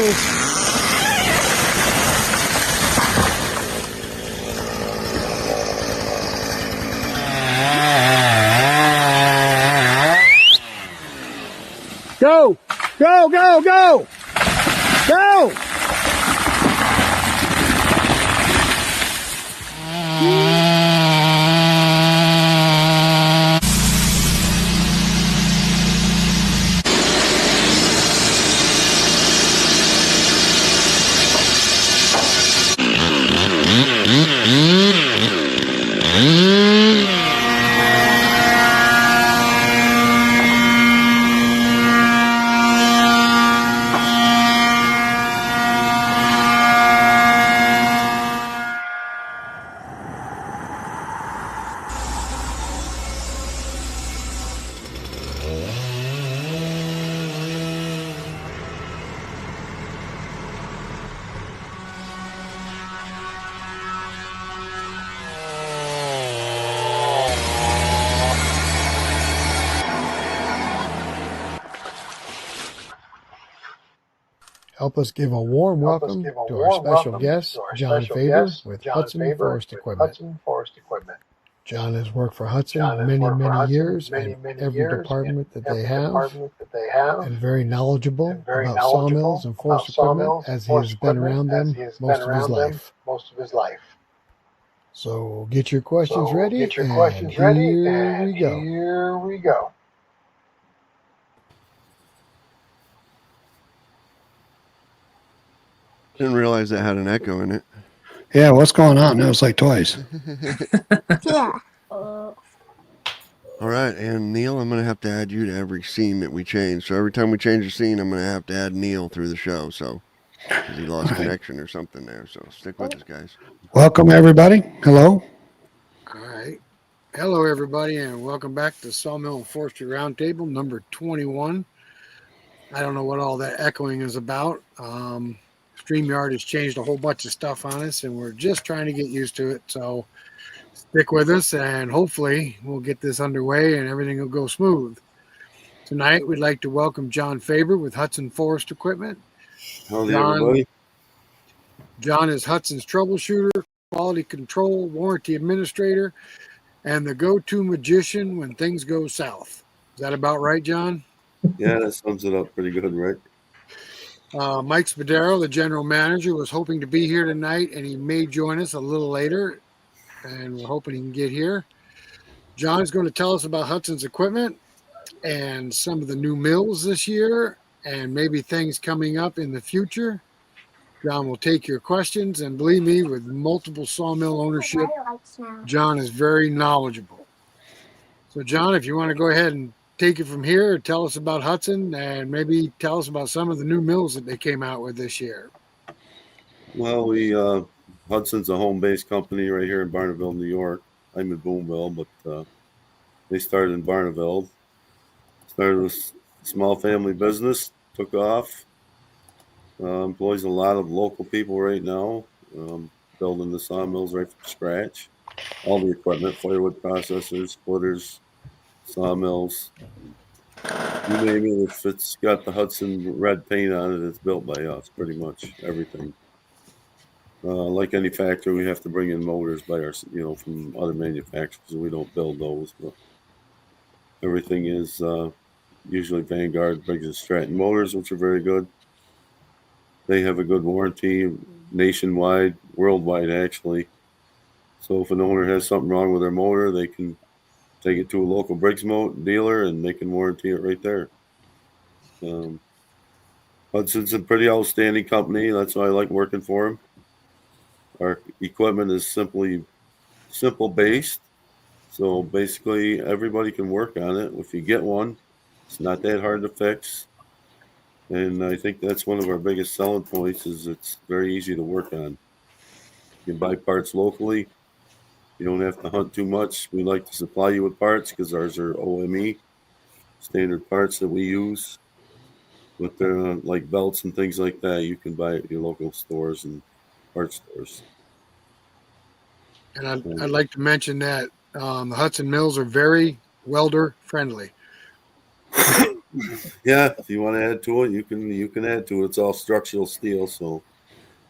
Go! Go, go, go! Go! Help us give a warm welcome to our special guest, John Faber with Hudson Forest Equipment. John has worked for Hudson many years in every department that they have, and very knowledgeable about sawmills and forest equipment as he has been around them most of his life. So get your questions ready, and here we go. Didn't realize that had an echo in it. Yeah, what's going on? That was like twice. Yeah. All right, and Neil, I'm going to have to add you to every scene that we change. So every time we change a scene, I'm going to have to add Neil through the show. So because he lost connection or something there. So stick with us, guys. Welcome, everybody. Hello. All right. Hello, everybody, and welcome back to Sawmill and Forestry Roundtable number 21. I don't know what all that echoing is about. StreamYard has changed a whole bunch of stuff on us, and we're just trying to get used to it. So stick with us, and hopefully we'll get this underway and everything will go smooth. Tonight, we'd like to welcome John Faber with Hudson Forest Equipment. Howdy, everybody. John is Hudson's troubleshooter, quality control, warranty administrator, and the go-to magician when things go south. Is that about right, John? Yeah, that sums it up pretty good, right? Mike Spadaro, the general manager, was hoping to be here tonight, and he may join us a little later, and we're hoping he can get here. John is going to tell us about Hudson's equipment and some of the new mills this year and maybe things coming up in the future. John will take your questions, and believe me, with multiple sawmill ownership, John is very knowledgeable. So, John, if you want to go ahead and take it from here, tell us about Hudson, and maybe tell us about some of the new mills that they came out with this year. Well, Hudson's a home-based company right here in Barneveld, New York. I'm in Boonville, but they started in Barneveld. Started with small family business, took off. Employs a lot of local people right now, building the sawmills right from scratch. All the equipment, firewood processors, splitters, sawmills. You name it, if it's got the Hudson red paint on it, it's built by us, pretty much everything. Like any factory, we have to bring in motors by our, from other manufacturers. We don't build those, but everything is usually Vanguard, Briggs & Stratton motors, which are very good. They have a good warranty nationwide, worldwide actually. So if an owner has something wrong with their motor, they can take it to a local Briggs dealer and they can warranty it right there. Hudson's a pretty outstanding company. That's why I like working for them. Our equipment is simple based. So basically everybody can work on it. If you get one, it's not that hard to fix. And I think that's one of our biggest selling points is it's very easy to work on. You can buy parts locally. You don't have to hunt too much. We like to supply you with parts because ours are OME, standard parts that we use. But they're like belts and things like that, you can buy at your local stores and parts stores. And I'd like to mention that the Hudson mills are very welder friendly. Yeah, if you want to add to it, you can add to it. It's all structural steel, so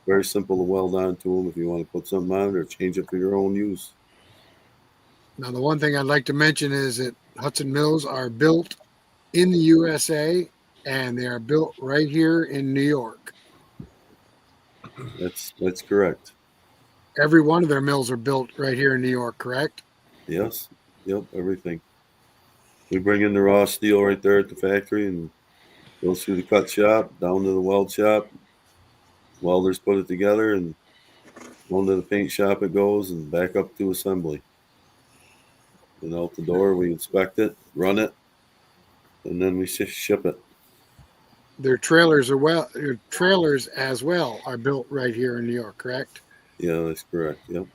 very simple to weld onto them if you want to put something on it or change it for your own use. Now, the one thing I'd like to mention is that Hudson Mills are built in the USA and they are built right here in New York. That's correct. Every one of their mills are built right here in New York, correct? Yes. Yep. Everything. We bring in the raw steel right there at the factory and goes through the cut shop down to the weld shop. Welders put it together and on to the paint shop it goes and back up to assembly. And out the door we inspect it, run it, and then we ship it. Their trailers as well are built right here in New York, correct? Yeah, that's correct. Yep.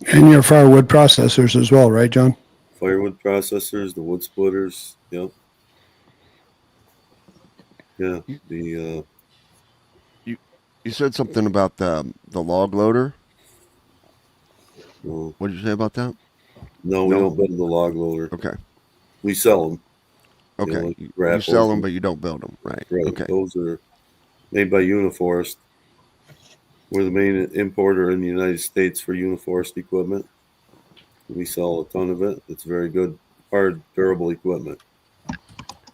And your firewood processors as well, right, John? Firewood processors, the wood splitters. Yep. Yeah. The You said something about the log loader. well, What did you say about that? no, we No? don't build the log loader. Okay. We sell them. Okay. like You grapples sell them, and- but you don't build them, right? Right. Okay. Those are made by Uniforest. We're the main importer in the United States for Uniforest equipment. We sell a ton of it. It's very good, hard, durable equipment.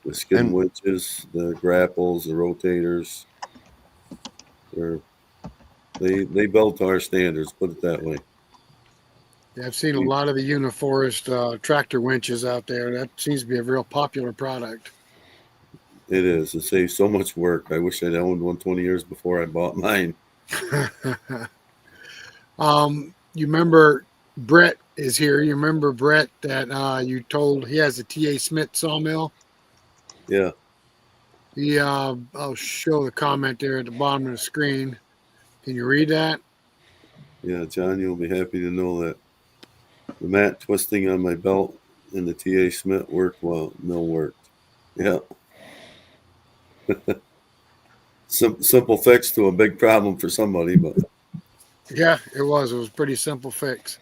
The skid And- winches, the grapples, the rotators. They built to our standards, put it that way. Yeah, I've seen a lot of the Uniforest tractor winches out there. That seems to be a real popular product. It is. It saves so much work. I wish I'd owned one 20 years before I bought mine. You remember Brett is here. You remember Brett that you told he has a T.A. Smith sawmill? Yeah. I'll show the comment there at the bottom of the screen. Can you read that? Yeah, John, you'll be happy to know that the mat twisting on my belt and the T.A. Smith worked well. Mill worked. Yeah. Simple fix to a big problem for somebody, but Yeah, it was. It was a pretty simple fix.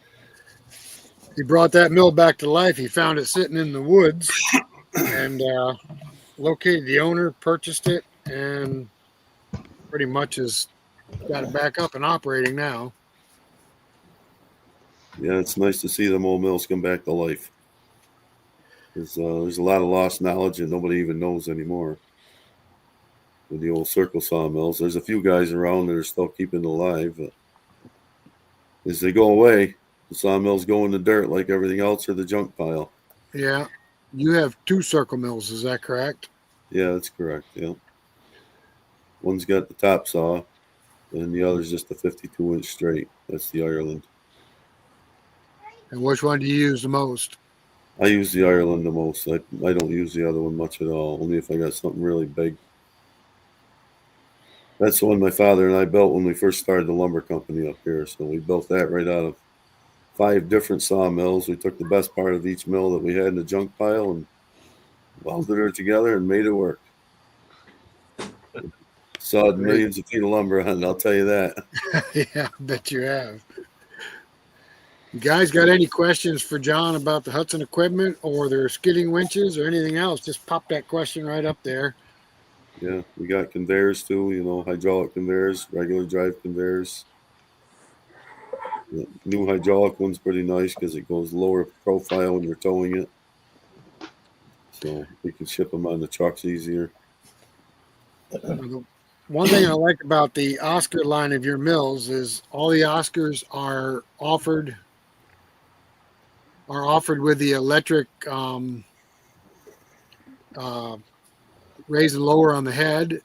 He brought that mill back to life. He found it sitting in the woods and located the owner, purchased it, and pretty much has got it back up and operating now. yeah, it's nice to see them old mills come back to life. There's a lot of lost knowledge that nobody even knows anymore. With the old circle sawmills, there's a few guys around that are still keeping it alive. But as they go away, the sawmills go in the dirt like everything else or the junk pile. Yeah. You have 2 circle mills, is that correct? Yeah, that's correct. Yeah. One's got the top saw, and the other's just a 52-inch straight. That's the Ireland. And which one do you use the most? I use the Ireland the most. I don't use the other one much at all, only if I got something really big. That's the one my father and I built when we first started the lumber company up here. So we built that right out of 5 different sawmills. We took the best part of each mill that we had in the junk pile and welded it together and made it work. Sawed millions of feet of lumber on it, I'll tell you that. Yeah, I bet you have. You guys got any questions for John about the Hudson equipment or their skidding winches or anything else? Just pop that question right up there. Yeah, we got conveyors too, hydraulic conveyors, regular drive conveyors. The new hydraulic one's pretty nice because it goes lower profile when you're towing it. So we can ship them on the trucks easier. The one thing I like about the Oscar line of your mills is all the Oscars are offered with the electric raise and lower on the head,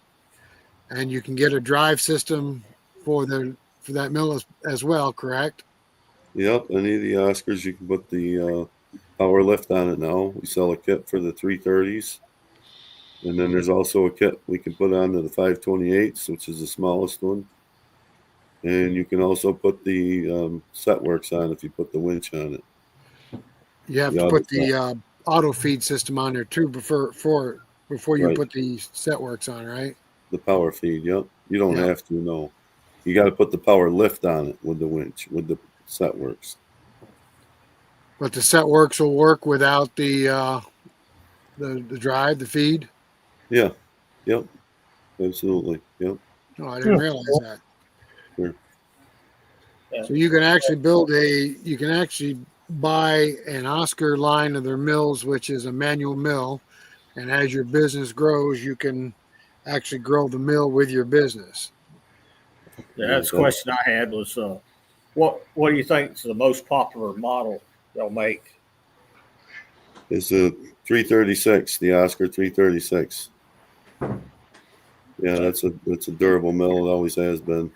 and you can get a drive system for that mill as well, correct? Yep, any of the Oscars, you can put the power lift on it now. We sell a kit for the 330s. And then there's also a kit we can put onto the 528s, which is the smallest one. And you can also put the set works on if you put the winch on it. You have The to auto put the auto feed system on there too before you Right. put the set works on, right? The power feed, yep. You don't Yeah. have to, no. You got to put the power lift on it with the winch, with the set works. But the set works will work without the drive, the feed. Yeah. Yep. Absolutely. Yep. No, I didn't realize that. Sure. So you can actually you can actually buy an Oscar line of their mills, which is a manual mill. And as your business grows, you can actually grow the mill with your business. Yeah, that's the question I had was, what do you think is the most popular model they'll make? It's a 336, the Oscar 336. Yeah, that's a durable mill. It always has been.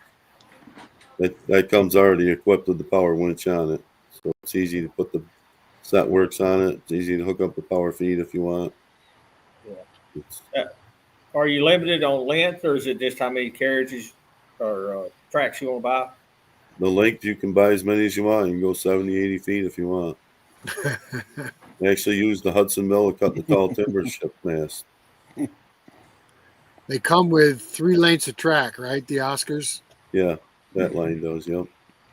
That comes already equipped with the power winch on it, so it's easy to put the set works on it. It's easy to hook up the power feed if you want. Yeah. Are you limited on length, or is it just how many carriages or tracks you want to buy? The length, you can buy as many as you want. You can go 70, 80 feet if you want. I actually used the Hudson mill to cut the tall timber ship mast. They come with 3 lengths of track, right? The Oscars. Yeah, that line does. Yep.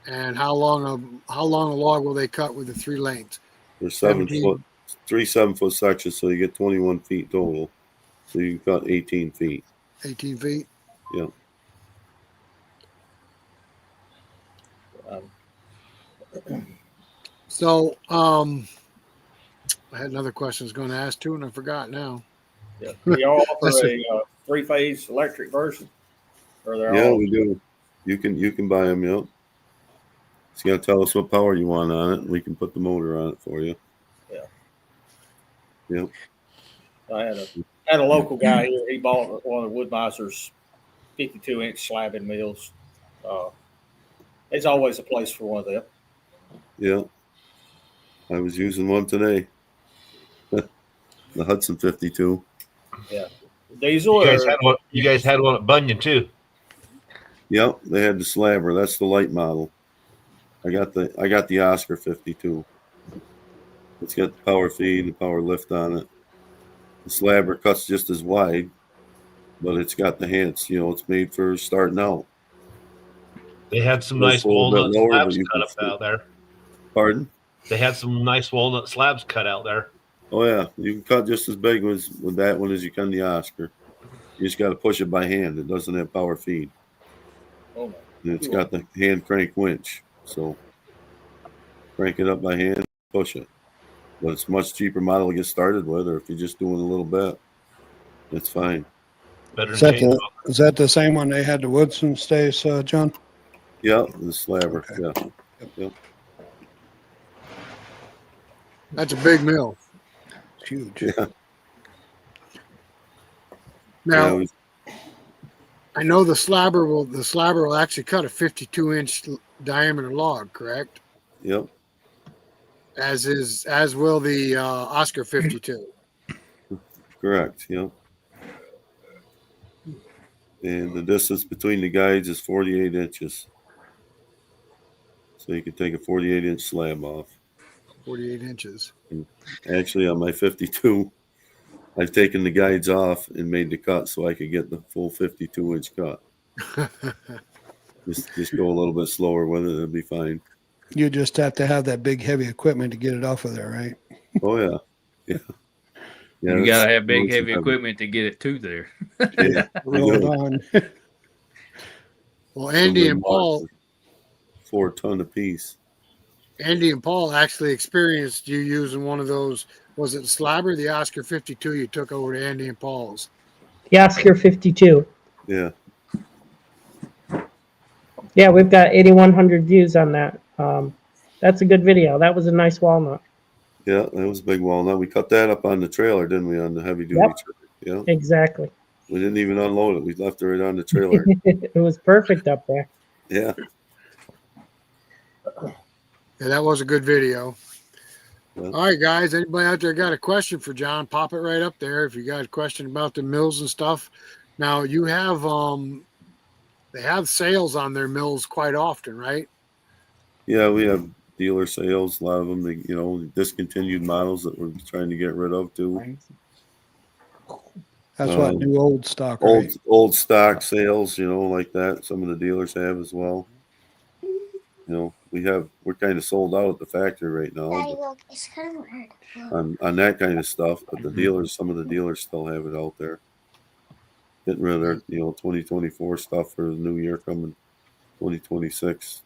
And how long a log will they cut with the 3 lengths? They're 7 17. foot, 3 7-foot sections, so you get 21 feet total. So you can cut 18 feet. 18 feet. Yep. So, I had another question I was going to ask too, and I forgot now. Yeah. Do y'all offer Listen. a 3-phase electric version? Or they're Yeah, all we do. You can buy them. Yep. Just gotta tell us what power you want on it, and we can put the motor on it for you. Yeah. Yep. I had a local guy here. He bought one of Woodmiser's 52-inch slabbing mills. There's always a place for one of them. Yeah. I was using one today. The Hudson 52. Yeah. Diesel. You guys had one at Bunyan too. Yep, they had the slabber. That's the light model. I got the Oscar 52. It's got the power feed, the power lift on it. The slabber cuts just as wide, but it's got the hands. It's made for starting out. They had some It's nice a little bit walnut lower, but slabs you cut can up see- out there. Pardon? They had some nice walnut slabs cut out there. Oh yeah, you can cut just as big with that one as you can the Oscar. You just got to push it by hand. It doesn't have power feed. Oh, And it's got the hand crank winch. So crank it up by hand, push it. But it's a much cheaper model to get started with, or if you're just doing a little bit, it's fine. Better Is than that chainsaw. is that the same one they had the Woodson stays, John? Yeah, the slabber. Okay. Yeah. That's a big mill. It's huge. Yeah. Now, Yeah, I know the slabber will actually cut a 52-inch diameter log, correct? yep. As will the Oscar 52. Correct. Yep. And the distance between the guides is 48 inches. So you can take a 48-inch slab off. 48 inches. Actually, on my 52, I've taken the guides off and made the cut so I could get the full 52-inch cut. Just go a little bit slower with it, it'll be fine. You just have to have that big heavy equipment to get it off of there, right? Oh yeah, yeah. You gotta have big it's heavy equipment to get it to there. Yeah, Roll it on. Well, Andy and Paul 4 ton a piece. Actually experienced you using one of those. Was it the slabber, the Oscar 52 you took over to Andy and Paul's? The Oscar 52. Yeah, Yeah, we've got 8,100 views on that. That's a good video. That was a nice walnut. yeah, that was a big walnut. We cut that up on the trailer, didn't we, on the heavy duty Yep. trailer? Yeah, Exactly. we didn't even unload it. We left it right on the trailer. It was perfect up there. Yeah. Yeah, that was a good video. Yeah. All right, guys. Anybody out there got a question for John? Pop it right up there if you got a question about the mills and stuff. Now you have they have sales on their mills quite often, right? Yeah, we have dealer sales. A lot of them, discontinued models that we're trying to get rid of too. That's what new old stock, Old right? old stock sales, like that. Some of the dealers have as well. We're kind of sold out at the factory right now Look, it's kind of weird. on that kind of stuff. But some of the dealers still have it out there. getting rid of their 2024 stuff for the new year coming, 2026.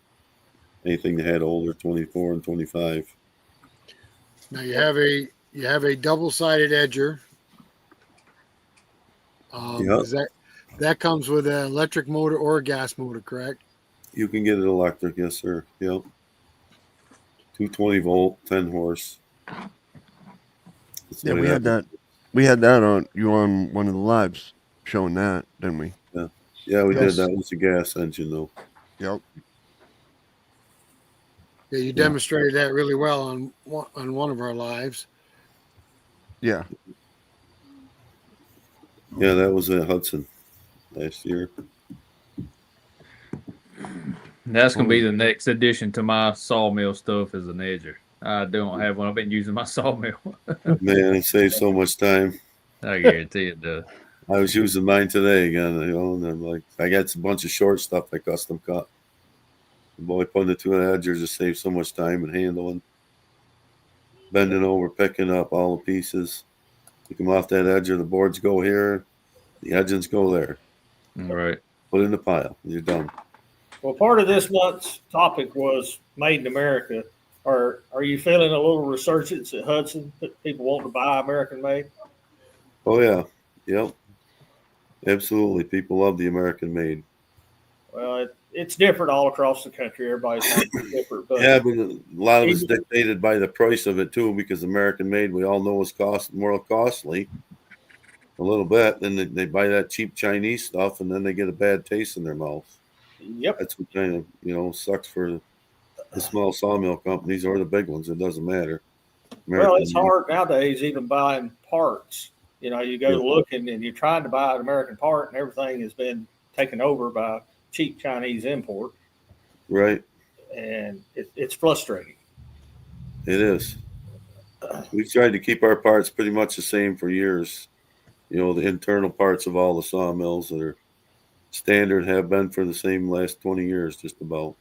Anything that had older 24 and 25. Now you have a double-sided edger. Yep. Is that comes with an electric motor or a gas motor, correct? You can get it electric, yes, sir. Yep. 220 volt, 10 horse. That's Yeah, what we it had happens. that. We had that on one of the lives showing that, didn't we? Yeah, we Yes. did. That was a gas engine, though. Yep. Yeah, you demonstrated that really well on one of our lives. Yeah. Yeah, that was at Hudson last year. That's gonna be the next addition to my sawmill stuff as an edger. I don't have one. I've been using my sawmill. Man, it saves so much time. I guarantee it does. I was using mine today again, and I'm like, I got a bunch of short stuff I custom cut. Boy, putting it to an edger just saves so much time and handling. Bending over, picking up all the pieces. You come off that edger, the boards go here, the edgings go there. All right. Put it in the pile, and you're done. Well, part of this month's topic was Made in America. Are you feeling a little resurgence at Hudson? People want to buy American made? Oh, yeah. Yep. Absolutely. People love the American made. Well, it's different all across the country. Everybody's different. But Yeah, but a lot of it's dictated by the price of it, too, because American made, we all know, is more costly. A little bit. Then they buy that cheap Chinese stuff, and then they get a bad taste in their mouth. Yep. That's what kind of, sucks for the small sawmill companies or the big ones. It doesn't matter. Well, it's hard nowadays even buying parts. You go looking and you're trying to buy an American part, and everything has been taken over by cheap Chinese import. Right. And it's frustrating. It is. We've tried to keep our parts pretty much the same for years. The internal parts of all the sawmills that are standard have been for the same last 20 years, just about.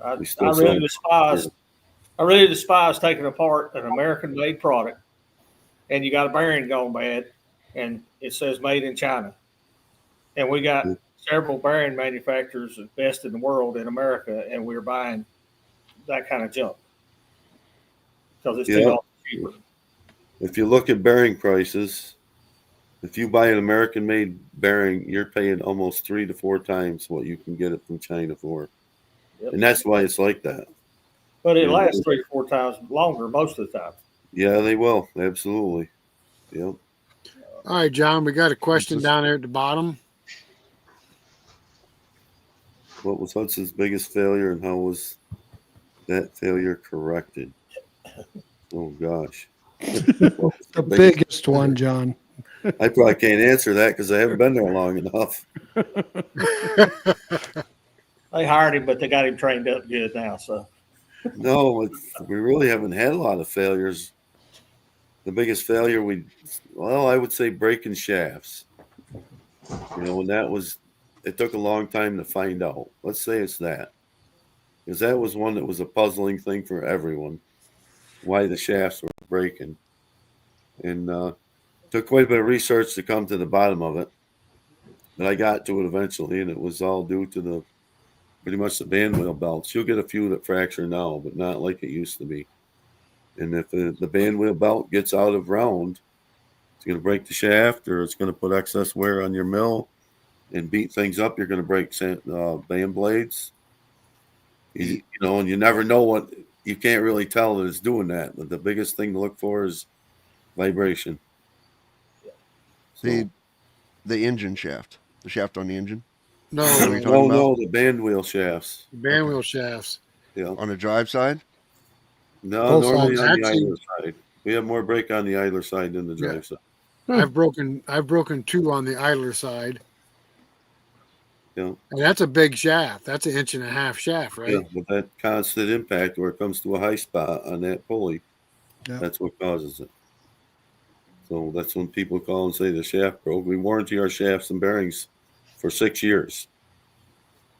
I really despise taking apart an American-made product, and you got a bearing gone bad, and it says made in China. And we got several bearing manufacturers, the best in the world in America, and we're buying that kind of junk because it's too cheaper. If you look at bearing prices, if you buy an American-made bearing, you're paying almost 3 to 4 times what you can get it from China for. Yep. And that's why it's like that. But it lasts 3 to 4 times longer most of the time. Yeah, they will. Absolutely. Yep. All right, John, we got a question down there at the bottom. What was Hudson's biggest failure, and how was that failure corrected? Oh, gosh. The biggest one, John. I probably can't answer that because I haven't been there long enough. They hired him, but they got him trained up good now. So no, we really haven't had a lot of failures. The biggest failure I would say breaking shafts. And it took a long time to find out. Let's say it's that. Because that was one that was a puzzling thing for everyone, why the shafts were breaking. And took quite a bit of research to come to the bottom of it. But I got to it eventually, and it was all due to pretty much the band wheel belts. You'll get a few that fracture now, but not like it used to be. And if the band wheel belt gets out of round, it's going to break the shaft, or it's going to put excess wear on your mill and beat things up. You're going to break band blades. And you never know you can't really tell that it's doing that. But the biggest thing to look for is vibration. The engine shaft, the shaft on the engine. No, the band wheel shafts. Band wheel shafts. Yeah. On the drive side? No, normally on the idler side. We have more break on the idler side than the drive side. I've broken 2 on the idler side. Yeah. And that's a big shaft. That's 1.5 inch shaft, right? Yeah, but that constant impact where it comes to a high spot on that pulley, that's what causes it. So that's when people call and say the shaft broke. We warranty our shafts and bearings for 6 years.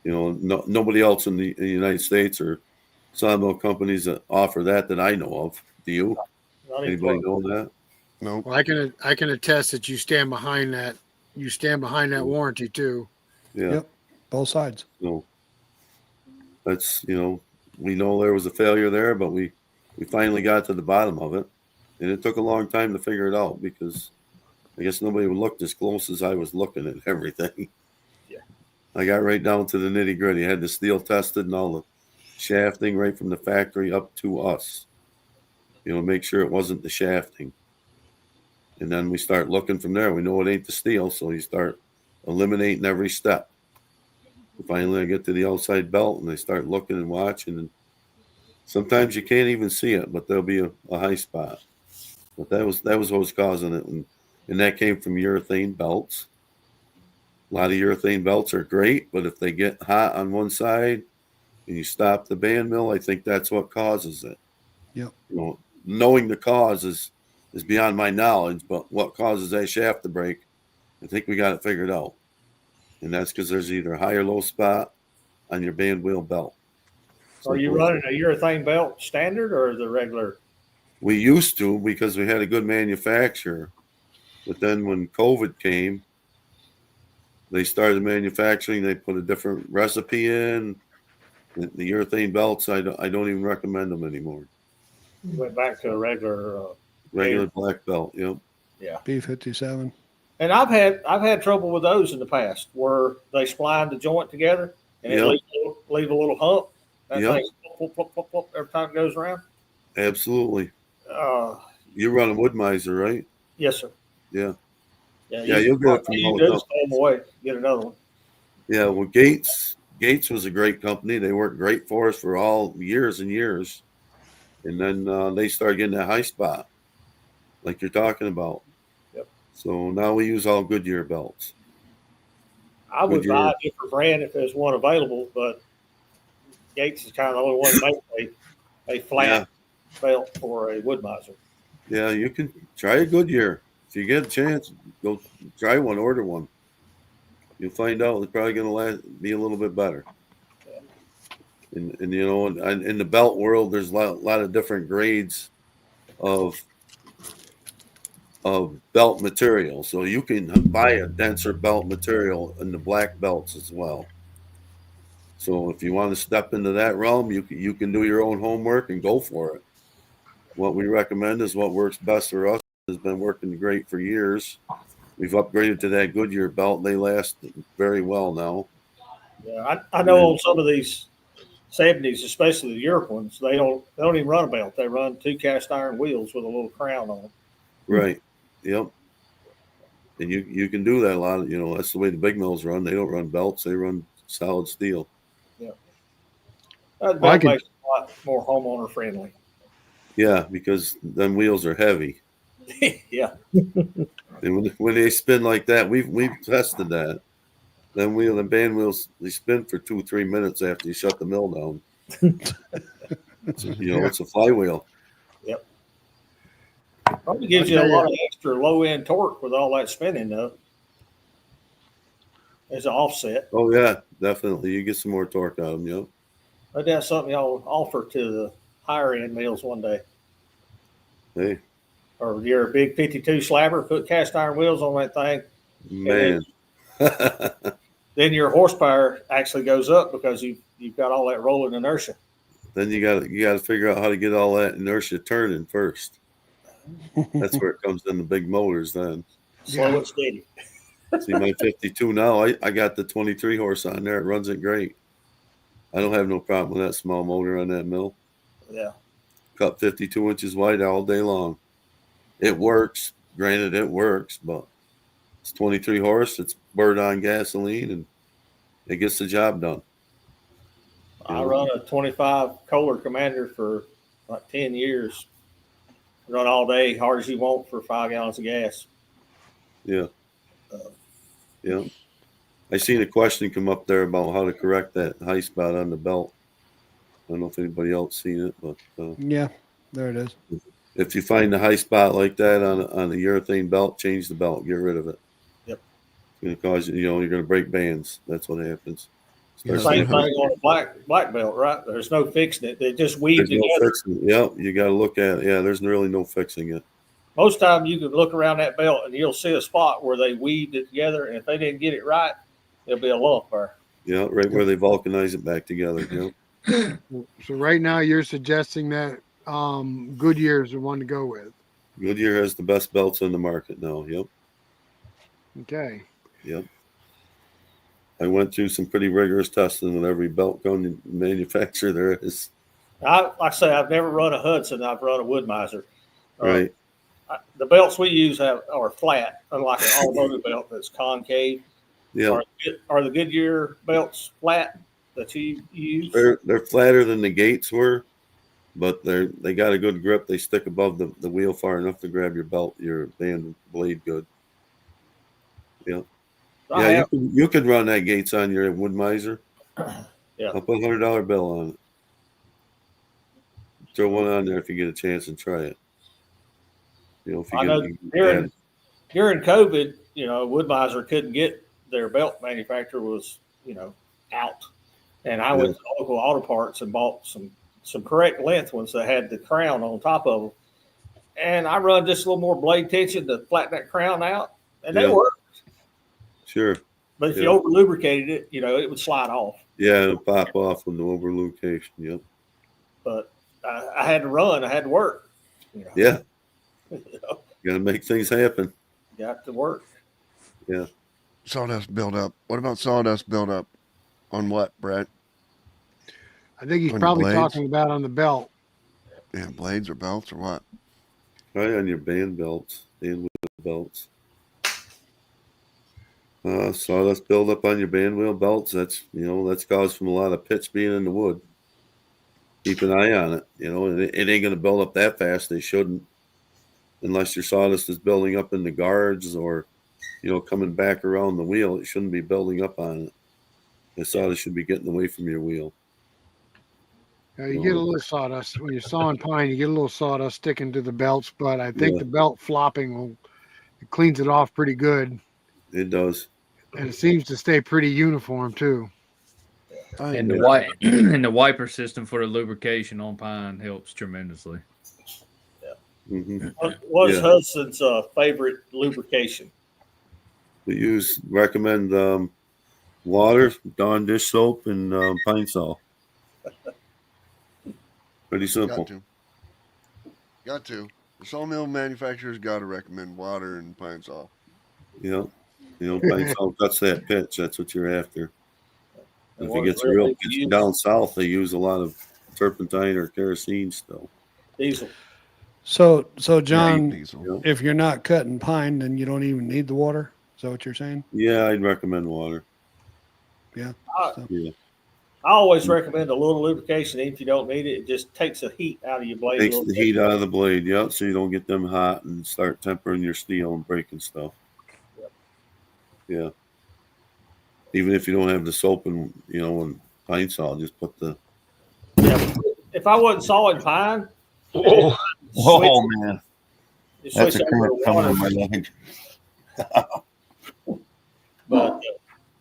Nobody else in the United States or sawmill companies that offer that I know of. Do you? Anybody know that? No. Well, I can attest that you stand behind that you stand behind that warranty too. Yeah. Yep. Both sides. So that's, we know there was a failure there, but we finally got to the bottom of it. And it took a long time to figure it out because I guess nobody looked as close as I was looking at everything. Yeah. I got right down to the nitty gritty. I had the steel tested and all the shafting right from the factory up to us. Make sure it wasn't the shafting. And then we start looking from there. We know it ain't the steel, so you start eliminating every step. Finally, I get to the outside belt, and I start looking and watching. And sometimes you can't even see it, but there'll be a high spot. But that was what was causing it, and that came from urethane belts. A lot of urethane belts are great, but if they get hot on one side and you stop the band mill, I think that's what causes it. Yep. Knowing the cause is beyond my knowledge, but what causes that shaft to break, I think we got it figured out. And that's because there's either a high or low spot on your band wheel belt. Are you running a urethane belt standard or the regular? We used to because we had a good manufacturer. But then when COVID came, they started manufacturing. They put a different recipe in. The urethane belts, I don't even recommend them anymore. Went back to a regular Black belt, yep. Yeah. B57. And I've had trouble with those in the past where they spline the joint together and it leave a little hump. That thing, pop, pop, pop, pop, every time it goes around. Absolutely. You run a Wood Miser, right? Yes, sir. Yeah. Yeah, you'll get it from you all do the throw them away, get another one. Yeah, well, Gates was a great company. They worked great for us for all years and years. And then they started getting that high spot, like you're talking about. Yep. So now we use all Goodyear belts. I would buy a different brand if there's one available, but Gates is kind of the only one that makes a flat belt for a Wood Miser. Yeah, you can try a Goodyear. If you get a chance, go try one, order one. You'll find out it's probably going to be a little bit better. And in the belt world, there's a lot of different grades of belt material. So you can buy a denser belt material in the black belts as well. So if you want to step into that realm, you can do your own homework and go for it. What we recommend is what works best for us. Has been working great for years. We've upgraded to that Goodyear belt. They last very well now. Yeah, I know on some of these 70s, especially the Europe ones, they don't even run a belt. They run 2 cast iron wheels with a little crown on them. Right. Yep. And you can do that a lot. That's the way the big mills run. They don't run belts. They run solid steel. Yeah. That belt makes it a lot more homeowner friendly. Yeah, because them wheels are heavy. Yeah. And when they spin like that, we've tested that. Them band wheels, they spin for 2-3 minutes after you shut the mill down. It's a flywheel. Yep. Probably gives you a lot of extra low end torque with all that spinning though. As an offset. Oh yeah, definitely. You get some more torque out of them. Yep. Maybe that's something y'all offer to the higher end mills one day. Hey. Or you're a big 52 slabber, put cast iron wheels on that thing. Man. Then your horsepower actually goes up because you've got all that rolling inertia. Then you got to figure out how to get all that inertia turning first. That's where it comes in the big motors then. Slow and steady. See, my 52 now, I got the 23 horse on there. It runs it great. I don't have no problem with that small motor on that mill. Yeah. Cut 52 inches wide all day long. It works. Granted, it works, but it's 23 horse. It's bird on gasoline, and it gets the job done. I run a 25 Kohler Commander for like 10 years. Run all day, hard as you want for 5 gallons of gas. Yeah. Yeah. I seen a question come up there about how to correct that high spot on the belt. I don't know if anybody else seen it, but yeah, there it is. If you find a high spot like that on a urethane belt, change the belt, get rid of it. Yep. It's going to cause you're going to break bands. That's what happens. Same thing on a black belt, right? There's no fixing it. They just weave together. Yep, you got to look at it. Yeah, there's really no fixing it. most time you can look around that belt and you'll see a spot where they weaved it together, and if they didn't get it right, there'll be a lump there. Yeah, right where they vulcanize it back together. Yep. So right now you're suggesting that Goodyear is the one to go with. Goodyear has the best belts on the market now. Yep. Okay. Yep. I went through some pretty rigorous testing with every belt gun manufacturer there is. Like I say, I've never run a Hudson. I've run a Wood-Mizer. Right. The belts we use are flat, unlike an automotive belt that's concave. Yeah. Are the Goodyear belts flat that you use? They're flatter than the gates were, but they got a good grip. They stick above the wheel far enough to grab your band blade good. Yeah. Yeah, you could run that gates on your Wood-Mizer. Yeah. I'll put $100 bill on it. Throw one on there if you get a chance and try it. You know, if you I know during COVID, Wood-Mizer couldn't get their belt manufacturer was, out. And I went to local auto parts and bought some correct length ones that had the crown on top of them. And I run just a little more blade tension to flatten that crown out, and they worked. Sure. But if you over lubricated it, it would slide off. Yeah, it'll pop off with the over lubrication. Yep. But I had to run. I had to work. Yeah. Got to make things happen. Got to work. Yeah. Sawdust buildup. What about sawdust buildup? On what, Brett? I think he's On probably blades? talking about on the belt. Yeah, blades or belts or what? Right on your band belts, band wheel belts. Sawdust buildup on your band wheel belts. That's caused from a lot of pitch being in the wood. Keep an eye on it. And it ain't going to build up that fast. They shouldn't, unless your sawdust is building up in the guards or, coming back around the wheel. It shouldn't be building up on it. The sawdust should be getting away from your wheel. You get a little sawdust when you're sawing pine. You get a little sawdust sticking to the belts, but I think the belt flopping it cleans it off pretty good. It does, and it seems to stay pretty uniform too. And the wiper system for the lubrication on pine helps tremendously. Yeah. Mm-hmm. What's Hudson's favorite lubrication? We recommend water, Dawn dish soap, and pine sol. Pretty simple. Got to. The sawmill manufacturer's got to recommend water and pine sol. Yeah. Pine sol cuts that pitch. That's what you're after. If it gets real pitch down south, they use a lot of turpentine or kerosene still. Diesel. So John, diesel. If you're not cutting pine, then you don't even need the water. Is that what you're saying? Yeah, I'd recommend water. Yeah. I always recommend a little lubrication. Even if you don't need it, it just takes the heat out of your blade. Takes the heat out of the blade, so you don't get them hot and start tempering your steel and breaking stuff. Yeah. Even if you don't have the soap and pine sol, just put the. Yeah. If I wasn't sawing pine. Oh man. That's a current coming on my leg. But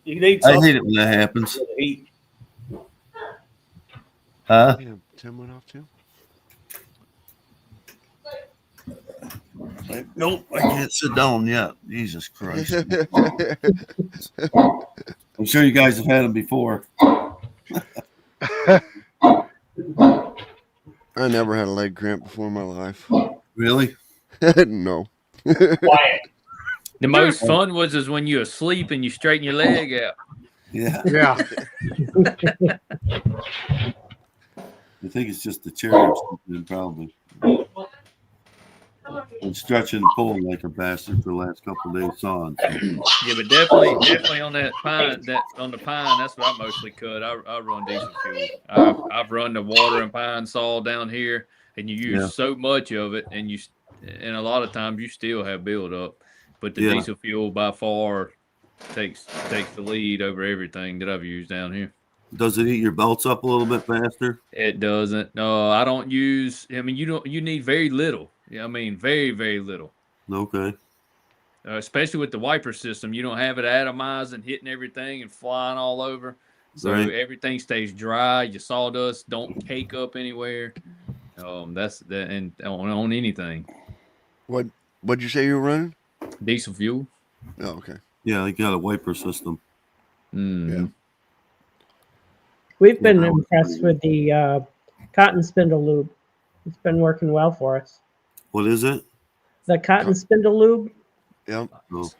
you need. I hate it when that happens. Heat. Huh? Yeah, Tim went off too. Nope, I can't sit down yet. Jesus Christ. I'm sure you guys have had them before. I never had a leg cramp before in my life. Really? No. Quiet. The most fun was when you're asleep and you straighten your leg out. Yeah. Yeah. I think it's just the chair or something, probably. I'm stretching and pulling like a bastard for the last couple of days sawing. So. Yeah, but definitely on that pine, on the pine, that's what I mostly cut. I run diesel fuel. I've run the water and pine saw down here, and you use so much of it, and a lot of times you still have buildup. But the diesel fuel by far takes the lead over everything that I've used down here. Does it eat your belts up a little bit faster? It doesn't. No, I don't use. I mean, you need very little. I mean, very, very little. Okay. Especially with the wiper system, you don't have it atomized and hitting everything and flying all over. So everything stays dry. Your sawdust don't cake up anywhere. That's that, and on anything. What What'd you say you were running? Diesel fuel. Oh, okay. Yeah, they got a wiper system. Mm. We've been Yeah, that was impressed pretty with the cotton spindle lube. It's been working well for us. What is it? The cotton spindle lube. Yep. Oh,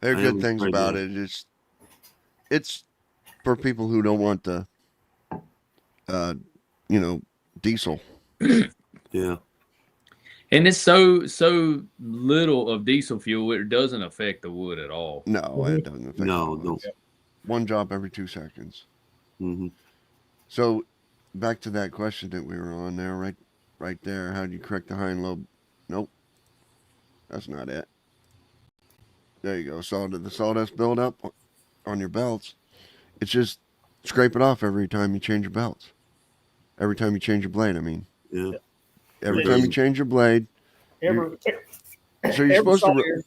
There are I good haven't things tried about that. it. It's for people who don't want the, diesel. Yeah. And it's so little of diesel fuel, it doesn't affect the wood at all. No, it doesn't affect No, the no. woods. One drop every 2 seconds. Mm-hmm. So, back to that question that we were on there, right there. How do you correct the hind lobe? Nope, that's not it. There you go. The sawdust buildup on your belts. It's just scrape it off every time you change your belts. Every time you change your blade, I mean. Yeah. Every It time you doesn't- change your blade. Every So you're supposed to.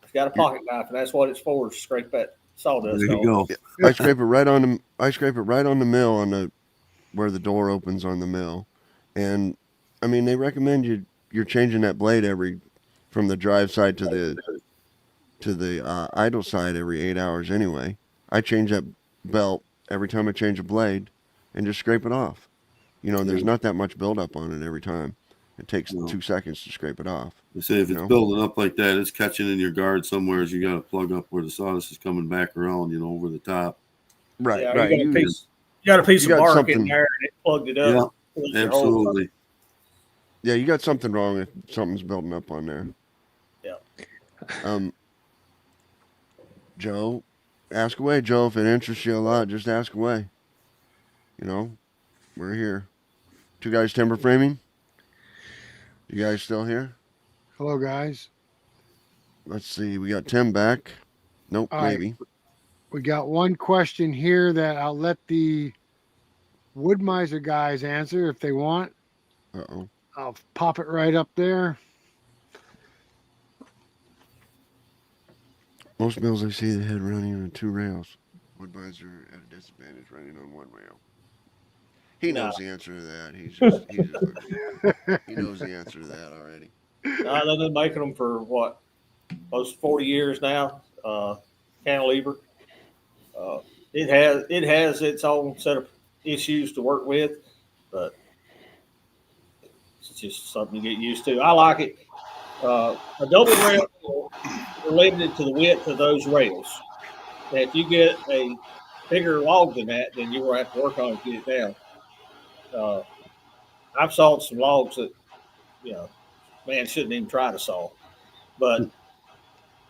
it's got a pocket knife, and that's what it's for. To scrape that sawdust There you off. go. I scrape it right on the mill where the door opens on the mill, and I mean they recommend you're changing that blade from the drive side to the idle side every 8 hours anyway. I change that belt every time I change a blade, and just scrape it off. There's not that much buildup on it every time. It takes 2 seconds to scrape it off. They say if it's building up like that, it's catching in your guard somewhere. You got to plug up where the sawdust is coming back around, over the top. Right, Yeah, right. You got a piece you of got bark something- in there, and it plugged it up. Yeah, absolutely. Yeah, you got something wrong if something's building up on there. Yeah. Joe, ask away, Joe. If it interests you a lot, just ask away. We're here. Two Guys Timber Framing. You guys still here? Hello, guys. Let's see. We got Tim back. Nope, All right. maybe. We got one question here that I'll let the Wood Miser guys answer if they want. Uh-oh. I'll pop it right up there. Most mills I see the head running on 2 rails. Wood Miser at a disadvantage running on 1 rail. He knows the answer to that. He knows the answer to that already. They've been making them for what, close to 40 years now. Cantilever. It has its own set of issues to work with, but it's just something you get used to. I like it. A double rail, you're limited to the width of those rails. And if you get a bigger log than that, then you will have to work on it to get it down. I've sawed some logs that, man shouldn't even try to saw, but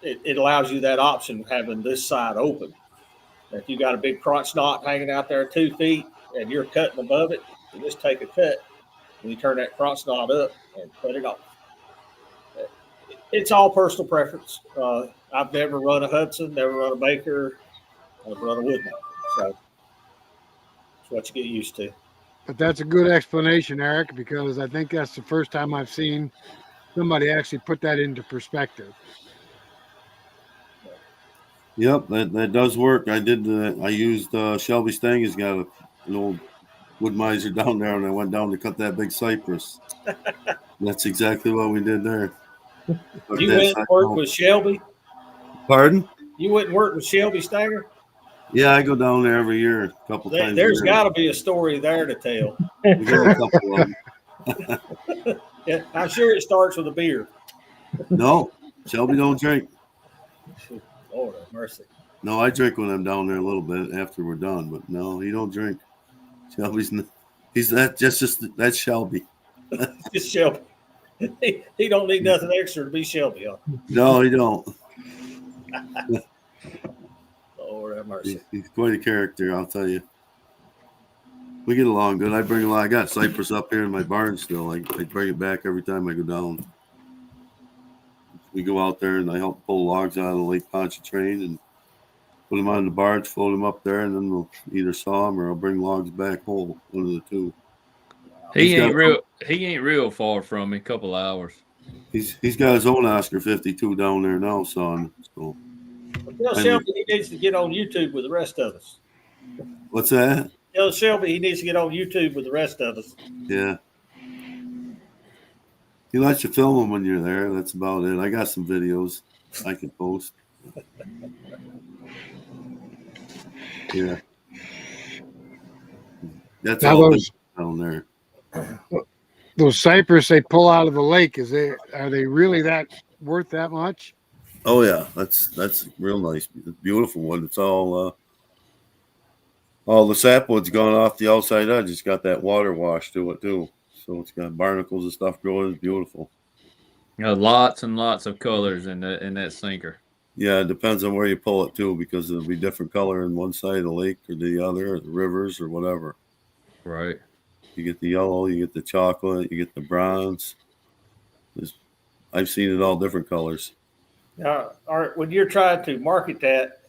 it allows you that option having this side open. If you got a big crotch knot hanging out there 2 feet and you're cutting above it, you just take a cut and you turn that crotch knot up and cut it off. It's all personal preference. I've never run a Hudson, never run a Baker, I've run a Woodman. So it's what you get used to. But that's a good explanation, Eric, because I think that's the first time I've seen somebody actually put that into perspective. Yep, that does work. I did. I used Shelby Stang has got an old Wood Miser down there, and I went down to cut that big cypress. That's exactly what we did there. You went and worked with Shelby? Pardon? You went and worked with Shelby Stanger? Yeah, I go down there every year, a couple times. There's got to be a story there to tell. We got a couple of them. Yeah, I'm sure it starts with a beer. No, Shelby don't drink. Lord have mercy. No, I drink when I'm down there a little bit after we're done, but no, he don't drink. That's Shelby. It's Shelby. He don't need nothing extra to be Shelby. Huh? No, he don't. Lord have mercy. He's quite a character, I'll tell you. We get along good. I got cypress up here in my barn still. I bring it back every time I go down. We go out there and I help pull logs out of the Lake Pontchartrain and put them on the barge, float them up there, and then we'll either saw them or I'll bring logs back whole, one of the two. He ain't real far from me. A couple hours. He's got his own Oscar 52 down there now, son. So Tell Shelby he needs to get on YouTube with the rest of us. what's that? Tell Shelby he needs to get on YouTube with the rest of us. Yeah. He lets you film them when you're there. That's about it. I got some videos I can post. Yeah. That's Now all those down there. those cypress they pull out of the lake, are they really that worth that much? Oh yeah, that's real nice. It's beautiful one. It's all the sapwood's gone off the outside edge. It's got that water wash to it too. So it's got barnacles and stuff growing. It's beautiful. Lots and lots of colors in that sinker. Yeah, it depends on where you pull it too, because it'll be different color in one side of the lake or the other, or the rivers or whatever. Right. You get the yellow, you get the chocolate, you get the bronze. I've seen it all different colors. When you're trying to market that,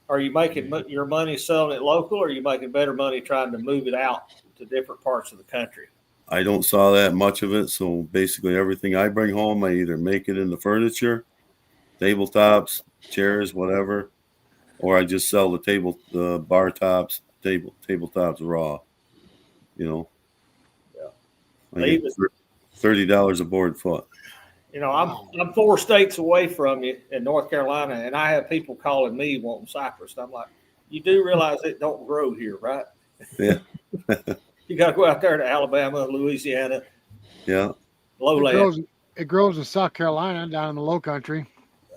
are you making your money selling it local, or are you making better money trying to move it out to different parts of the country? I don't saw that much of it, so basically everything I bring home, I either make it into furniture, tabletops, chairs, whatever, or I just sell the bar tops, tabletops raw. You know, Yeah. I get $30 a board foot. You know, I'm 4 states away from you in North Carolina, and I have people calling me wanting cypress. And I'm like, you do realize it don't grow here, right? Yeah. You got to go out there to Alabama, Louisiana. Yeah. Lowland. It grows in South Carolina, down in the Low Country.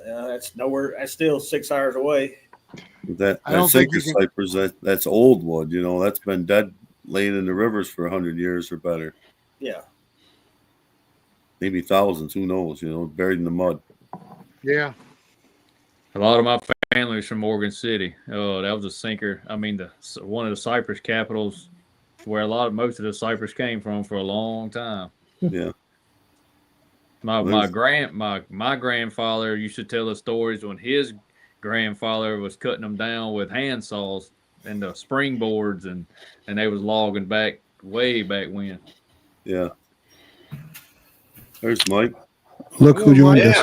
That's nowhere. That's still 6 hours away. That sinker cypress, that's old wood. You know, that's been dead, laying in the rivers for 100 years or better. Yeah. Maybe thousands. Who knows? You know, buried in the mud. Yeah. A lot of my family's from Morgan City. Oh, that was a sinker. I mean, one of the cypress capitals, where most of the cypress came from for a long time. Yeah. My grandfather used to tell us stories when his grandfather was cutting them down with hand saws and the springboards, and they was logging way back when. Yeah. There's Mike. Look who joined us.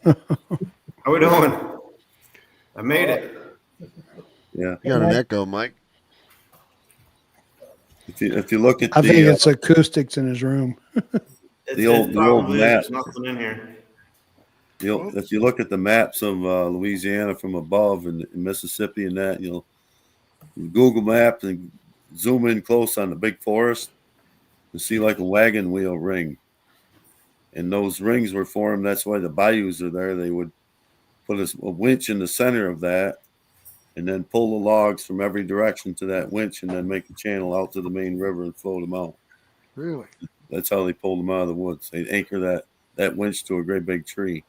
How we doing? I made it. Yeah. You got an echo, Mike. If you look at I think it's acoustics in his room. the old map. There's nothing in here. If you look at the maps of Louisiana from above and Mississippi and that, Google Maps and zoom in close on the big forest, you see like a wagon wheel ring. And those rings were formed. That's why the bayous are there. They would put a winch in the center of that and then pull the logs from every direction to that winch and then make a channel out to the main river and float them out. Really? That's how they pulled them out of the woods. They'd anchor that winch to a great big tree.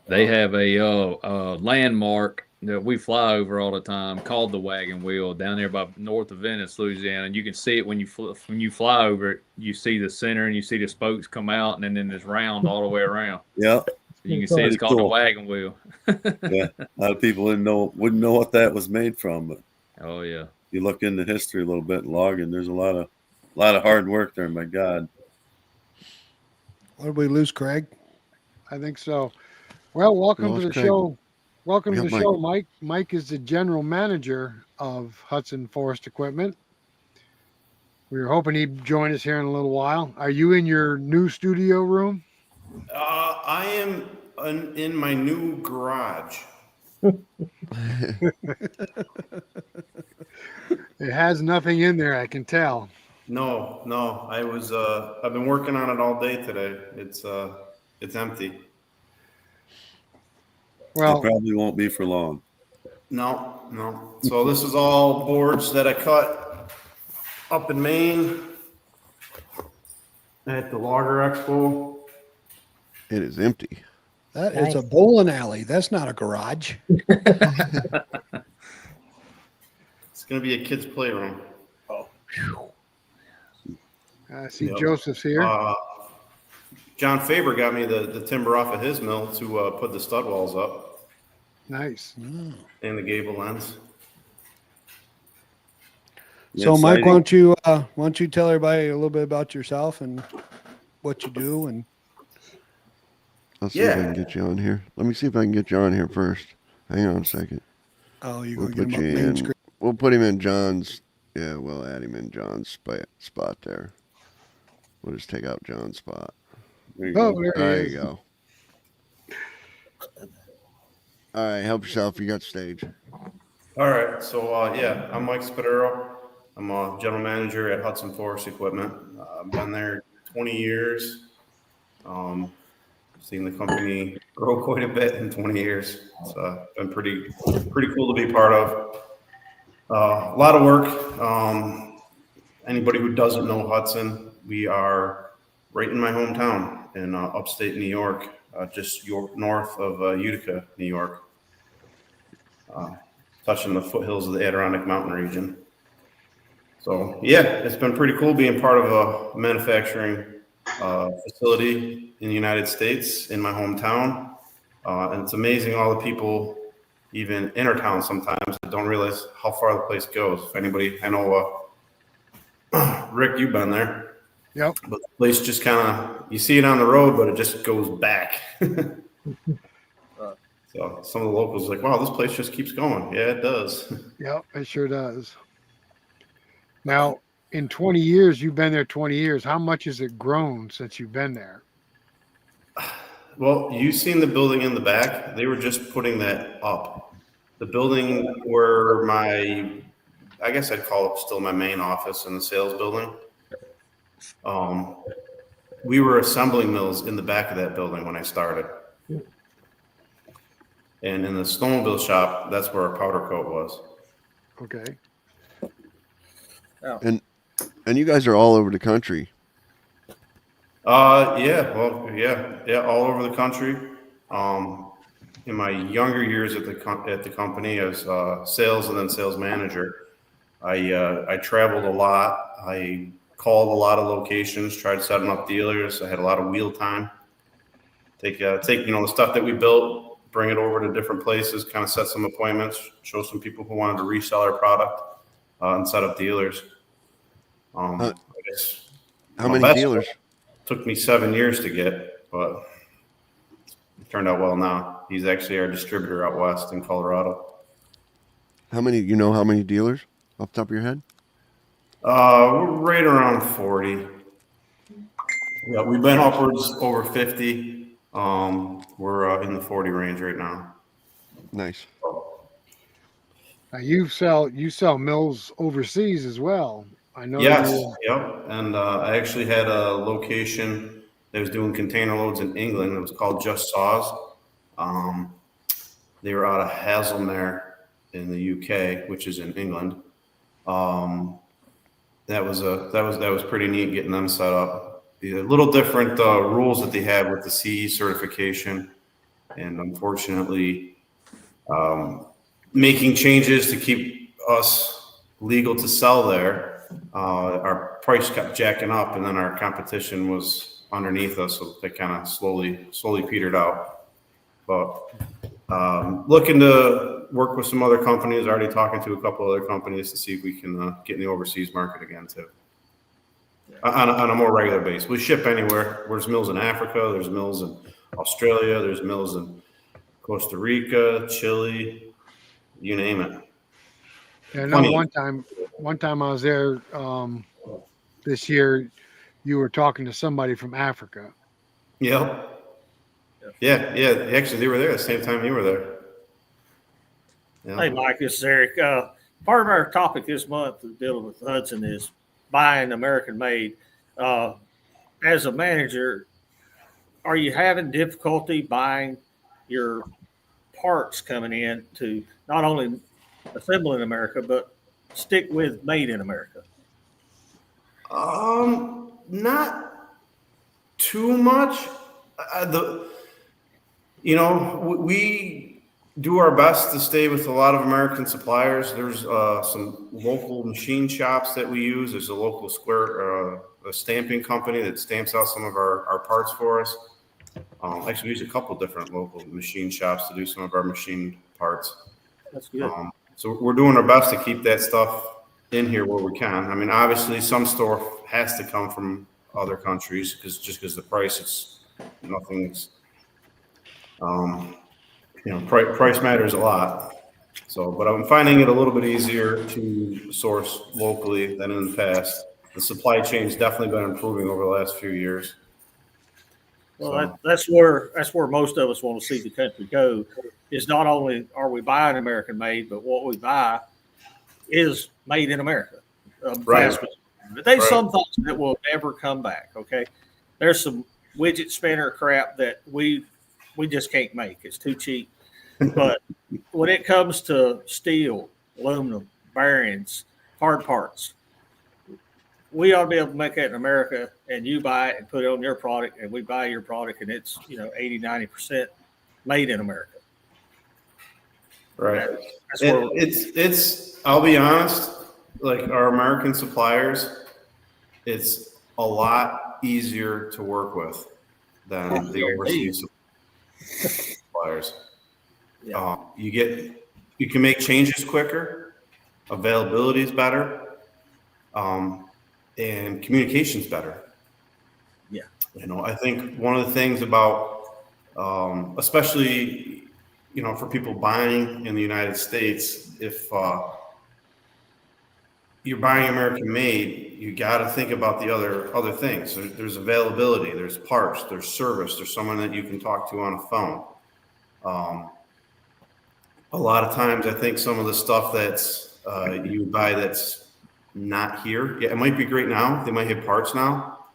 They have a landmark that we fly over all the time called the Wagon Wheel down there by north of Venice, Louisiana. And you can see it when you fly over it. You see the center and you see the spokes come out, and then it's round all the way around. Yeah. So you can see it's called the Wagon Wheel. Yeah. A lot of people wouldn't know what that was made from, but oh yeah. You look into history a little bit and logging, there's a lot of hard work there, my God. What did we lose, Craig? I think so. Well, welcome to the show. Welcome to the show, Mike. Mike is the general manager of Hudson Forest Equipment. We were hoping he'd join us here in a little while. Are you in your new studio room? I am in my new garage. It has nothing in there, I can tell. No. I was. I've been working on it all day today. It's empty. Well, it probably won't be for long. No. So this is all boards that I cut up in Maine at the Logger Expo. It is empty. It's a bowling alley. That's not a garage. It's going to be a kid's playroom. Oh. I see Joseph's here. John Faber got me the timber off of his mill to put the stud walls up. Nice. And the gable ends. So, Mike, why don't you tell everybody a little bit about yourself and what you do? And I'll see if I can get you on here. Let me see if I can get you on here first. Hang on a second. Oh, you're we'll going to get him up main screen. We'll put him in John's. Yeah, we'll add him in John's spot there. We'll just take out John's spot. There you Oh, go. there There he you is. go. All right, help yourself. You got stage. All right, so yeah, I'm Mike Spadero. I'm a general manager at Hudson Forest Equipment. I've been there 20 years. Seen the company grow quite a bit in 20 years. It's been pretty cool to be part of. A lot of work. Anybody who doesn't know Hudson, we are right in my hometown in upstate New York, just north of Utica, New York, touching the foothills of the Adirondack Mountain region. So yeah, it's been pretty cool being part of a manufacturing facility in the United States in my hometown. And it's amazing all the people, even in our town sometimes, that don't realize how far the place goes. If anybody, I know, Rick, you've been there. Yep. But the place just kind of, you see it on the road, but it just goes back. So some of the locals are like, wow, this place just keeps going. Yeah, it does. Yep, it sure does. Now, in 20 years, you've been there 20 years. How much has it grown since you've been there? Well, you've seen the building in the back. They were just putting that up. The building where I guess I'd call it still my main office in the sales building. We were assembling mills in the back of that building when I started. And in the snowmobile shop, that's where our powder coat was. Okay. And you guys are all over the country. Yeah, well, yeah, all over the country. In my younger years at the company as sales and then sales manager, I traveled a lot. I called a lot of locations, tried setting up dealers. I had a lot of wheel time. Take the stuff that we built, bring it over to different places, kind of set some appointments, show some people who wanted to resell our product, and set up dealers. I guess How many dealers? Took me 7 years to get, but it turned out well now. He's actually our distributor out west in Colorado. How many dealers off the top of your head? We're right around 40. Yeah, we've been upwards over 50. We're in the 40 range right now. Nice. Now you sell mills overseas as well. I know. Yes, yep. And I actually had a location that was doing container loads in England. It was called Just Saws. They were out of Haslemere in the UK, which is in England. That was pretty neat getting them set up. A little different rules that they have with the CE certification, and unfortunately, making changes to keep us legal to sell there. Our price kept jacking up, and then our competition was underneath us, so they kind of slowly petered out. But looking to work with some other companies. Already talking to a couple other companies to see if we can get in the overseas market again too. On a more regular basis. We ship anywhere. There's mills in Africa. There's mills in Australia. There's mills in Costa Rica, Chile, you name it. Yeah, I know one time I was there this year, you were talking to somebody from Africa. Yep. Yeah. Actually, they were there at the same time you were there. Yeah. Hey, Mike, this is Eric. Part of our topic this month dealing with Hudson is buying American made. As a manager, are you having difficulty buying your parts coming in to not only assemble in America, but stick with made in America? Not too much. We do our best to stay with a lot of American suppliers. There's some local machine shops that we use. There's a local a stamping company that stamps out some of our parts for us. Actually, we use a couple different local machine shops to do some of our machine parts. That's good. So we're doing our best to keep that stuff in here where we can. I mean, obviously, some stuff has to come from other countries because the price, nothing's. Price matters a lot. So, but I'm finding it a little bit easier to source locally than in the past. The supply chain's definitely been improving over the last few years. Well, that's where most of us want to see the country go. Is not only are we buying American made, but what we buy is made in America. Right. But there's some things that will never come back. Okay, there's some widget spinner crap that we just can't make. It's too cheap. But when it comes to steel, aluminum, bearings, hard parts, we ought to be able to make that in America, and you buy it and put it on your product, and we buy your product, and it's 80-90% made in America. Right. That's where It's I'll be honest, like our American suppliers, it's a lot easier to work with than the overseas suppliers. Yeah. You can make changes quicker, availability is better, and communication's better. Yeah. I think one of the things about, especially, for people buying in the United States, if you're buying American made, you got to think about the other things. There's availability, there's parts, there's service, there's someone that you can talk to on a phone. A lot of times, I think some of the stuff that's you buy that's not here, yeah, it might be great now. They might have parts now.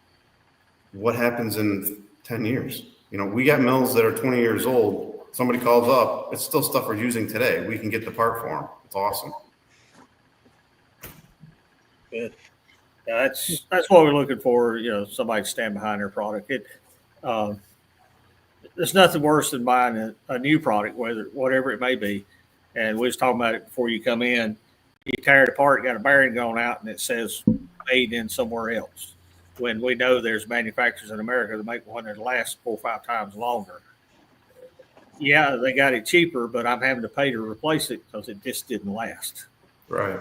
What happens in 10 years? We got mills that are 20 years old. Somebody calls up, it's still stuff we're using today. We can get the part for them. It's awesome. Good. Yeah, that's what we're looking for. Somebody to stand behind their product. There's nothing worse than buying a new product, whatever it may be. And we was talking about it before you come in. You tear it apart, got a bearing going out, and it says made in somewhere else. When we know there's manufacturers in America that make one that lasts 4 or 5 times longer. Yeah, they got it cheaper, but I'm having to pay to replace it because it just didn't last. Right.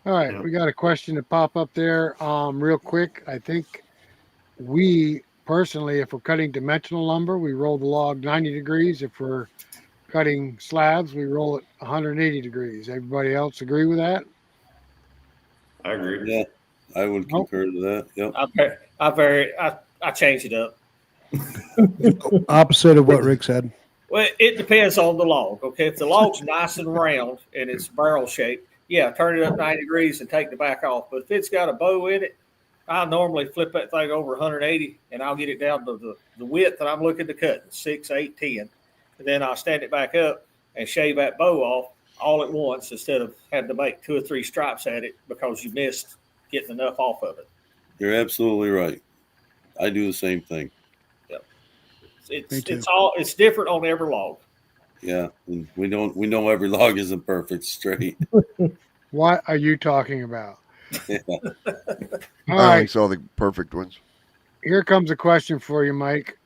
All right, Yeah. we got a question to pop up there real quick. I think we personally, if we're cutting dimensional lumber, we roll the log 90 degrees. If we're cutting slabs, we roll it 180 degrees. Everybody else agree with that? I agree. Yeah, I would concur to that. Yep. I changed it up. Opposite of what Rick said. Well, it depends on the log. Okay, if the log's nice and round and it's barrel shaped, yeah, turn it up 90 degrees and take the back off. But if it's got a bow in it, I'll normally flip that thing over 180 and I'll get it down to the width that I'm looking to cut, 6, 8, 10. And then I'll stand it back up and shave that bow off all at once instead of having to make 2 or 3 stripes at it because you missed getting enough off of it. You're absolutely right. I do the same thing. Yep. It's different on every log. Yeah, and we know every log isn't perfect straight. What are you talking about? Yeah. All I right, only saw the perfect ones. here comes a question for you, Mike.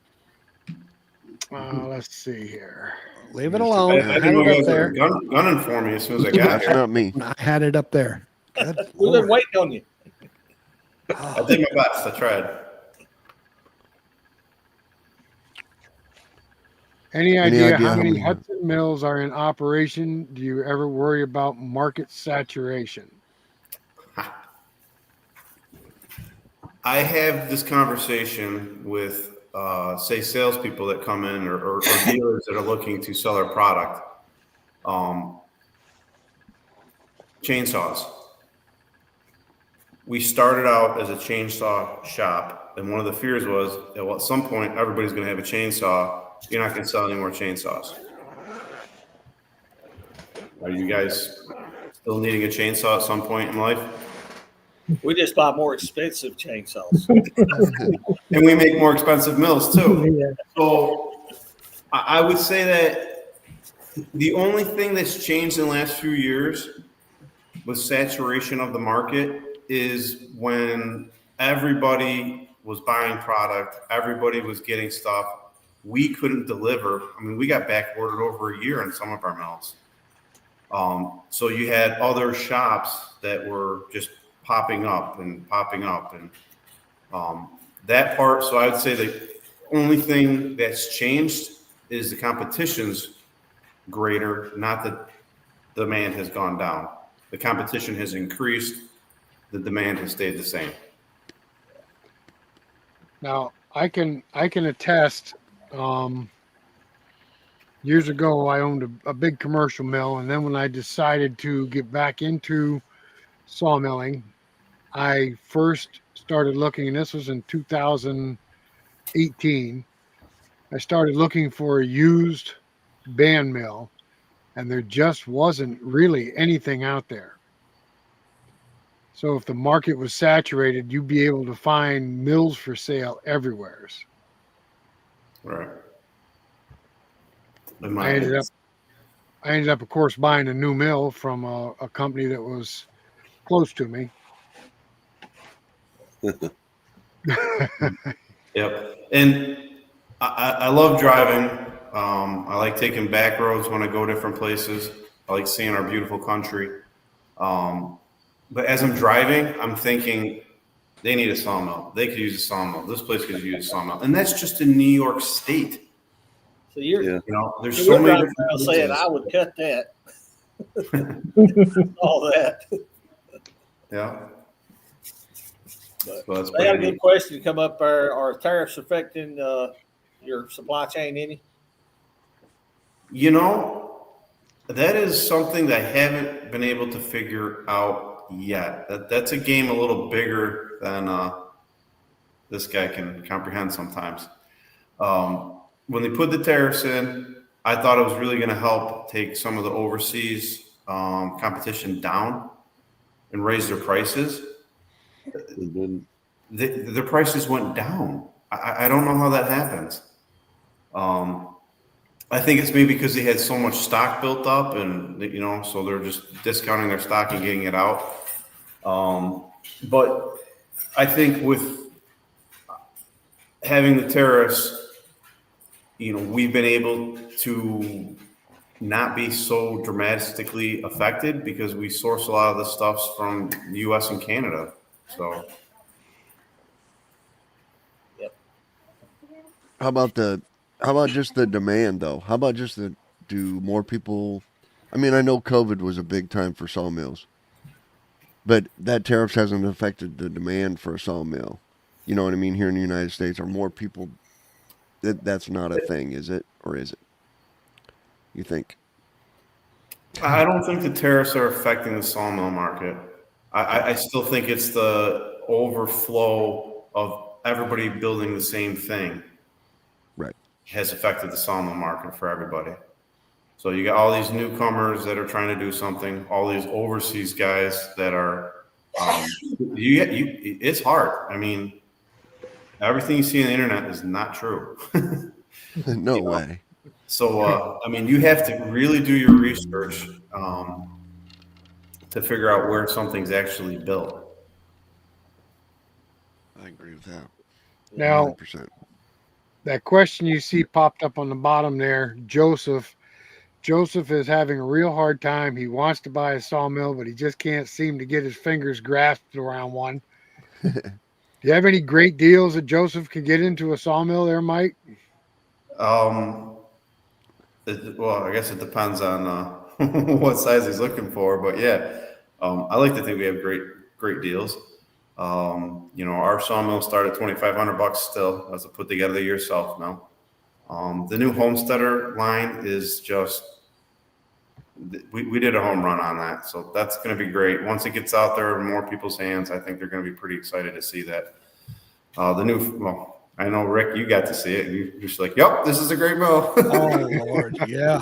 Let's see here. Leave it alone. I I had didn't know it you up guys were there. gunning for me as soon as I got That's here. not me. I had it up there. Good We've been Lord. waiting on you. I did my best. I tried. Any idea idea how how many many- Hudson mills are in operation? Do you ever worry about market saturation? I have this conversation with, say, salespeople that come in or dealers that are looking to sell their product. Chainsaws. We started out as a chainsaw shop, and one of the fears was that at some point everybody's going to have a chainsaw. You're not going to sell any more chainsaws. Are you guys still needing a chainsaw at some point in life? We just buy more expensive chainsaws. And we make more expensive mills too. Yeah. So I would say that the only thing that's changed in the last few years with saturation of the market is when everybody was buying product, everybody was getting stuff. We couldn't deliver. I mean, we got back ordered over a year in some of our mills. So you had other shops that were just popping up and that part. So I would say the only thing that's changed is the competition's greater, not that demand has gone down. The competition has increased. The demand has stayed the same. Now I can attest. Years ago, I owned a big commercial mill, and then when I decided to get back into sawmilling, I first started looking, and this was in 2018. I started looking for a used band mill, and there just wasn't really anything out there. So if the market was saturated, you'd be able to find mills for sale everywhere. Right. I ended up, of course, buying a new mill from a company that was close to me. Yep. And I love driving. I like taking back roads when I go different places. I like seeing our beautiful country. But as I'm driving, I'm thinking they need a sawmill. They could use a sawmill. This place could use a sawmill. And that's just in New York State. So you're, You know, there's you're so many driving different around saying places. I would cut that. All that. Yeah. But So that's they got a pretty good question come up there. Are tariffs affecting your supply chain any? You know, that is something that I haven't been able to figure out yet. That's a game a little bigger than this guy can comprehend sometimes. When they put the tariffs in, I thought it was really going to help take some of the overseas competition down and raise their prices. The prices went down. I don't know how that happens. I think it's maybe because they had so much stock built up, and you know, so they're just discounting their stock and getting it out. But I think with having the tariffs, you know, we've been able to not be so dramatically affected because we source a lot of the stuffs from the U.S. and Canada. So, How about just the demand though? How about just do more people? I mean, I know COVID was a big time for sawmills, but that tariffs hasn't affected the demand for a sawmill. You know what I mean? Here in the United States, are more people? That's not a thing, is it, or is it? You think? I don't think the tariffs are affecting the sawmill market. I still think it's the overflow of everybody building the same thing. Right. Has affected the sawmill market for everybody. So you got all these newcomers that are trying to do something, all these overseas guys that are, it's hard. I mean, everything you see on the internet is not true. No way. So, I mean, you have to really do your research to figure out where something's actually built. I agree with that. Now, 100%. that question you see popped up on the bottom there, Joseph is having a real hard time. He wants to buy a sawmill, but he just can't seem to get his fingers grasped around one. Do you have any great deals that Joseph can get into a sawmill there, Mike? Well, I guess it depends on what size he's looking for, but yeah, I like to think we have great deals. You know, our sawmill started $2,500 still. That's a put together yourself now. The new Homesteader line is just, we did a home run on that. So that's going to be great. Once it gets out there in more people's hands, I think they're going to be pretty excited to see that. I know, Rick, you got to see it. You're just like, yep, this is a great mill. Oh Lord, yeah.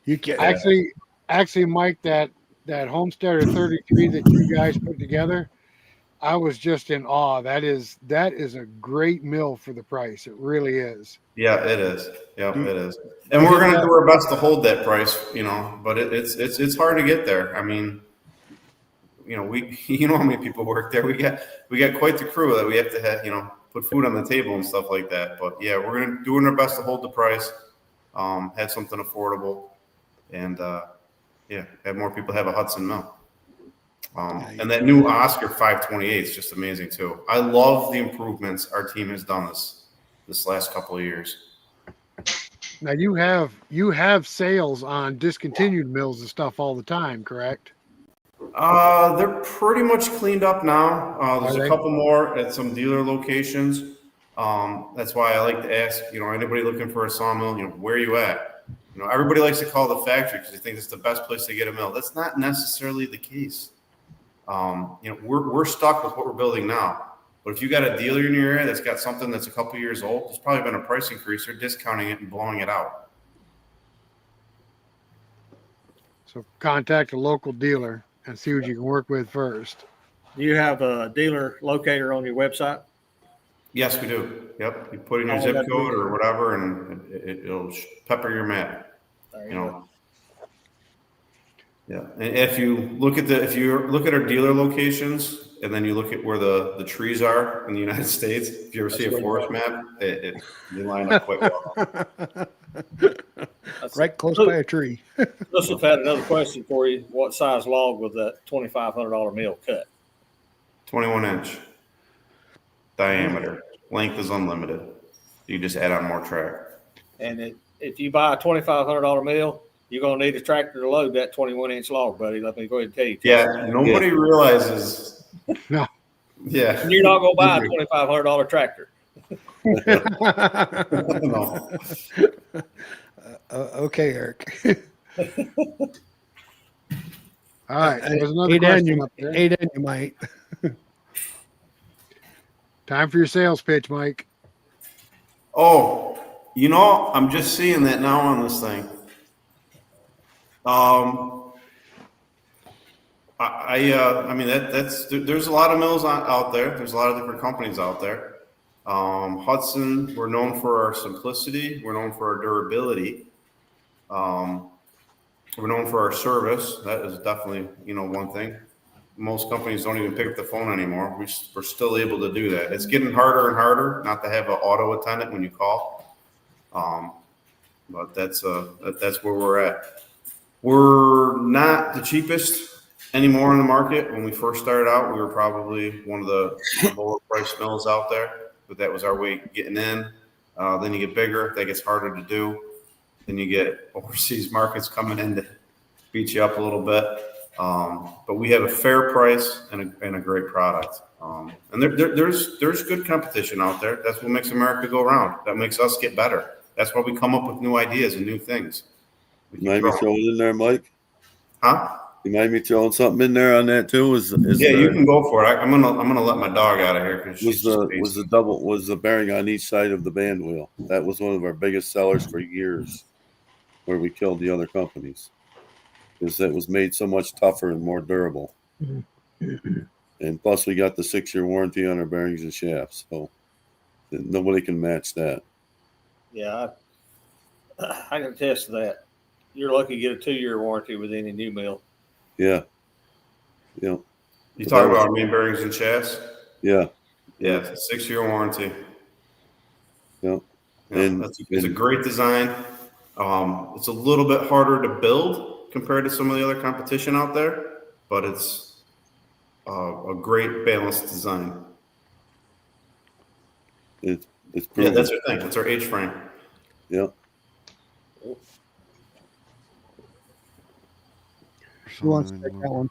You can Actually, Mike, that Homesteader 33 that you guys put together, I was just in awe. That is a great mill for the price. It really is. Yeah, it is. Yeah, it is. And we're going to do our best to hold that price, you know, but it's hard to get there. I mean, you know, you know how many people work there. We got quite the crew that we have to have, you know, put food on the table and stuff like that. But yeah, we're going to doing our best to hold the price, have something affordable, and have more people have a Hudson mill. And that new Oscar 528 is just amazing too. I love the improvements our team has done this last couple of years. Now you have sales on discontinued mills and stuff all the time, correct? They're pretty much cleaned up now. There's a couple more at some dealer locations. That's why I like to ask, anybody looking for a sawmill, where are you at? Everybody likes to call the factory because they think it's the best place to get a mill. That's not necessarily the case. We're stuck with what we're building now. But if you got a dealer in your area that's got something that's a couple years old, there's probably been a price increase. They're discounting it and blowing it out. So contact a local dealer and see what you can work with first. Do you have a dealer locator on your website? Yes, we do. Yep. You put in your zip code or whatever, and it'll pepper your map. There you go. Yeah. And if you look at our dealer locations, and then you look at where the trees are in the United States, if you ever see a forest map, they line up quite well. Right close by a tree. Joseph had another question for you. What size log was that $2,500 mill cut? 21-inch diameter. Length is unlimited. You just add on more track. And if you buy a $2,500 mill, you're going to need a tractor to load that 21-inch log, buddy. Let me go ahead and tell you. Yeah, nobody realizes. No. Yeah. You're not going to buy a $2,500 tractor. No. Okay, Eric. All right. There's another question up there. Eight and you might. Time for your sales pitch, Mike. Oh, I'm just seeing that now on this thing. I mean, there's a lot of mills out there. There's a lot of different companies out there. Hudson, we're known for our simplicity. We're known for our durability. We're known for our service. That is definitely, one thing. Most companies don't even pick up the phone anymore. We're still able to do that. It's getting harder and harder not to have an auto attendant when you call. But that's where we're at. We're not the cheapest anymore in the market. When we first started out, we were probably one of the lower price mills out there, but that was our way getting in. Then you get bigger, that gets harder to do. Then you get overseas markets coming in to beat you up a little bit. But we have a fair price and a great product. And there's good competition out there. That's what makes America go round. That makes us get better. That's why we come up with new ideas and new things. You mind me throwing in there, Mike? Huh? You mind me throwing something in there on that too? You can go for it. I'm gonna let my dog out of here because was the bearing on each side of the band wheel. That was one of our biggest sellers for years, where we killed the other companies, because it was made so much tougher and more durable. And plus, we got the 6-year warranty on our bearings and shafts, so nobody can match that. Yeah, I can attest to that. You're lucky to get a 2-year warranty with any new mill. Yeah. Yeah. You talk about main bearings and shafts? Yeah. Yeah, it's a 6-year warranty. Yeah. And it's a great design. It's a little bit harder to build compared to some of the other competition out there, but it's a great balanced design. It's yeah, that's our thing. That's our H frame. Yeah. Who wants to take that one?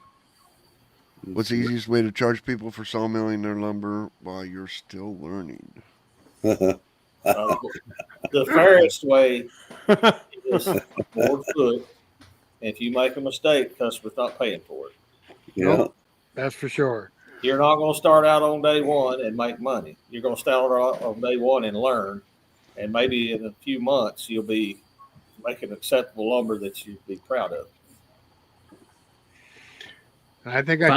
What's the easiest way to charge people for sawmilling their lumber while you're still learning? The fairest way is board foot. If you make a mistake, the customer's not paying for it. Yeah. Nope, that's for sure. You're not going to start out on day one and make money. You're going to start out on day one and learn. And maybe in a few months, you'll be making acceptable lumber that you'd be proud of. I think I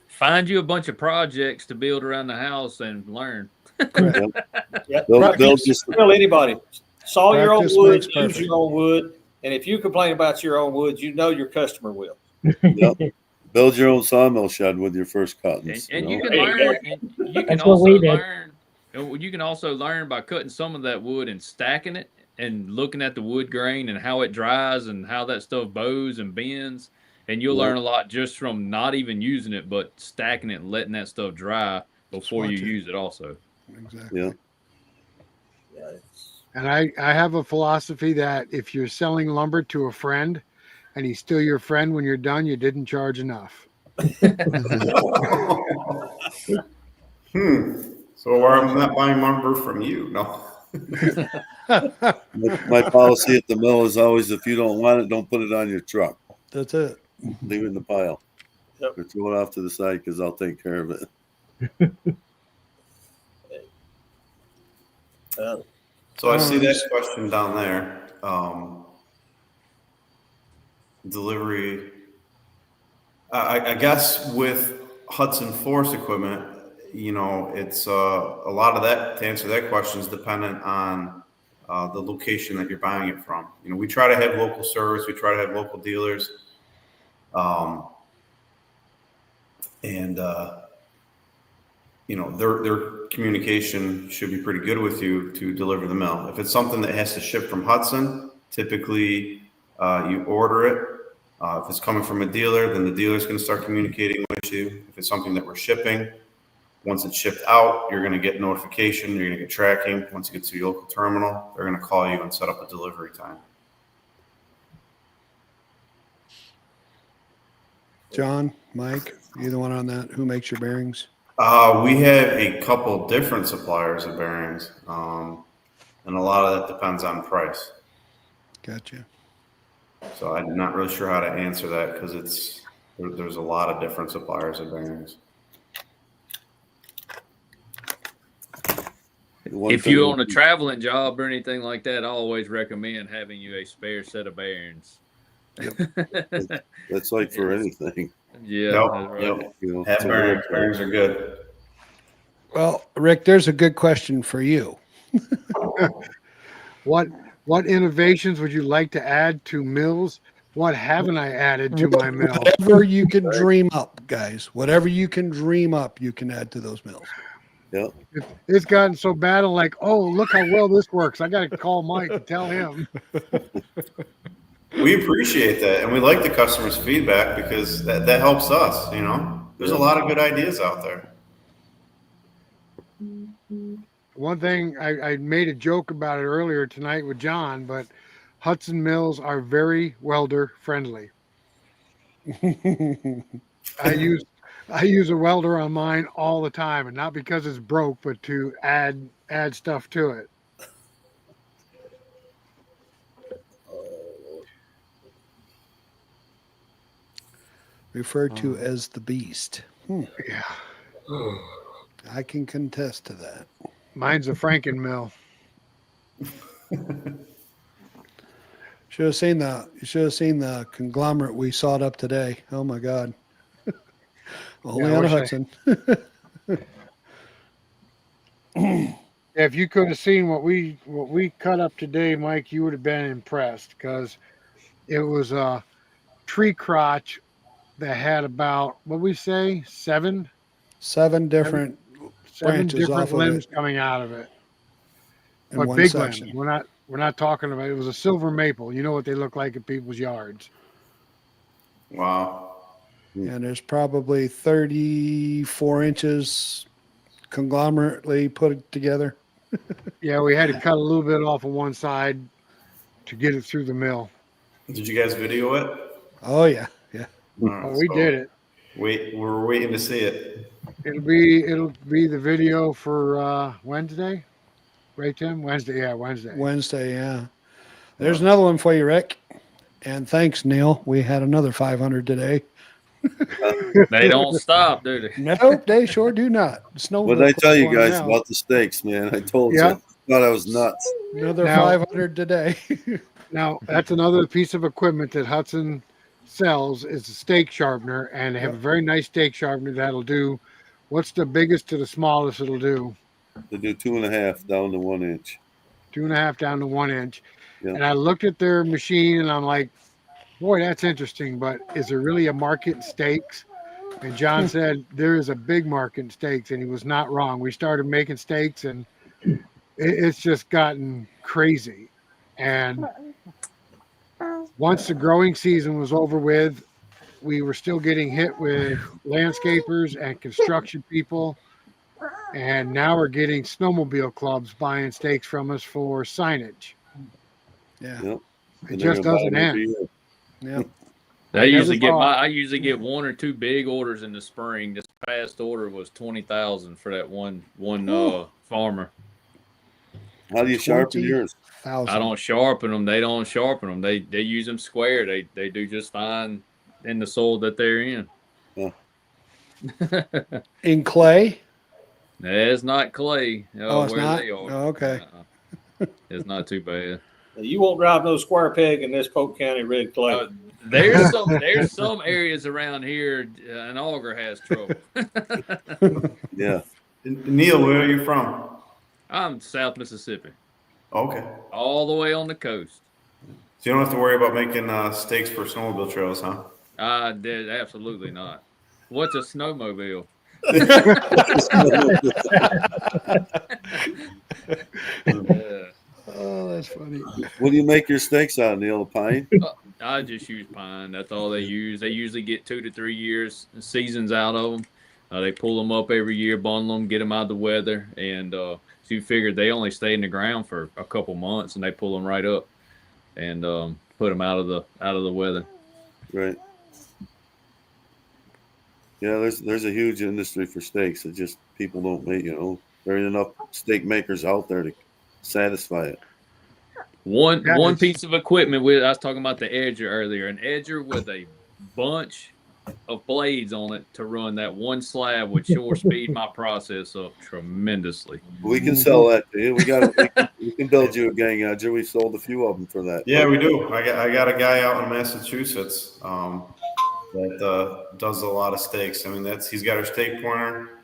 find you a bunch of projects to build around the house and learn. They'll just tell anybody, saw your own wood, use your own wood, and if you complain about your own wood, your customer will. Yep. Build your own sawmill shed with your first cuttings. And you can learn. And you can also learn. You can also learn by cutting some of that wood and stacking it, and looking at the wood grain and how it dries and how that stuff bows and bends. And you'll learn a lot just from not even using it, but stacking it and letting that stuff dry before you use it also. Exactly. Yeah. And I have a philosophy that if you're selling lumber to a friend and he's still your friend when you're done, you didn't charge enough. It's So why am I not buying lumber from you? No. My policy at the mill is always, if you don't want it, don't put it on your truck. That's it. Leave it in the pile. Yep. Or throw it off to the side because I'll take care of it. So I see that question down there. Delivery. I guess with Hudson Forest Equipment, you know, it's a lot of that, to answer that question, is dependent on the location that you're buying it from. You know, we try to have local service. We try to have local dealers. You know, their communication should be pretty good with you to deliver the mill. If it's something that has to ship from Hudson, typically you order it. If it's coming from a dealer, then the dealer's going to start communicating with you. If it's something that we're shipping, once it's shipped out, you're going to get notification. You're going to get tracking. Once it gets to your local terminal, they're going to call you and set up a delivery time. John, Mike, either one on that? Who makes your bearings? We have a couple different suppliers of bearings, and a lot of that depends on price. Gotcha. So I'm not really sure how to answer that because there's a lot of different suppliers of bearings. If you're on a traveling job or anything like that, I always recommend having you a spare set of bearings. Yep. That's like for anything. Yeah. Yep, That's right. yep. You know, Have bearings. Bearings are good. Well, Rick, there's a good question for you. What innovations would you like to add to mills? What haven't I added to my mill? Whatever you can dream up, guys. Whatever you can dream up, you can add to those mills. Yep. It's gotten so bad. I'm like, oh, look how well this works. I got to call Mike and tell him. We appreciate that, and we like the customers' feedback because that helps us. You know, there's a lot of good ideas out there. One thing I made a joke about it earlier tonight with John, but Hudson Mills are very welder friendly. I use a welder on mine all the time, and not because it's broke, but to add stuff to it. Referred to as the beast. Yeah. I can contest to that. Mine's a Franken mill. You should have seen the conglomerate we sawed up today. Oh my God. Only Yeah, on a Hudson. If you could have seen what we cut up today, Mike, you would have been impressed because it was a tree crotch that had about, what we say, seven different branches different off of limbs it coming out of it. in But one big section. limbs. We're not talking about, it was a silver maple. You know what they look like in people's yards. Wow. And there's probably 34 inches conglomerately put together. Yeah, we had to cut a little bit off of one side to get it through the mill. Did you guys video it? Oh yeah. All right, Oh, we so did it. we're waiting to see it. It'll be the video for Wednesday, right, Tim? Wednesday, yeah, Wednesday. Wednesday, yeah. There's another one for you, Rick. And thanks, Neil. We had another 500 today. They don't stop, do they? Nope, they sure do not. Snow. What did I tell you guys about the steaks, man? I told you. I thought I was nuts. Another 500 today. Now, that's another piece of equipment that Hudson sells is a steak sharpener, and they have a very nice steak sharpener that'll do, what's the biggest to the smallest it'll do? They do 2.5 down to 1 inch. 2.5 down to 1 inch. Yeah. And I looked at their machine and I'm like, boy, that's interesting, but is there really a market in steaks? And John said there is a big market in steaks, and he was not wrong. We started making steaks, and it's just gotten crazy. And once the growing season was over with, we were still getting hit with landscapers and construction people. And now we're getting snowmobile clubs buying steaks from us for signage. Yeah. Yep. It just doesn't end. Yeah. I usually get 1 or 2 big orders in the spring just past order was 20,000 for that one farmer. How do you sharpen yours? I don't sharpen them. They don't sharpen them. They use them square. They do just fine in the soil that they're in. Yeah. In clay? It's not clay. Oh, it's where not? they are. Oh, okay. It's not too bad. You won't drive no square peg in this Polk County rig clay. There's some areas around here an auger has trouble. Yeah. Neil, where are you from? I'm South Mississippi, Okay. all the way on the coast. So you don't have to worry about making stakes for snowmobile trails, huh? Absolutely not. What's a snowmobile? Oh, that's funny. What do you make your stakes out of, Neil? The pine? I just use pine. That's all they use. They usually get 2 to 3 years seasons out of them. They pull them up every year, bundle them, get them out of the weather, and so you figure they only stay in the ground for a couple months, and they pull them right up and put them out of the weather. Right. Yeah, there's a huge industry for steaks. It just people don't make. There ain't enough steak makers out there to satisfy it. One piece of equipment I was talking about the edger earlier. An edger with a bunch of blades on it to run that one slab would sure speed my process up tremendously. We can sell that to you. We can build you a gang edger. We sold a few of them for that. Yeah, we do. I got a guy out in Massachusetts that does a lot of stakes. I mean, he's got a stake pointer.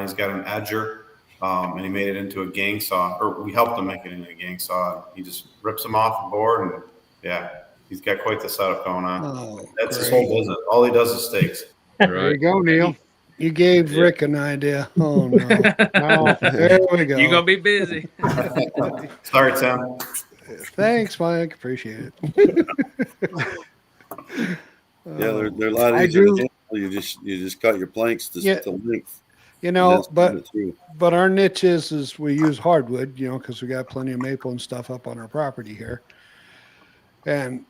He's got an edger, and he made it into a gang saw. Or we helped him make it into a gang saw. He just rips them off the board, and yeah, he's got quite the setup going on. Oh, that's his whole business. All he does is stakes. There you go, Neil. You gave Rick an idea. Oh, no. No, there we go. You're going to be busy. Sorry, Tim. Thanks, Mike. Appreciate it. Yeah, they're a lot easier to handle. You just cut your planks to length. But our niche is we use hardwood, because we got plenty of maple and stuff up on our property here. And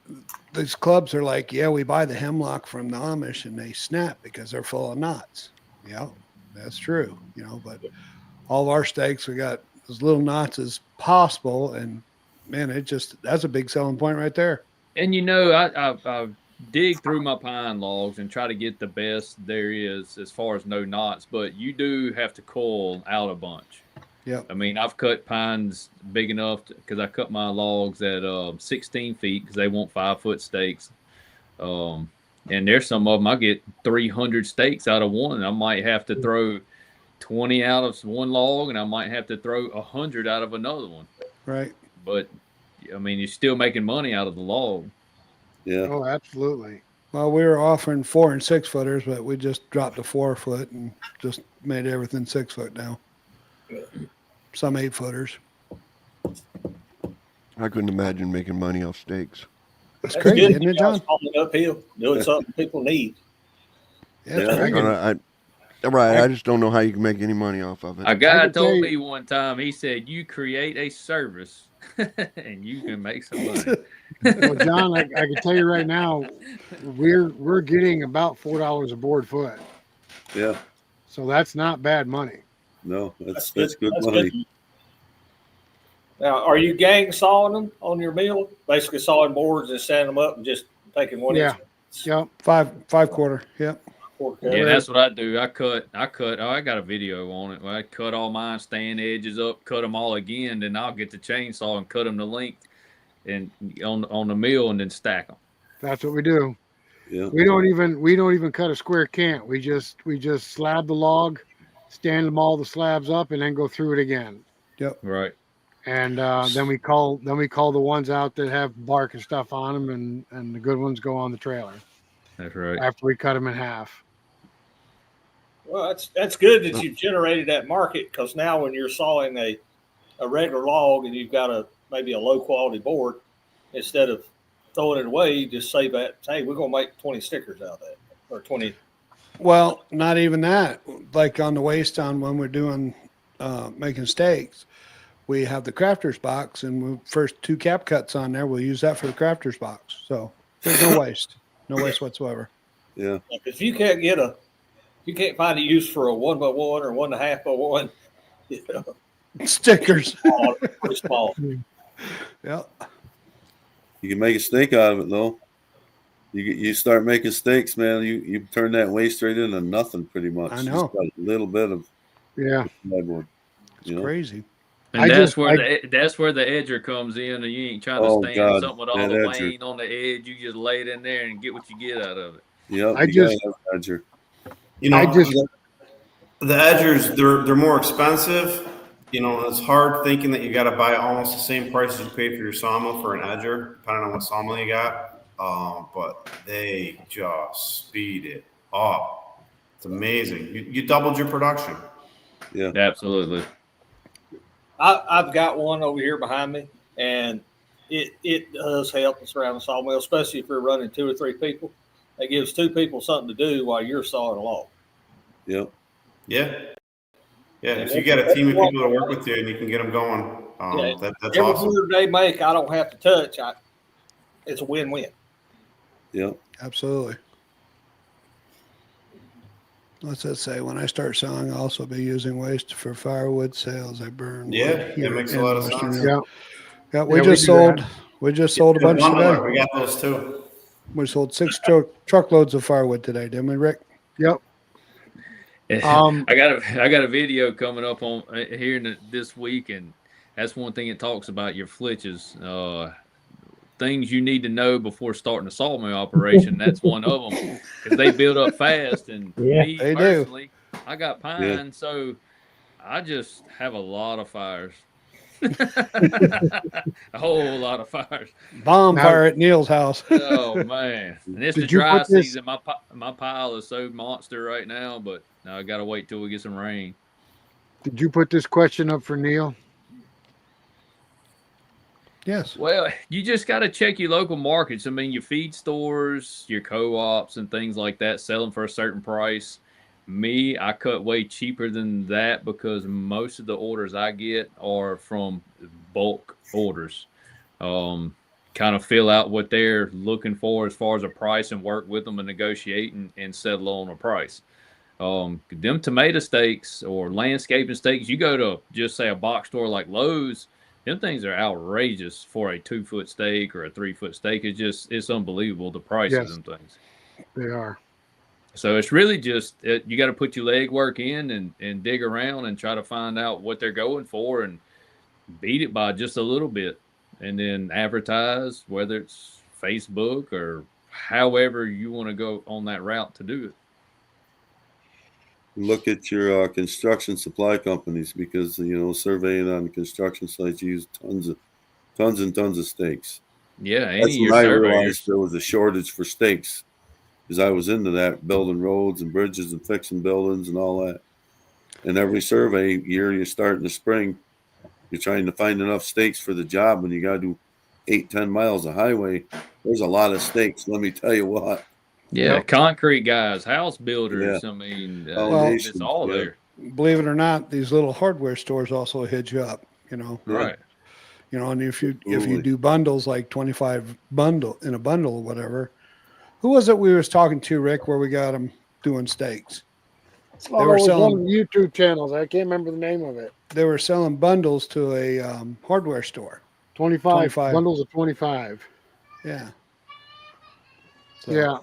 these clubs are like, yeah, we buy the hemlock from the Amish and they snap because they're full of knots. Yeah, that's true, but all of our stakes, we got as little knots as possible. And man, that's a big selling point right there. And I dig through my pine logs and try to get the best there is as far as no knots, but you do have to coil out a bunch. Yeah. I mean, I've cut pines big enough because I cut my logs at 16 feet because they want 5-foot stakes. And there's some of them I get 300 stakes out of one. I might have to throw 20 out of one log, and I might have to throw 100 out of another one. Right. But I mean, you're still making money out of the log. Yeah. Oh, absolutely. Well, we were offering 4 and 6 footers, but we just dropped to 4 foot and just made everything 6 foot now. Some 8 footers. I couldn't imagine making money off steaks. That's crazy, isn't it, John? Falling uphill, doing something people need. Yeah, I just don't know how you can make any money off of it. A guy told me one time, he said, you create a service and you can make some money. Well, John, I can tell you right now, we're getting about $4 a board foot. Yeah. So that's not bad money. No, that's good money. Good. Now, are you gang sawing them on your mill? Basically sawing boards and sanding them up and just taking one inch? Yep. 5/4. Yep. Yeah, that's what I do. I cut. Oh, I got a video on it. I cut all mine stand edges up, cut them all again, then I'll get the chainsaw and cut them to length and on the mill and then stack them. That's what we do. Yeah. We don't even cut a square cant. We just slab the log, stand them all the slabs up, and then go through it again. Yep. Right. And then we call the ones out that have bark and stuff on them, and the good ones go on the trailer. That's right. After we cut them in half. Well, that's good that you've generated that market, because now when you're sawing a regular log and you've got maybe a low quality board, instead of throwing it away, you just say that, hey, we're gonna make 20 stickers out of that, or 20. Well, not even that. Like on the waste on when we're doing making steaks, we have the crafters box, and we first 2 cap cuts on there. We'll use that for the crafters box. So there's no waste whatsoever. Yeah. If you can't get a You can't find a use for a 1x1 or 1.5x1. You know, Stickers. pretty small. Yeah. You can make a steak out of it, though. You start making steaks, man. You turn that waste right into nothing, pretty much. I know. Just got a little bit of Yeah. redwood. It's crazy. And that's where the edger comes in, and you ain't trying to stand God, something with all that the edger. weight on the edge. You just lay it in there and get what you get out of it. Yep. I just- edger. You know, I just- the edgers, they're more expensive. You know, it's hard thinking that you got to buy almost the same price as you pay for your sawmill for an edger, depending on what sawmill you got. But they just speed it up. It's amazing. You doubled your production. Yeah. Absolutely. I've got one over here behind me, and it does help us around the sawmill, especially if you're running 2 or 3 people. It gives 2 people something to do while you're sawing a log. Yep. Yeah. Yeah. If you got a team of people to work with you and you can get them going, that's Every awesome. board they make, I don't have to touch. It's a win-win. Yep. Absolutely. What's that say? When I start sawing, I'll also be using waste for firewood sales. I burn. Yeah, wood that here makes a in lot of Western sense. Europe. Yeah. Yeah, we Yeah, just do sold. that. We just sold a bunch today. We got those too. We sold 6 truckloads of firewood today, didn't we, Rick? Yep. I got a video coming up on here this week, and that's one thing it talks about your flitches. Things you need to know before starting a sawmill operation. That's one of them because they build up fast. And me they do. personally, I got pine, so I just have a lot of fires. A whole lot of fires. Bonfire at Neil's house. Oh man! And it's the Did you dry put this- season. My pile is so monster right now, but now I gotta wait till we get some rain. Did you put this question up for Neil? Yes. Well, you just got to check your local markets. I mean, your feed stores, your co-ops, and things like that, selling for a certain price. Me, I cut way cheaper than that because most of the orders I get are from bulk orders. Kind of fill out what they're looking for as far as a price and work with them and negotiate and settle on a price. Them tomato steaks or landscaping steaks, you go to just say a box store like Lowe's, them things are outrageous for a 2-foot steak or a 3-foot steak. It's unbelievable the prices Yes. of them things. They are. So it's really just you got to put your leg work in and dig around and try to find out what they're going for and beat it by just a little bit, and then advertise, whether it's Facebook or however you want to go on that route to do it. Look at your construction supply companies because surveying on construction sites you use tons and tons of stakes. Yeah, any That's of your when I surveyors. realized there was a shortage for stakes, because I was into that, building roads and bridges and fixing buildings and all that. And every survey year you start in the spring, you're trying to find enough stakes for the job, and you got to do 8-10 miles of highway. There's a lot of stakes. Let me tell you what. Yeah, concrete guys, house builders. Yeah. I mean, Foundations, it's all yeah. there. Believe it or not, these little hardware stores also hitch you up, Right. And if you Absolutely. do bundles like 25 bundle in a bundle or whatever, who was it we was talking to, Rick, where we got them doing steaks? Oh, were it was selling- one of the YouTube channels. I can't remember the name of it. They were selling bundles to a hardware store. 25 25. bundles of 25. Yeah. So, Yeah.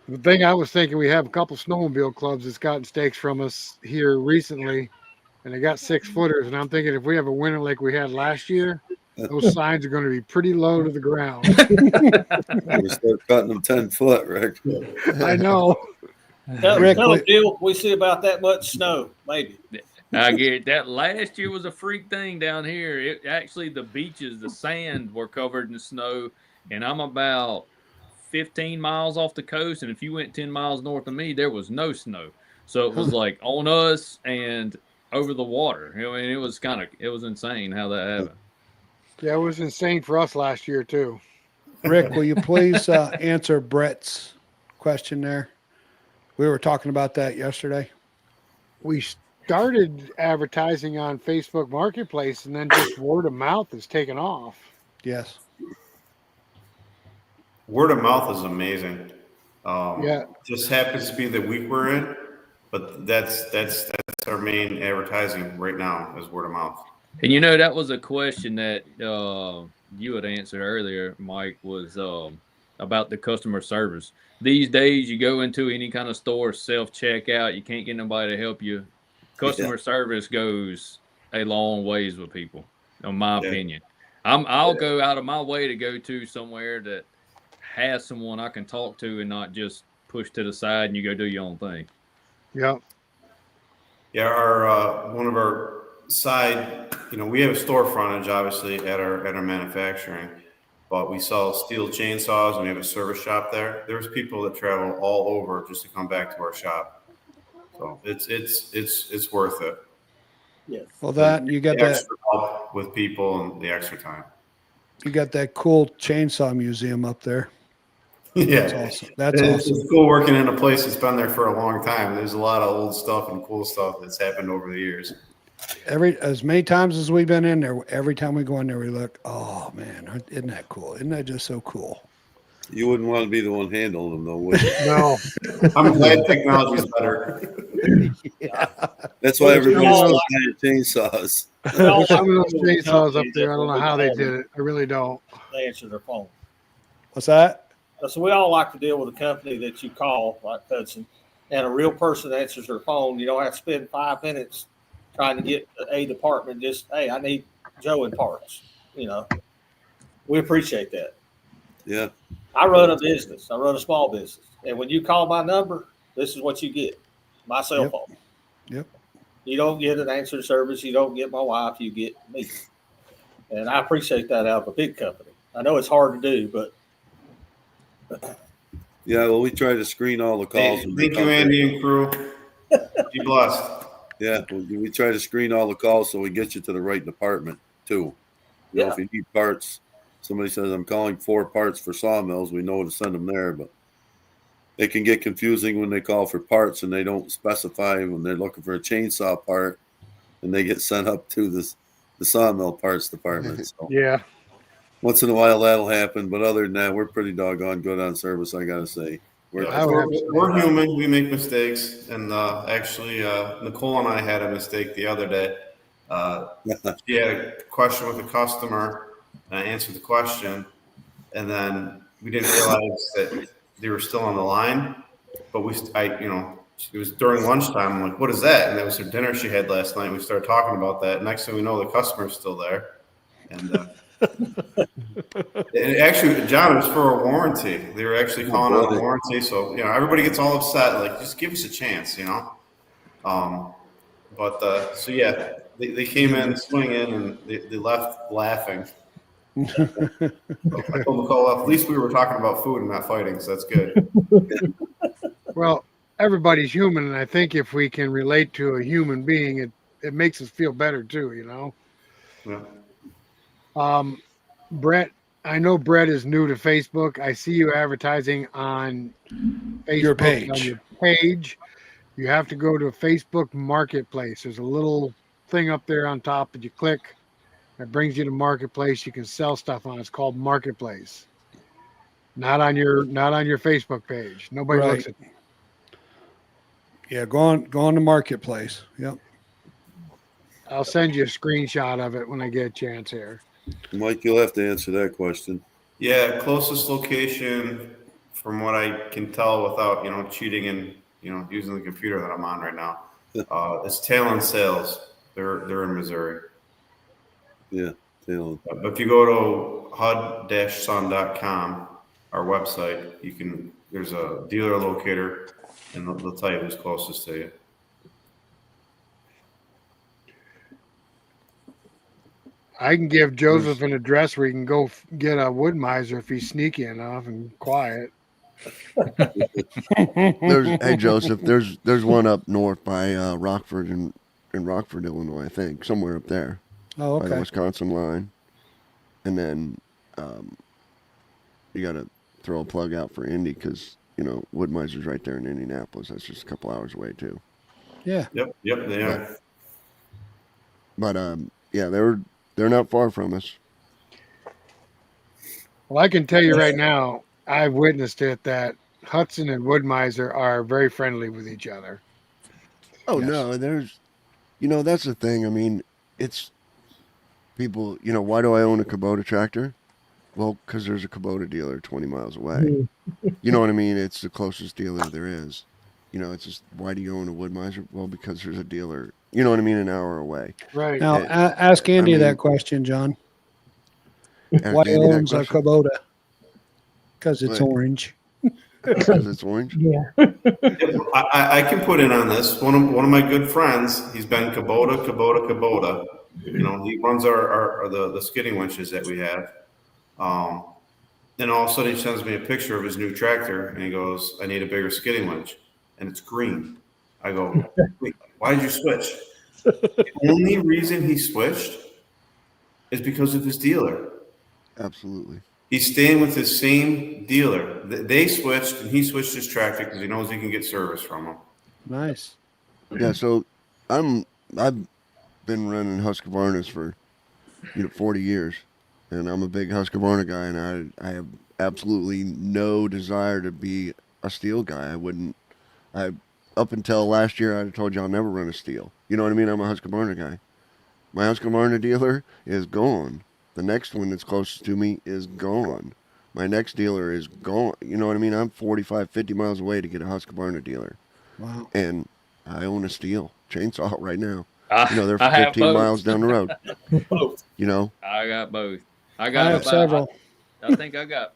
The thing I was thinking, we have a couple snowmobile clubs that's gotten stakes from us here recently, and they got 6-footers. And I'm thinking if we have a winter like we had last year, those signs are going to be pretty low to the ground. You start cutting them 10 foot, Rick. I know. Tell Rick, them, Neil, we see about that much snow, maybe. I get that. Last year was a freak thing down here. It actually, the beaches, the sand were covered in snow, and I'm about 15 miles off the coast. And if you went 10 miles north of me, there was no snow. So it was like on us and over the water. I mean, it was insane how that happened. Yeah, it was insane for us last year, too. Rick, will you please answer Brett's question there? We were talking about that yesterday. We started advertising on Facebook Marketplace, and then just word of mouth has taken off. Yes. Word of mouth is amazing. Yeah. Just happens to be the week we're in, but that's our main advertising right now is word of mouth. And you know, that was a question that you had answered earlier, Mike, was about the customer service. These days, you go into any kind of store, self checkout, you can't get nobody to help you. Customer service goes a long ways with people, in my opinion. I'll go out of my way to go to somewhere that has someone I can talk to and not just push to the side and you go do your own thing. Yep. Yeah, our one of our side, we have a store frontage obviously at our manufacturing, but we sell steel chainsaws and we have a service shop there. There's people that travel all over just to come back to our shop. So it's worth it. Yes. Well, that you got The that. extra help with people and the extra time. You got that cool chainsaw museum up there. Yeah, That's awesome. That's awesome. It's cool working in a place that's been there for a long time. There's a lot of old stuff and cool stuff that's happened over the years. As many times as we've been in there, every time we go in there, we look, oh man, isn't that cool? Isn't that just so cool? You wouldn't want to be the one handling them, though, would you? No. I'm glad technology's better. Yeah. That's why everybody's all- buying chainsaws. Some of those chainsaws up there, I don't know how they did it. I really don't. They answer their phone. What's that? So we all like to deal with a company that you call, like Hudson, and a real person answers their phone. You don't have to spend 5 minutes trying to get a department. Just, hey, I need Joe in parts. We appreciate that. Yeah. I run a business. I run a small business. And when you call my number, this is what you get. My cell phone. Yep. You don't get an answer service. You don't get my wife. You get me. And I appreciate that out of a big company. I know it's hard to do, but Yeah, well, we try to screen all the calls. Thank you, Andy and crew. Be blessed. Yeah, we try to screen all the calls so we get you to the right department, too. If you need parts, somebody says, I'm calling 4 parts for sawmills, we know to send them there, but it can get confusing when they call for parts and they don't specify when they're looking for a chainsaw part and they get sent up to the sawmill parts department. So Yeah. once in a while that'll happen, but other than that, we're pretty doggone good on service, I gotta say. We're human. We make mistakes. And actually, Nicole and I had a mistake the other day. She had a question with a customer, and I answered the question, and then we didn't realize that they were still on the line. But it was during lunchtime. I'm like, what is that? And that was her dinner she had last night. We started talking about that. Next thing we know, the customer's still there. And actually, John, it was for a warranty. They were actually calling on a warranty. So, everybody gets all upset. Like, just give us a chance, So, yeah, they came in swinging and they left laughing. I told Nicole, at least we were talking about food and not fighting, so that's good. Well, everybody's human, and I think if we can relate to a human being, it makes us feel better too, Yeah. Brett, I know Brett is new to Facebook. I see you advertising on Facebook, Your page. on your page. You have to go to a Facebook Marketplace. There's a little thing up there on top that you click. It brings you to Marketplace. You can sell stuff on. It's called Marketplace. Not on your Facebook page. Nobody looks at it. Yeah, go on to Marketplace. Yep. I'll send you a screenshot of it when I get a chance here. Mike, you'll have to answer that question. Yeah, closest location, from what I can tell without, cheating and, using the computer that I'm on right now, is Talon Sales. They're in Missouri. Yeah, Talon. But if you go to hud-sun.com, our website, there's a dealer locator, and they'll tell you who's closest to you. I can give Joseph an address where he can go get a wood miser if he's sneaky enough and quiet. Hey Joseph, there's one up north by Rockford in Rockford, Illinois, I think, somewhere up there. Oh, By the okay. Wisconsin line. And then you got to throw a plug out for Indy because, Wood Miser's right there in Indianapolis. That's just a couple hours away, too. Yeah. Yep, they are. But, yeah, they're not far from us. Well, I can tell you right now, I've witnessed it that Hudson and Woodmiser are very friendly with each other. Oh Yes. no, there's, that's the thing. I mean, it's people. Why do I own a Kubota tractor? Well, because there's a Kubota dealer 20 miles away. You know what I mean? It's the closest dealer there is. It's just, why do you own a Woodmiser? Well, because there's a dealer. You know what I mean? An hour away. Right. Now, ask Andy that question, John. Ask Why Andy that owns a question. Kubota? Because it's Right. orange. Because it's orange. Yeah. I can put in on this. One of my good friends, he's been Kubota. He runs the skidding winches that we have. Then all of a sudden he sends me a picture of his new tractor and he goes, I need a bigger skidding winch. And it's green. I go, wait, why did you switch? The only reason he switched is because of his dealer. Absolutely. He's staying with his same dealer. They switched and he switched his tractor because he knows he can get service from him. Nice. Yeah. So I've been running Husqvarnas for 40 years, and I'm a big Husqvarna guy, and I have absolutely no desire to be a steel guy. Up until last year, I'd told you I'll never run a steel. You know what I mean? I'm a Husqvarna guy. My Husqvarna dealer is gone. The next one that's closest to me is gone. My next dealer is gone. You know what I mean? I'm 45, 50 miles away to get a Husqvarna dealer. Wow. And I own a steel chainsaw right now. I They're have 15 both. miles down the road. I got both. I I got have about, several. I think I got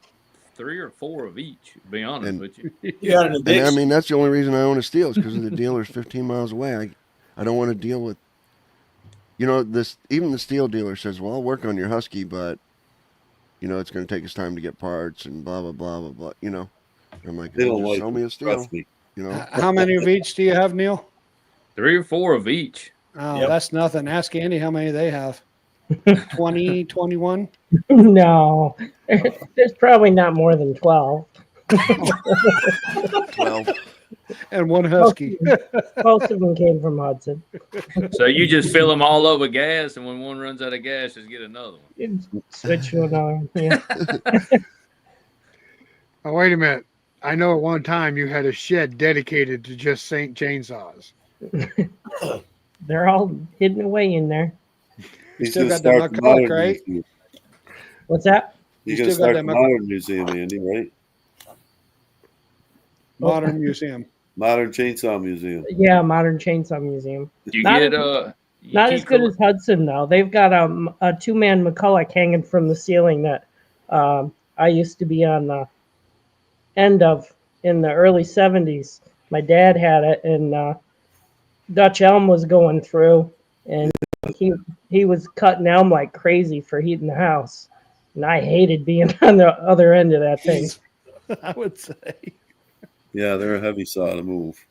3 or 4 of each, to be honest And- with you. You got an And I addiction. mean, that's the only reason I own a steel is because the dealer's 15 miles away. I don't want to deal with, even the steel dealer says, well, I'll work on your Husky, but, it's going to take us time to get parts and blah, blah, blah, blah, blah, I'm like, They don't just like sell it, me a steel, trust me. How many of each do you have, Neil? 3 or 4 of each. Oh, Yep. that's nothing. Ask Andy how many they have. 20, 21? No, there's probably not more than 12. 12. And one Husky. Most of them came from Hudson. So you just fill them all up with gas, and when one runs out of gas, just get another one. Switch to another one. Yeah. Oh, wait a minute. I know at one time you had a shed dedicated to just Saint chainsaws. They're all hidden away in there. He's still gonna got the start the Macaque, modern right? museum. What's that? He's You gonna still got start the that modern museum, Andy, right? Modern Museum. Modern chainsaw museum. Yeah, Modern Chainsaw Museum. You Not get as- you Not keep as good cor- as Hudson though. They've got a 2-man McCulloch hanging from the ceiling that I used to be on the end of in the early 70s. My dad had it, and Dutch Elm was going through, and he was cutting elm like crazy for heating the house, and I hated being on the other end of that thing. I would say. Yeah, they're a heavy saw to move.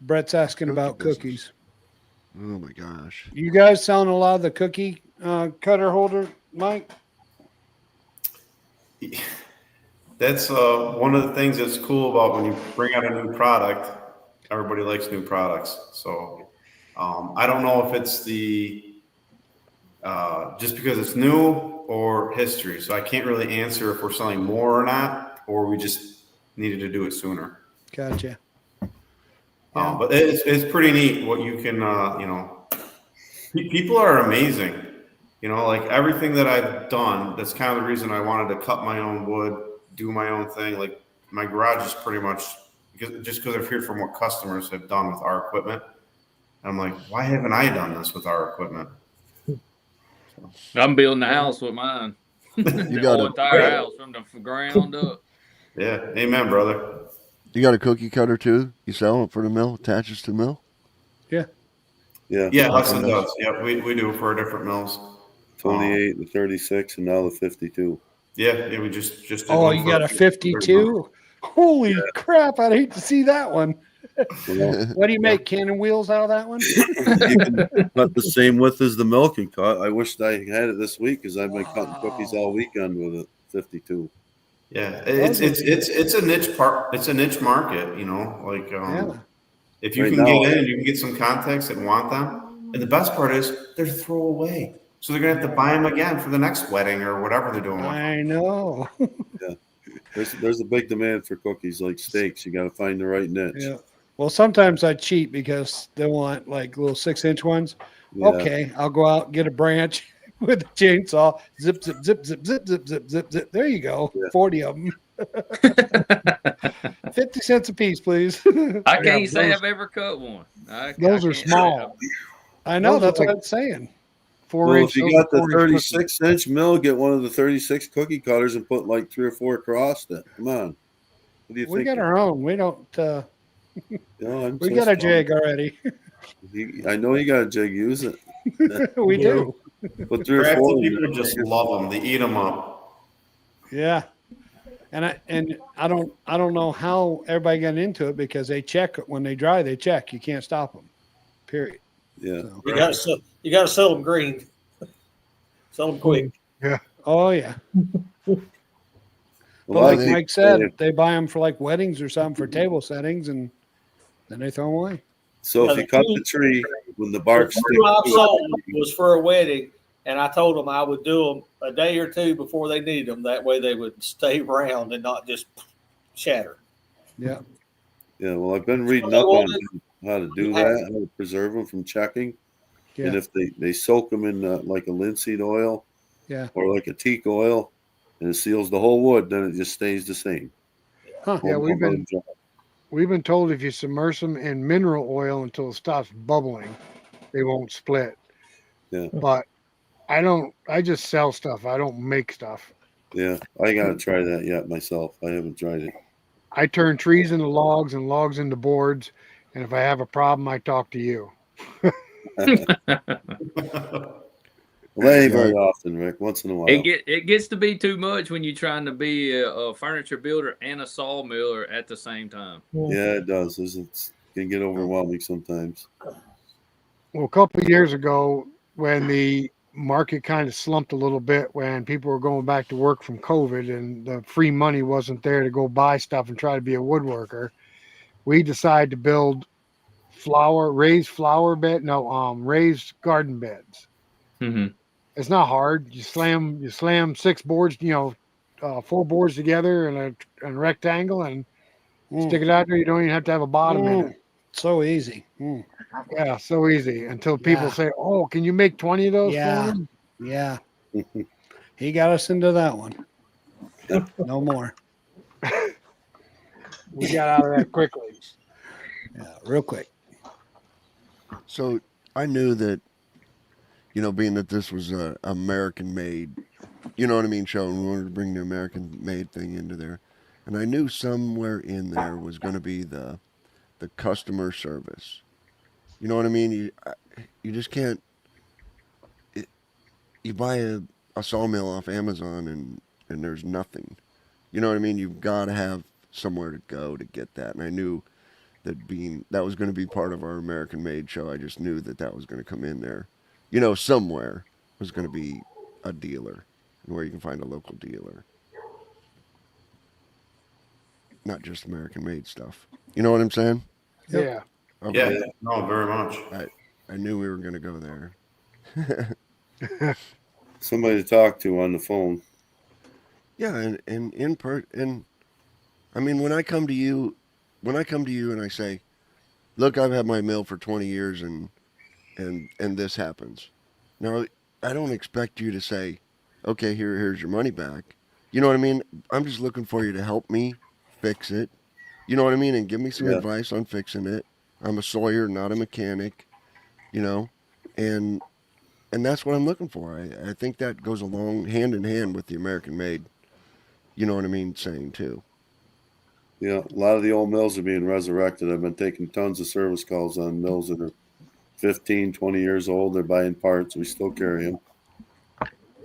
Brett's asking Cookie about business. cookies. Oh my gosh. You guys selling a lot of the cookie cutter holder, Mike? That's one of the things that's cool about when you bring out a new product. Everybody likes new products. So I don't know if it's just because it's new or history. So I can't really answer if we're selling more or not, or we just needed to do it sooner. Gotcha. But it's pretty neat what you can, people are amazing. Like everything that I've done, that's kind of the reason I wanted to cut my own wood, do my own thing. Like my garage is pretty much just because I've heard from what customers have done with our equipment. I'm like, why haven't I done this with our equipment? I'm building a house with mine. You The got whole a entire house from the ground up. Yeah, amen, brother. you got a cookie cutter too? You sell it for the mill, attaches to the mill? Yeah. Yeah, Hudson does. Yeah, we do for our different mills. 28, the 36, and now the 52. Yeah, we just did Oh, one you for- got a 52? Holy crap, I'd hate to see that one. Well, What do you make, cannon wheels out of that one? you can cut the same width as the mill can cut. I wished I had it this week because I've been cutting cookies all weekend with a 52. Yeah, it's a niche part. It's a niche market, Yeah. if you Right can now- get in, you can get some contacts that want them. And the best part is they're throwaway. So they're gonna have to buy them again for the next wedding or whatever they're doing. I know. There's a big demand for cookies like steaks. You got to find the right niche. Yeah. Well, sometimes I cheat because they want like little 6-inch ones. Yeah. Okay, I'll go out and get a branch with a chainsaw. Zip, zip, zip, zip, zip, zip, zip, zip, zip. There you go. Yeah. 40 of them. 50 cents a piece, please. I can't say I've ever cut one. Those are small. I know. Those That's are what like I'm saying. 4-inch. If you got the 36-inch mill, get one of the 36 cookie cutters and put like 3 or 4 across it. Come on. What do you We think? got our own. We don't. We got a jig already. I know you got a jig. Use it. We do. Put 3 or 4. Crafty people just love them. They eat them up. Yeah. And I don't know how everybody got into it because they check when they dry. They check. You can't stop them. Period. Yeah. So, You got to sell them green. Sell them quick. oh yeah. But Well, like I think- Mike said, they buy them for like weddings or something for table settings, and then they throw them away. So if you cut the tree when the bark The sticks two I to sold it, was for a wedding, and I told them I would do them a day or two before they needed them. That way they would stay round and not just shatter. Yeah. yeah, well, I've been reading up on how to do that, how to preserve them from checking. And Yeah. if they soak them in like a linseed oil Yeah. or like a teak oil and it seals the whole wood, then it just stays the same. Huh. Yeah, Won't let 'em dry. we've been told if you submerge them in mineral oil until it stops bubbling, they won't split. Yeah. But I just sell stuff. I don't make stuff. Yeah, I gotta try that yet myself. I haven't tried it. I turn trees into logs and logs into boards. And if I have a problem, I talk to you. Well, that ain't very often, Rick. Once in a while. It gets to be too much when you're trying to be a furniture builder and a sawmiller at the same time. Yeah, it does. It can get overwhelming sometimes. Well, a couple of years ago, when the market kind of slumped a little bit, when people were going back to work from COVID and the free money wasn't there to go buy stuff and try to be a woodworker, we decided to build raised garden beds. Mm-hmm. It's not hard. You slam 6 boards, 4 boards together in a rectangle and stick it out there. You don't even have to have a bottom in it. So easy. Yeah, so easy until people Yeah. say, "Oh, can you make 20 of those Yeah. for me?" Yeah. He got us into that one. No more. We got out of that quickly. Yeah, real quick. So I knew that, being that this was a American made, you know what I mean, show, and we wanted to bring the American made thing into there. And I knew somewhere in there was going to be the customer service. You know what I mean? You just can't, you buy a sawmill off Amazon and there's nothing. You know what I mean? You've got to have somewhere to go to get that. And I knew that was going to be part of our American made show. I just knew that was going to come in there. Somewhere was going to be a dealer and where you can find a local dealer. Not just American made stuff. You know what I'm saying? Yep. Yeah. Okay. Yeah, no, very much. I knew we were going to go there. Somebody to talk to on the phone. Yeah, and I mean, when I come to you and I say, "Look, I've had my mill for 20 years and this happens." Now, I don't expect you to say, "Okay, here's your money back." You know what I mean? I'm just looking for you to help me fix it. You know what I mean? And give me some advice on fixing it. I'm a sawyer, not a mechanic, and that's what I'm looking for. I think that goes along hand in hand with the American made, you know what I mean, saying too. Yeah, a lot of the old mills are being resurrected. I've been taking tons of service calls on mills that are 15, 20 years old. They're buying parts. We still carry them.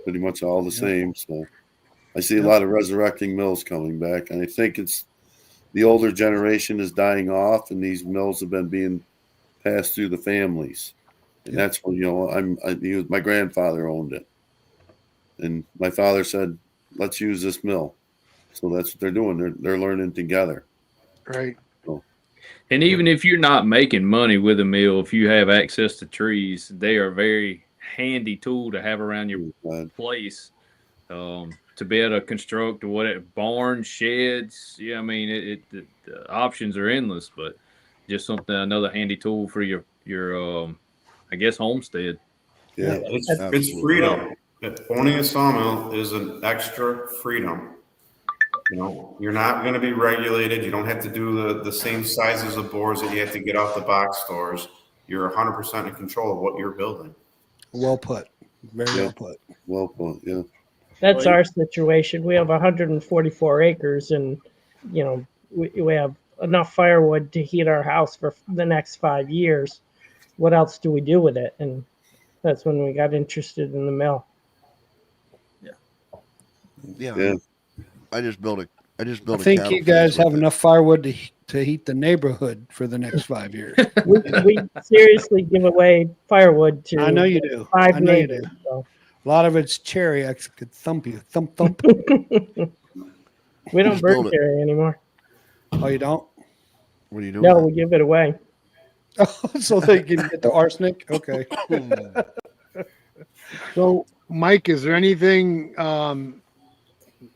Pretty much all the same. So I see a lot of resurrecting mills coming back. And I think it's the older generation is dying off, and these mills have been being passed through the families. And that's when, my grandfather owned it. And my father said, let's use this mill. So that's what they're doing. They're learning together. Right. And even if you're not making money with a mill, if you have access to trees, they are a very handy tool to have around your place. to be able to construct barns, sheds. Yeah, I mean, the options are endless, but just another handy tool for your I guess homestead. Yeah, It's absolutely. freedom. Owning a sawmill is an extra freedom. You know, you're not going to be regulated. You don't have to do the same sizes of boards that you have to get off the box stores. You're 100% in control of what you're building. Well put. Very Yeah. well put. Well put. Yeah. That's our situation. We have 144 acres, and we have enough firewood to heat our house for the next 5 years. What else do we do with it? And that's when we got interested in the mill. Yeah. Yeah. I just built a I cattle think you fence guys with have it. enough firewood to heat the neighborhood for the next 5 years. We seriously give away firewood to I know you do. 5 I know you neighbors. do. So. A lot of it's cherry. I could thump you. Thump, thump. We don't Just burn build it. cherry anymore. Oh, you don't? What are you doing? No, we give it away. So they can get the arsenic? Okay. So, Mike, is there anything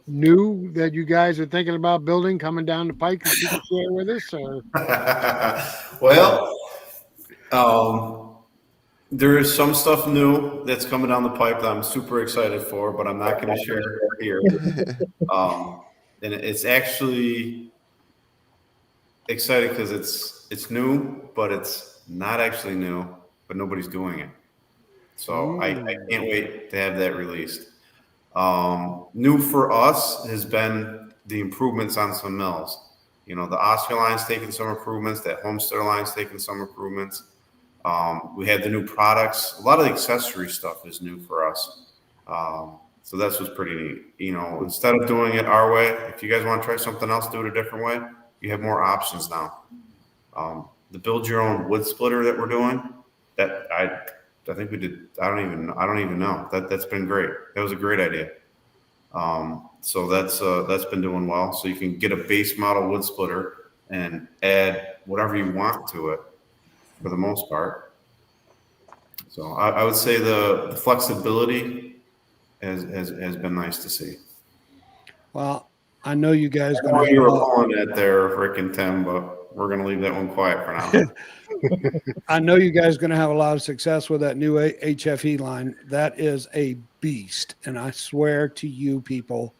new that you guys are thinking about building coming down the pike that you can share with us? Or Well, there is some stuff new that's coming down the pipe that I'm super excited for, but I'm not going to share it here. And it's actually exciting because it's new, but it's not actually new, but nobody's doing it. So I can't wait to have that released. New for us has been the improvements on some mills. You know, the Oscar line's taking some improvements, that Homestead line's taking some improvements. We had the new products. A lot of the accessory stuff is new for us. So that's what's pretty neat. You know, instead of doing it our way, if you guys want to try something else, do it a different way, you have more options now. The build your own wood splitter that we're doing, that I think we did. I don't even know. That's been great. That was a great idea. So that's been doing well. So you can get a base model wood splitter and add whatever you want to it for the most part. So I would say the flexibility has been nice to see. Well, I know you guys I know going you were to. calling that there, Rick and Tim, but we're going to leave that one quiet for now. I know you guys going to have a lot of success with that new HFE line. That is a beast, and I swear to you, people,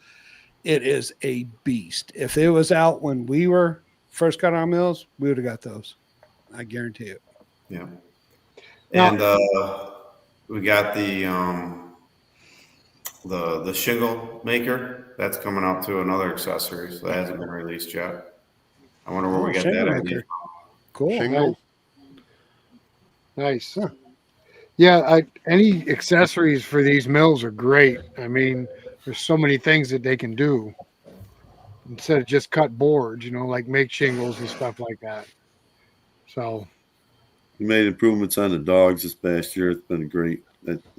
it is a beast. If it was out when we were first got our mills, we would have got those. I guarantee it. Yeah. And we got the shingle maker that's coming out to another accessory, so that hasn't been released yet. I wonder where we got shingle that maker. idea. Cool. Shingle? nice. Yeah, any accessories for these mills are great. I mean, there's so many things that they can do instead of just cut boards, like make shingles and stuff like that. So, We made improvements on the dogs this past year. It's been great.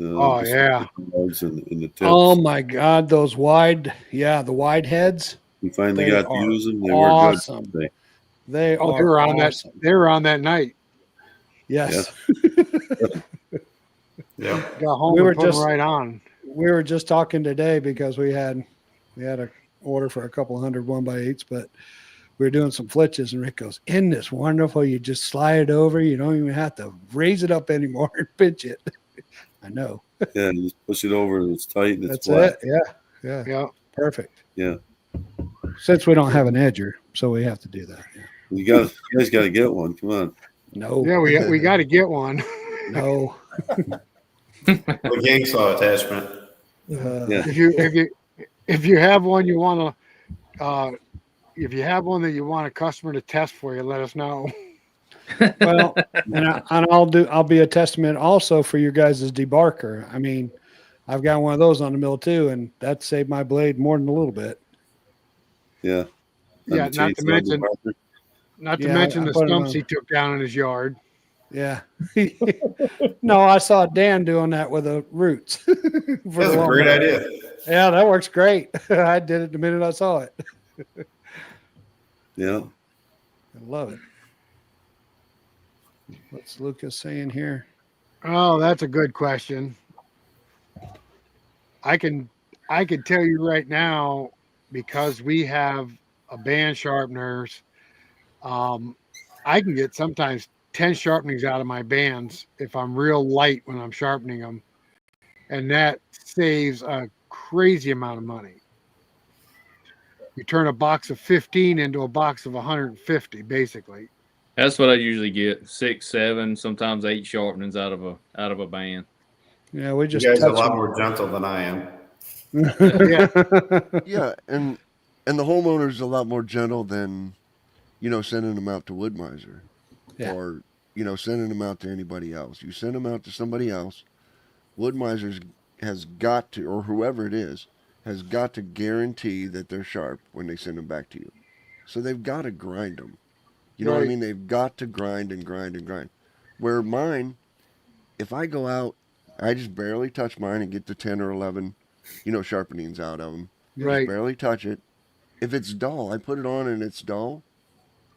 Oh, yeah. Dogs and the tips. Oh my God, those the wide heads. We finally they got to are use them. They awesome. were good. They oh, are they were on awesome. that. They were on that night. Yes. Yeah. Got home We and were put them just- right on. We were just talking today because we had a order for a couple of 100 1x8s, but we were doing some flitches, and Rick goes, "Isn't this wonderful? You just slide it over. You don't even have to raise it up anymore and pinch it." I know. Yeah, you just push it over and it's tight and it's That's flat. it. Yeah. Yeah. Perfect. Yeah. Since we don't have an edger, so we have to do that. Yeah. You guys got to get one. Come on. No. Yeah, we got to get one. No. The gang saw attachment. Yeah. If you have one you want to if you have one that you want a customer to test for you, let us know. Well, and I'll be a testament also for your guys' debarker. I mean, I've got one of those on the mill too, and that saved my blade more than a little bit. Yeah. Yeah, On the not to chainsaw mention department. not to Yeah, mention I the put 'em stumps on. he took down in his yard. Yeah. No, I saw Dan doing that with the roots. For That's the a great lawnmower. idea. Yeah, that works great. I did it the minute I saw it. Yeah. I love it. What's Lucas saying here? Oh, that's a good question. I can I could tell you right now, because we have a band sharpeners, I can get sometimes 10 sharpenings out of my bands if I'm real light when I'm sharpening them. And that saves a crazy amount of money. You turn a box of 15 into a box of 150, basically. That's what I usually get: 6, 7, sometimes 8 sharpenings out of a band. Yeah, we just You guys are a touch lot them. more gentle than I am. Yeah, and the homeowner's a lot more gentle than, sending them out to Wood-Mizer, Yeah. or sending them out to anybody else. You send them out to somebody else. Wood-Mizer's has got to, or whoever it is, has got to guarantee that they're sharp when they send them back to you. So they've got to grind them. You know what I mean? They've got to grind and grind and grind. Where mine, if I go out, I just barely touch mine and get the 10 or 11, sharpenings out of them. Right. Just barely touch it. If it's dull, I put it on and it's dull.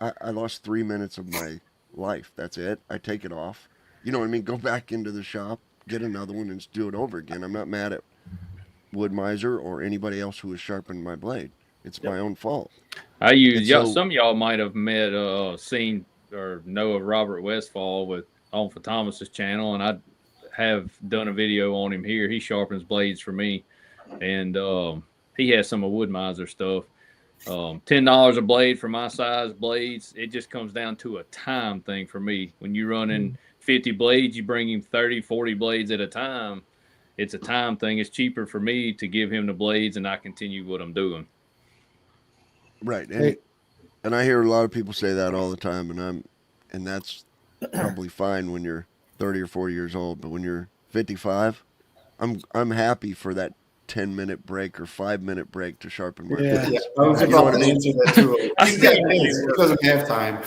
I lost 3 minutes of my life. That's it. I take it off. You know what I mean? Go back into the shop, get another one, and do it over again. I'm not mad at Wood-Mizer or anybody else who has sharpened my blade. It's my own fault. I use so, some of y'all might have seen or know of Robert Westfall on for Thomas's channel, and I have done a video on him here. He sharpens blades for me, and he has some of Wood-Mizer stuff. $10 a blade for my size blades. It just comes down to a time thing for me. When you're running 50 blades, you bring him 30, 40 blades at a time. It's a time thing. It's cheaper for me to give him the blades and I continue what I'm doing. Right. And I hear a lot of people say that all the time, and that's probably fine when you're 30 or 40 years old, but when you're 55, I'm happy for that 10-minute break or 5-minute break to sharpen my blades. Yeah, I was about to answer that too. He's got kids. He doesn't have time.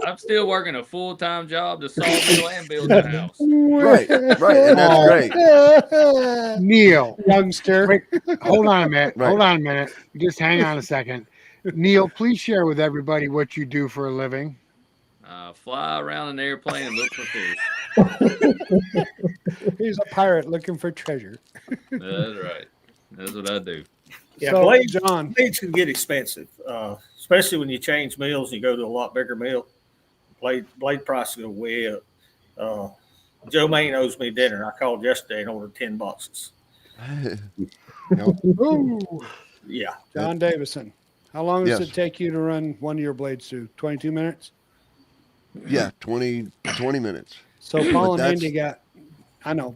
I'm still working a full-time job to sawmill and build a house. Right, and that's great. Neil, youngster. wait, hold on a minute. Right. Hold on a minute. Just hang on a second. Neil, please share with everybody what you do for a living. Fly around an airplane and look for fish. He's a pirate looking for treasure. That's right. That's what I do. Yeah, So, blades, John, blades can get expensive, especially when you change mills and you go to a lot bigger mill. Blade prices go way up. Joe Main owes me dinner. I called yesterday and ordered 10 boxes. Yeah. John Davison, how long does Yes. it take you to run one of your blades through? 22 minutes? Yeah, 20 minutes. So Paul But and Andy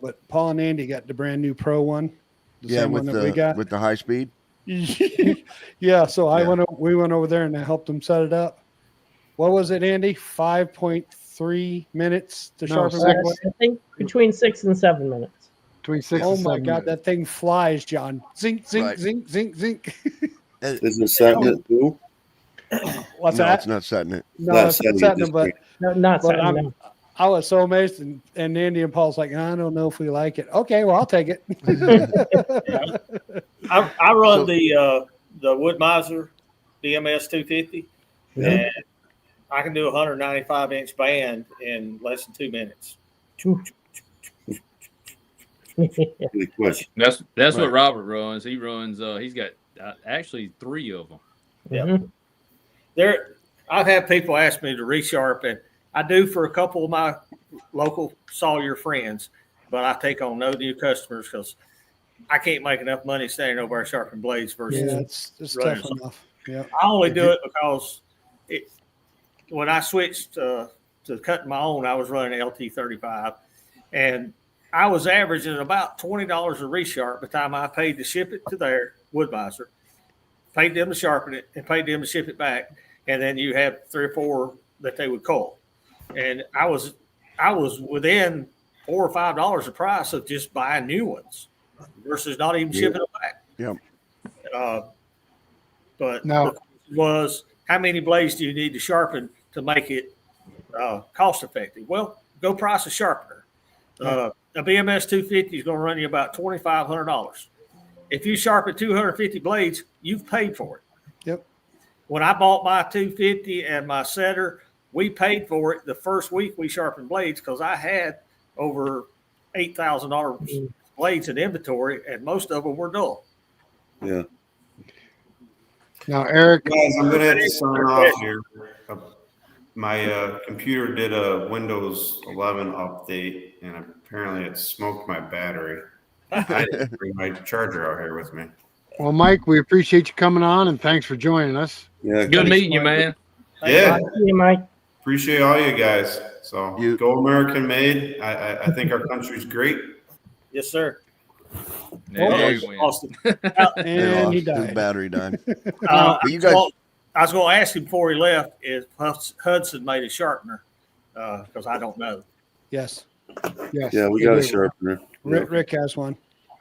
but Paul and Andy got the brand new Pro one. The same one that we got. with the high speed. Yeah, so we went over there and I helped them set it up. What was it, Andy? 5.3 minutes to sharpen that blade? I think between 6 and 7 minutes. Between 6 Oh and my 7 God, minutes. that thing flies, John. Zink, zink, Right. zink, zink, zink. Is it setting it too? What's No, that? it's not setting it. No, Not it's setting not it setting, but Not But setting them. I was so amazed, and Andy and Paul's like, I don't know if we like it. Okay, well, I'll take it. I run the Wood-Mizer DMS 250, and I can do a 195-inch band in less than 2 minutes. Good question. That's Right. what Robert runs. He runs. He's got actually 3 of them. Yeah. I've had people ask me to resharpen. I do for a couple of my local sawyer friends, but I take on no new customers because I can't make enough money standing over there sharpening blades versus. Yeah, it's running tough enough. Yeah. I only do it because when I switched to cutting my own, I was running LT35, and I was averaging about $20 a resharp by the time I paid to ship it to their Wood-Mizer, paid them to sharpen it, and paid them to ship it back. And then you have 3 or 4 that they would call. And I was within $4 or $5 a price of just buying new ones versus not even shipping them back. Yep. But No. the question was, how many blades do you need to sharpen to make it cost effective? Well, go price a sharpener. A BMS 250 is going to run you about $2,500. If you sharpen 250 blades, you've paid for it. Yep. When I bought my 250 and my setter, we paid for it the first week we sharpened blades because I had over $8,000 blades in inventory, and most of them were dull. Yeah. Now, Eric, Guys, I'm gonna have to sign off here. My computer did a Windows 11 update, and apparently it smoked my battery. I didn't bring my charger out here with me. well, Mike, we appreciate you coming on and thanks for joining us. Yeah. Good meeting you, man. Yeah, See you, Mike. appreciate all you guys. So You- go American made. I think our country's great. Yes, sir. Yeah, you win. Austin. They And he lost. His died. battery died. But you guys- I was going to ask him before he left if Hudson made a sharpener because I don't know. Yes. Yes. Yeah, we got a sharpener. Rick has one.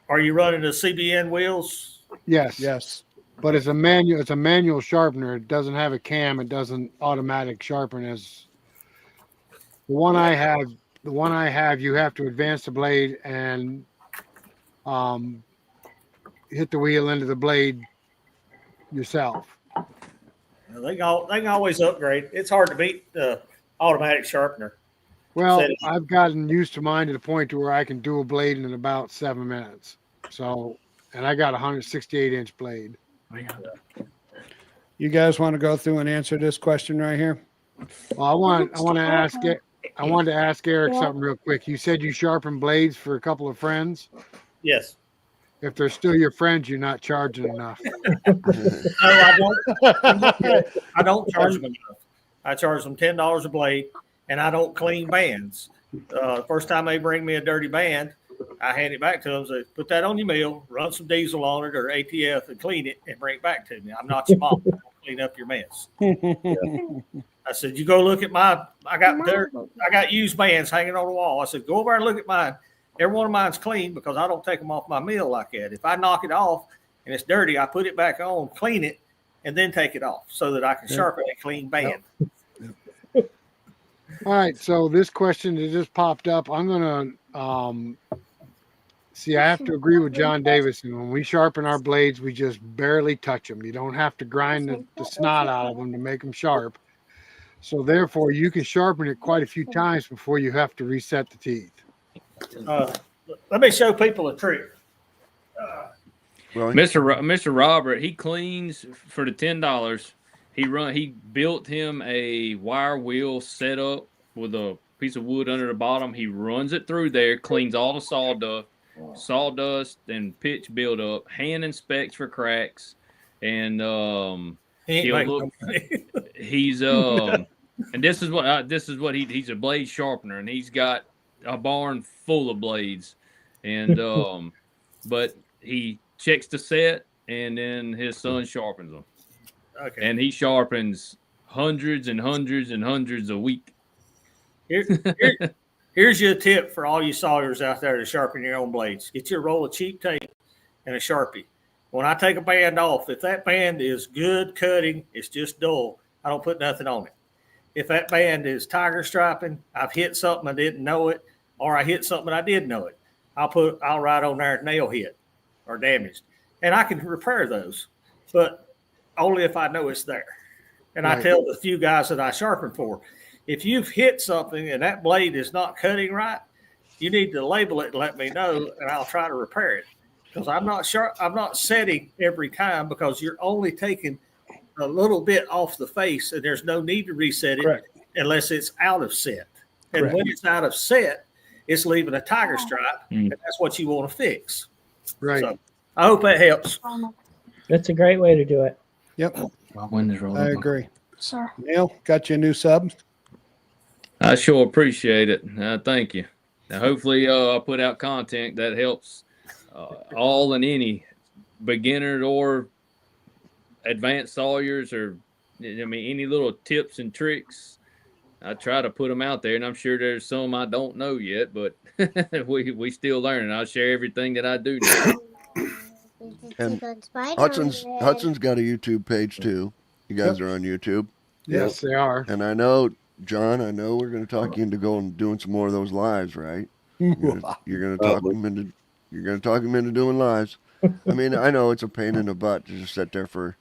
Are you running the CBN wheels? Yes. Yes. But it's a manual sharpener. It doesn't have a cam. It doesn't automatic sharpen as the one I have. The one I have, you have to advance the blade and hit the wheel into the blade yourself. They can always upgrade. It's hard to beat the automatic sharpener. Well, Said it. I've gotten used to mine to the point to where I can do a blade in about 7 minutes. So, and I got a 168-inch blade. You guys want to go through and answer this question right here? Well, I wanted to ask Eric something real quick. You said you sharpen blades for a couple of friends. Yes. If they're still your friends, you're not charging enough. No, I don't. I don't charge them enough. I charge them $10 a blade, and I don't clean bands. First time they bring me a dirty band, I hand it back to them. Say, put that on your mill, run some diesel on it or ATF, and clean it, and bring it back to me. I'm not your mom. I'll clean up your mess. I said, you go look at I got used bands hanging on the wall. I said, go over and look at mine. Every one of mine's clean because I don't take them off my mill like that. If I knock it off and it's dirty, I put it back on, clean it, and then take it off so that I can sharpen a clean band. All right. So this question that just popped up, I'm going to see, I have to agree with John Davison. When we sharpen our blades, we just barely touch them. You don't have to grind the snot out of them to make them sharp. So therefore, you can sharpen it quite a few times before you have to reset the teeth. Let me show people a trick. Well, Mr. Robert, he cleans for the $10. He built him a wire wheel setup with a piece of wood under the bottom. He runs it through there, cleans all the sawdust and pitch buildup, hand inspects for cracks, and he's and this is what he's a blade sharpener, and he's got a barn full of blades, and but he checks the set, and then his son sharpens them. Okay. And he sharpens hundreds and hundreds and hundreds a week. Here's your tip for all you sawyers out there to sharpen your own blades. Get you a roll of cheap tape and a Sharpie. When I take a band off, if that band is good cutting, it's just dull, I don't put nothing on it. If that band is tiger striping, I've hit something I didn't know it, or I hit something I did know it, I'll write on there nail hit or damaged. And I can repair those, but only if I know it's there. And I tell the few guys that I sharpen for, if you've hit something and that blade is not cutting right, you need to label it and let me know, and I'll try to repair it. Because I'm not setting every time, because you're only taking a little bit off the face, and there's no need to reset it unless it's out of set. And when it's out of set, it's leaving a tiger stripe, and that's what you want to fix. Right. So I hope that helps. That's a great way to do it. Yep. I agree. Sir. Neil, got you a new sub? I sure appreciate it. Thank you. Now, hopefully, I'll put out content that helps all and any beginners or advanced sawyers, or any little tips and tricks. I try to put them out there, and I'm sure there's some I don't know yet, but we still learning. I'll share everything that I do know. And Hudson's got a YouTube page too. You guys are on YouTube. Yes, they are. And I know, John, we're going to talk you into going and doing some more of those lives, right? You're going to talk him into doing lives. I mean, I know it's a pain in the butt to just sit there for,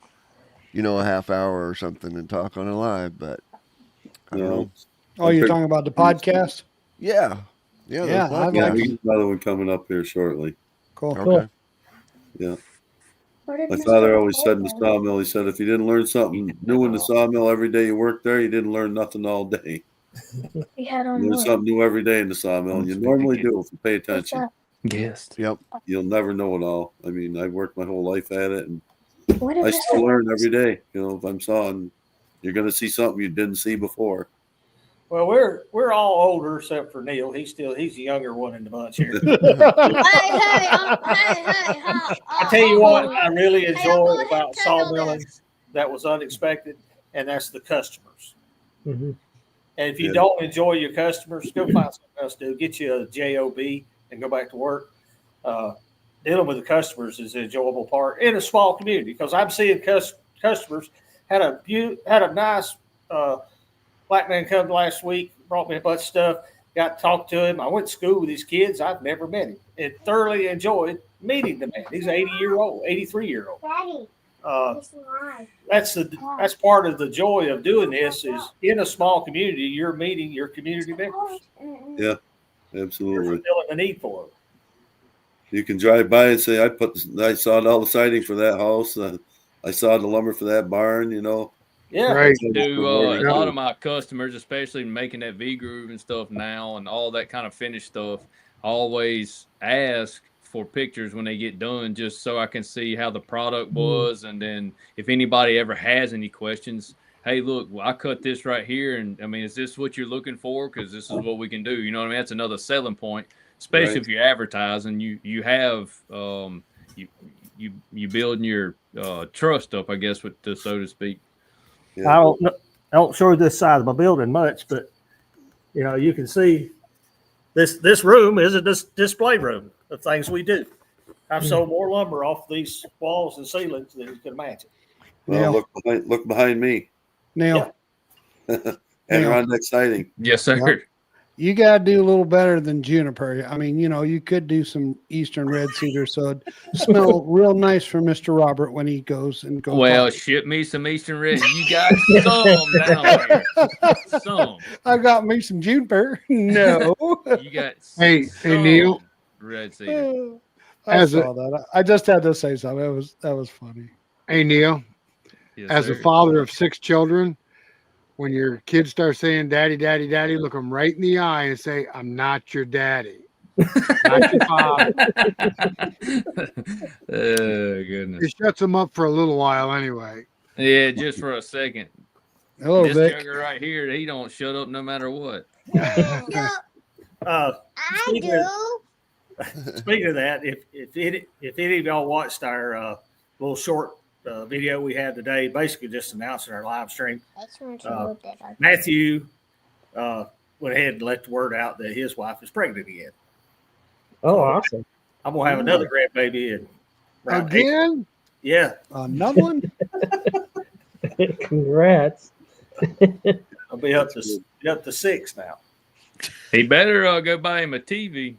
a half hour or something and talk on a live, but I don't know. Oh, you're talking about the podcast? Yeah. Yeah, we got another one coming up here shortly. Cool. Okay. Yeah. My father always said in the sawmill, he said, if you didn't learn something new in the sawmill every day you worked there, you didn't learn nothing all day. We had You on learn wood. something new every day in the sawmill, and you normally do if you pay attention. Guest. Yep. You'll never know it all. I mean, I've worked my whole life at it, and What if I it's still learn every day. You know, if I'm sawing, you're going to see something you didn't see before. Well, we're all older except for Neil. He's the younger one in the bunch here. I tell you what, I really enjoy about sawmilling that was unexpected, and that's the customers. Mm-hmm. And if you don't enjoy your customers, go find something else to do. Get you a job and go back to work. Dealing with the customers is an enjoyable part in a small community, because I'm seeing customers. Had a nice black man come last week, brought me a bunch of stuff. Got to talk to him. I went to school with his kids. I've never met him, and thoroughly enjoyed meeting the man. He's 83-year-old. That's part of the joy of doing this. Is in a small community, you're meeting your community members. Yeah, absolutely. You're fulfilling the need for them. You can drive by and say, I sawed all the siding for that house. I sawed the lumber for that barn, you know. Yeah. Right. Do a lot of my customers, especially making that V groove and stuff now and all that kind of finished stuff, always ask for pictures when they get done, just so I can see how the product was. And then if anybody ever has any questions, hey, look, well, I cut this right here. And I mean, is this what you're looking for? Because this is what we can do. You know what I mean? That's another selling point, especially if you're advertising. You have you building your trust up, I guess, with so to speak. Yeah. I don't show this side of my building much, but you can see this room is a display room of things we do. I've sold more lumber off these walls and ceilings than you can imagine. Well, look behind me. Neil, Adirondack siding. Yes, sir. Yep. You got to do a little better than juniper. I mean, you could do some eastern red cedar, so it'd smell real nice for Mr. Robert when he goes. Well, ship me some eastern red. You got some down here. Some. I got me some juniper. No. You got Hey, Neil. Red cedar. I saw that. I just had to say something. That was funny. Hey, Neil. Yes, As sir. a father of 6 children, when your kids start saying daddy, daddy, daddy, look them right in the eye and say, I'm not your daddy. Not your father. Oh, goodness. It shuts them up for a little while anyway. Yeah, just for a second. Hello, This Vic. jugger right here, he don't shut up no matter what. Speaking of that, if any of y'all watched our little short video we had today, basically just announcing our live stream, Matthew went ahead and let the word out that his wife is pregnant again. Oh, awesome. I'm gonna have another grandbaby in around Again? Yeah, another one. Congrats. I'll be up to 6 now. He better go buy him a TV.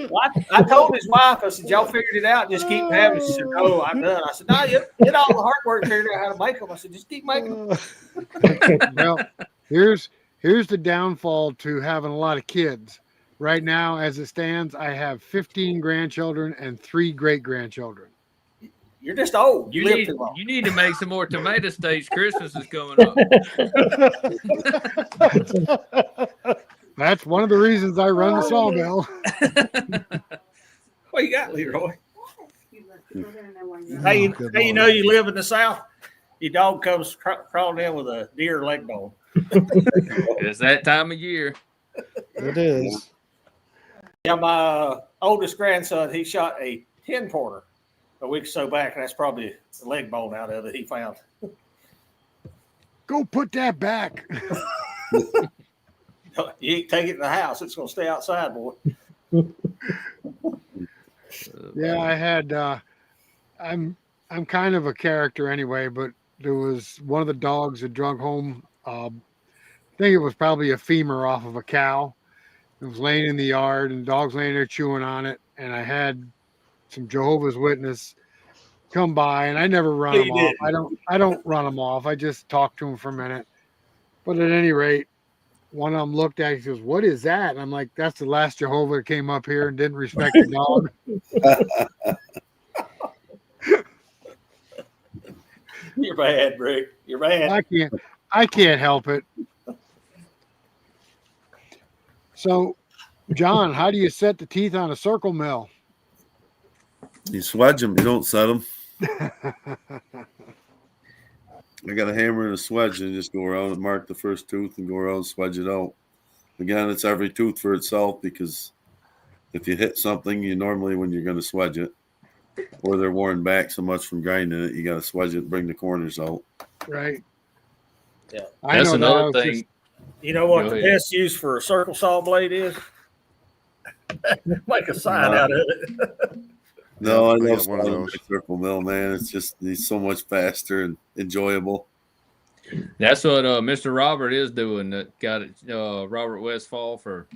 Well, I told his wife, I said, y'all figured it out, just keep having it. She said, no, I'm done. I said, no, you get all the hard work figured out how to make them. I said, just keep making them. Well, here's the downfall to having a lot of kids. Right now, as it stands, I have 15 grandchildren and 3 great-grandchildren. You're just old. You live need too long. you need to make some more tomato stage. Christmas is coming up. That's one of the reasons I run the sawmill. What you got, Leroy? Oh, Hey, good you Lord. know you live in the South? Your dog comes crawling in with a deer leg bone. It's that time of year. It is. Yeah, my oldest grandson, he shot a 10-pointer a week or so back, and that's probably the leg bone out of it he found. Go put that back. You ain't take it in the house. It's going to stay outside, boy. Yeah, I had I'm kind of a character anyway, but there was one of the dogs that drug home I think it was probably a femur off of a cow. It was laying in the yard and the dog's laying there chewing on it, and I had some Jehovah's Witness come by, and I never run them off. I don't run them off. I just talk to them for a minute. But at any rate, one of them looked at it, he goes, "What is that?" And I'm like, "That's the last Jehovah that came up here and didn't respect the dog." You're bad, Rick. You're bad. I can't help it. So, John, how do you set the teeth on a circle mill? You swedge them, you don't set them. I got a hammer and a swedge and just go around and mark the first tooth and go around and swedge it out. Again, it's every tooth for itself, because if you hit something, you normally, when you're going to swedge it, or they're worn back so much from grinding it, you got to swedge it and bring the corners out. Right. Yeah. That's another thing. You know what Go the ahead. best use for a circle saw blade is? Make a sign out of it. No, I I love got one of those. circle mill, man. It's so much faster and enjoyable. That's what Mr. Robert is doing. That got it. Robert Westfall for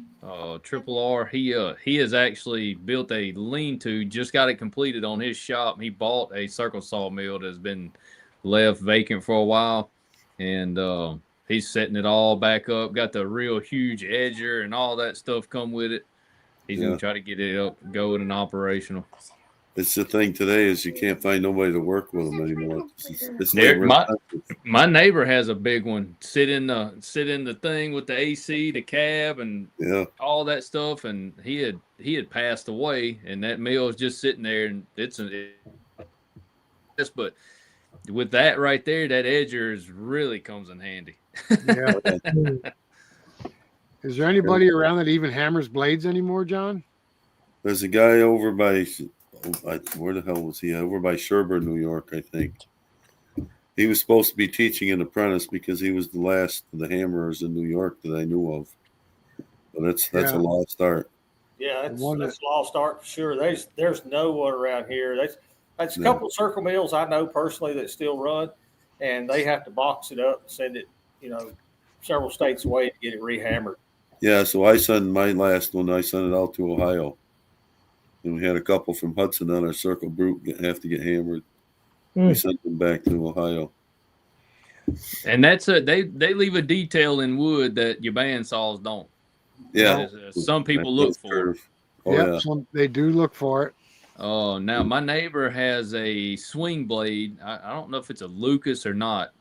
Triple R. He has actually built a lean-to. Just got it completed on his shop. He bought a circle saw mill that's been left vacant for a while, and he's setting it all back up. Got the real huge edger and all that stuff come with it. He's gonna try to get it up, going and operational. It's the thing today is you can't find nobody to work with them anymore. It's There- labor my- intensive. My neighbor has a big one. Sit in the thing with the AC, the cab, and Yeah. all that stuff. And he had passed away, and that mill is just sitting there. And but with that right there, that edger really comes in handy. Yeah. Is there anybody around that even hammers blades anymore, John? There's a guy over by, where the hell was he? Over by Sherburne, New York, I think. He was supposed to be teaching an apprentice because he was the last of the hammerers in New York that I knew of. But that's Yeah. a lost art. Yeah, that's One a lost art for sure. There's no one around here. That's a No. couple of circle mills I know personally that still run, and they have to box it up and send it, several states away to get it rehammered. Yeah, so I sent my last one. I sent it out to Ohio, and we had a couple from Hudson on our circle brute have to get hammered. We sent them back to Ohio. And that's they leave a detail in wood that your bandsaws don't. Yeah, Some people look for it. Oh Yep, yeah, they do look for it. Now my neighbor has a swing blade. I don't know if it's a Lucas or not.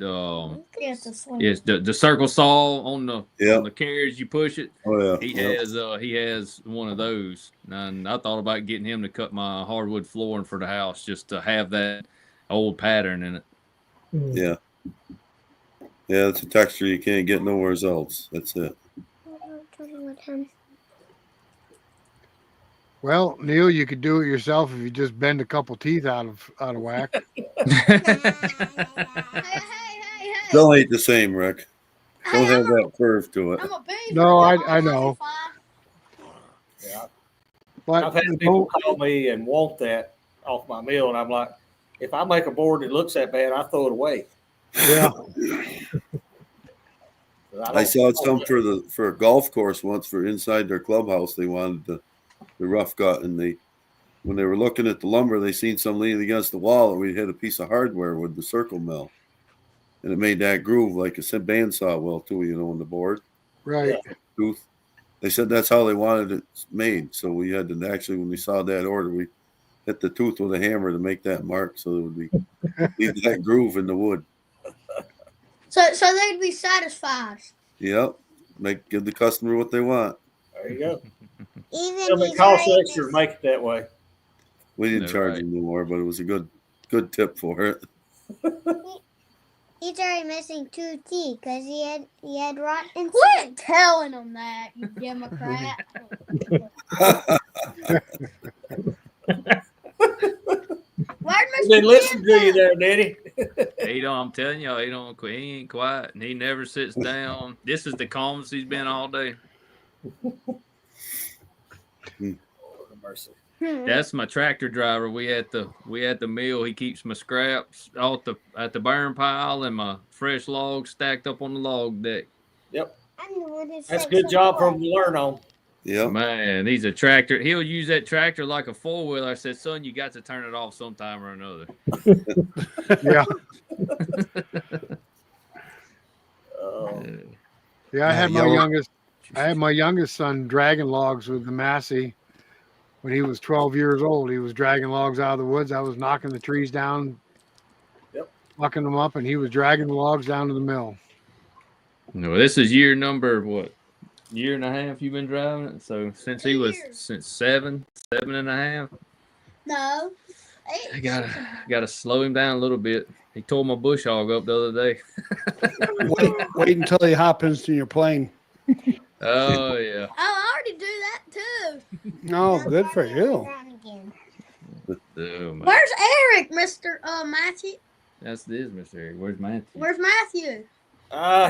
Yeah, it's a swing. Yes, the circle saw on the carriage, you push it. oh yeah. He has one of those, and I thought about getting him to cut my hardwood flooring for the house just to have that old pattern in it. Yeah. Yeah, it's a texture you can't get nowhere else. That's it. Well, Neil, you could do it yourself if you just bend a couple teeth out of whack. Don't ain't the same, Rick. Don't have that curve to it. No, I know. Yeah. But I've had people call me and want that off my mill, and I'm like, if I make a board that looks that bad, I throw it away. yeah, I saw some for a golf course once for inside their clubhouse. They wanted the rough cut, and when they were looking at the lumber, they seen some leaning against the wall, and we had a piece of hardware with the circle mill, and it made that groove like a bandsaw will too, on the board right. tooth. They said that's how they wanted it made, so we had to actually, when we saw that order, we hit the tooth with a hammer to make that mark, so it would be leave that groove in the wood. So they'd be satisfied. Yep, give the customer what they want. There you go. Even It costs extra to make it that way. We didn't That's charge right. him no more, but it was a good tip for it. He's already missing 2 teeth because he had rotten. Quit telling him that, you Democrat. He didn't listen to you there, did he? I'm telling you, he ain't quiet, and he never sits down. This is the calmest he's been all day. Mercy. That's my tractor driver. We at the mill. He keeps my scraps at the burn pile and my fresh logs stacked up on the log deck. Yep. That's That's a good job for him to learn on. Yep. Man, he's a tractor. He'll use that tractor like a 4-wheeler. I said, son, you got to turn it off sometime or another. Yeah. Yeah, I had yellow- I had my youngest son dragging logs with the Massey when he was 12 years old. He was dragging logs out of the woods. I was knocking the trees down, plucking them up, and he was dragging the logs down to the mill. No, this is year number what? Year and a half you've been driving it. So since he was since seven and a half. No. I gotta slow him down a little bit. He tore my bush hog up the other day. Wait until he hops into your plane. Oh yeah. I already do that too. No, good for you. Oh, man. Where's Eric, Mr. Matthew? That's this, Mr. Eric. Where's Matthew? Where's Matthew?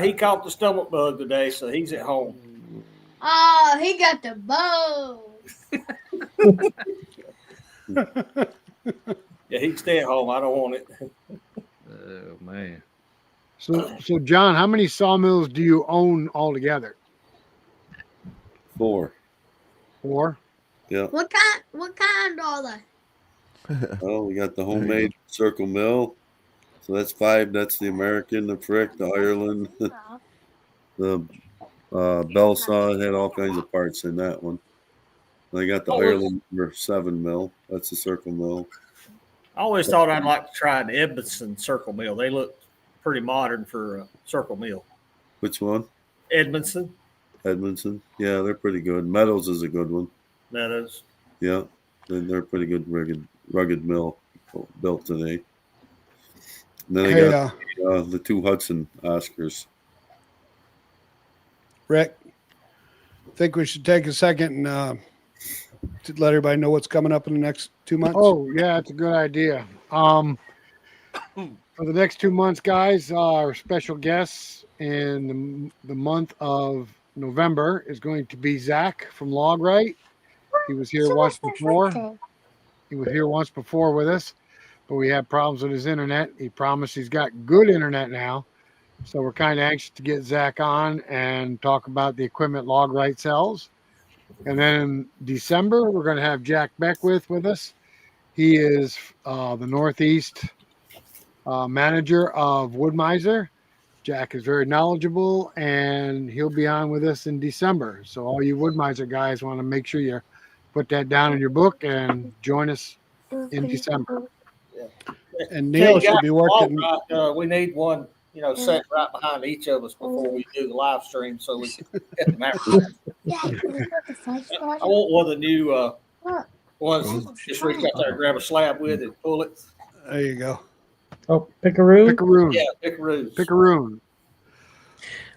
He caught the stomach bug today, so he's at home. Oh, he got the bow. Yeah, he can stay at home. I don't want it. Oh man. So John, how many sawmills do you own altogether? 4. 4? Yeah. What kind are they? Well, we got the homemade circle mill. So that's 5. That's the American, the Frick, the Ireland, the bell saw. It had all kinds of parts in that one. They got the Ireland number 7 mill. That's the circle mill. I always thought I'd like to try the Edmondson circle mill. They look pretty modern for a circle mill. Which one? Edmondson. Edmondson. Yeah, they're pretty good. Meadows is a good one. Meadows. Yeah, they're pretty good rugged mill built today. And then I got the 2 Hudson Oscars. Rick, I think we should take a second and to let everybody know what's coming up in the next 2 months. Oh, yeah, that's a good idea. For the next 2 months, guys, our special guests in the month of November is going to be Zach from Logrite. He was here once before. He was here once before with us, but we had problems with his internet. He promised he's got good internet now. So we're kind of anxious to get Zach on and talk about the equipment Logrite sells. And then in December, we're going to have Jack Beckwith with us. He is the Northeast manager of Woodmiser. Jack is very knowledgeable, and he'll be on with us in December. So all you Woodmiser guys want to make sure you put that down in your book and join us in December. And Neil should be working. We need one, set right behind each of us before we do the live stream, so we can get them out. I want one of the new ones. Just reach out there, grab a slab with it, pull it. There you go. Oh, Pickaroon? Pickaroon. Yeah, pickaroos. Pickaroon.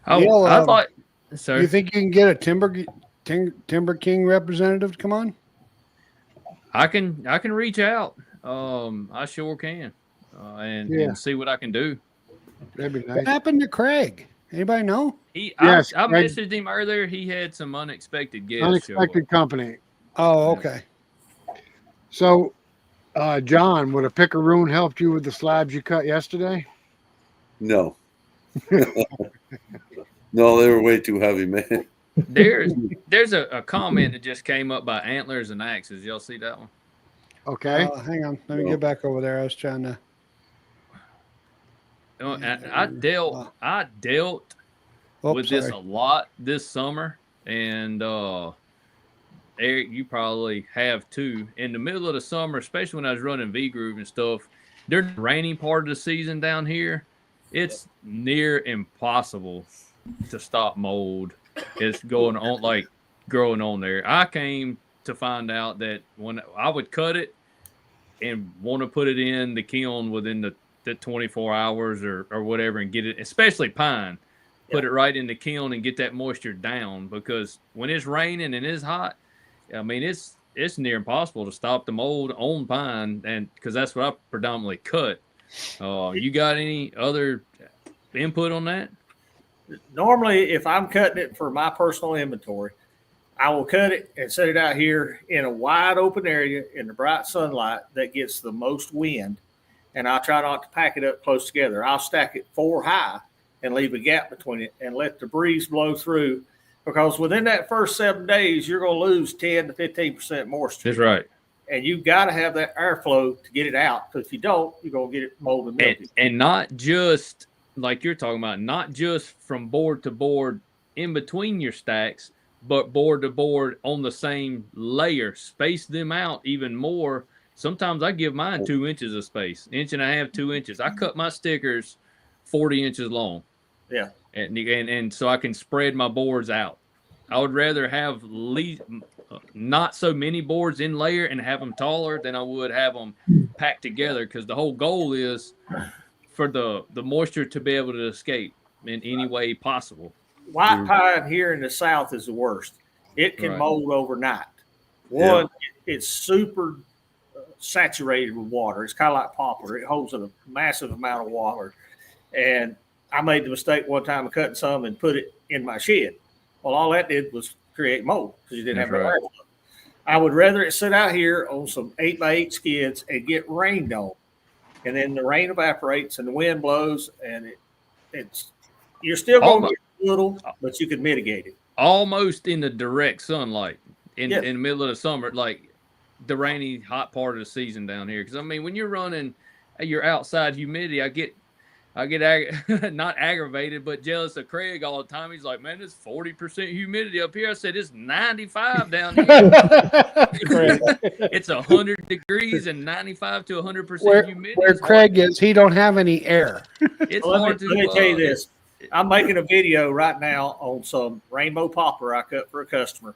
Oh, Neil, I thought. So You think you can get a Timber King representative to come on? I can reach out. I sure can, and see what I can do. That'd be nice. What happened to Craig? Anybody know? Yes, I Craig. messaged him earlier. He had some unexpected guests. Unexpected company. Oh, okay. So, John, would a Pickaroon helped you with the slabs you cut yesterday? No. No, they were way too heavy, man. There's a comment that just came up by Antlers and Axes. Y'all see that one? Okay. Hang on. Let me get back over there. I was trying to. I dealt with this a lot this summer, and Eric, you probably have too. In the middle of the summer, especially when I was running V-Groove and stuff, during the rainy part of the season down here, it's near impossible to stop mold. It's going on like growing on there. I came to find out that when I would cut it and want to put it in the kiln within the 24 hours or whatever and get it, especially pine, put it right in the kiln and get that moisture down, because when it's raining and it's hot, I mean, it's near impossible to stop the mold on pine, and because that's what I predominantly cut. You got any other input on that? Normally, if I'm cutting it for my personal inventory, I will cut it and set it out here in a wide open area in the bright sunlight that gets the most wind. And I'll try not to pack it up close together. I'll stack it 4 high and leave a gap between it and let the breeze blow through, because within that first 7 days, you're going to lose 10 to 15% moisture. That's right. And you've got to have that airflow to get it out, because if you don't, you're going to get it mold and mildew. And not just like you're talking about, not just from board to board in between your stacks, but board to board on the same layer. Space them out even more. Sometimes I give mine 2 inches of space, 1.5 inches, 2 inches. I cut my stickers 40 inches long. Yeah. And so I can spread my boards out. I would rather have not so many boards in layer and have them taller than I would have them packed together, because the whole goal is for the moisture to be able to escape in any way possible. White pine here in the South is the worst. It can mold overnight. One, it's super saturated with water. It's kind of like poplar. It holds a massive amount of water. And I made the mistake one time of cutting some and put it in my shed. Well, all that did was create mold because you didn't have no air flow. I would rather it sit out here on some 8x8 skids and get rained on. And then the rain evaporates and the wind blows, and it's you're still going to get a little, but you can mitigate it. Almost in the direct sunlight in the middle of the summer, like the rainy, hot part of the season down here. Because I mean, when you're running your outside humidity, I get not aggravated, but jealous of Craig all the time. He's like, man, it's 40% humidity up here. I said, it's 95 down here. It's 100 degrees and 95 to 100% humidity. Where Craig is, he don't have any air. It's let me tell you this. I'm making a video right now on some rainbow poplar I cut for a customer,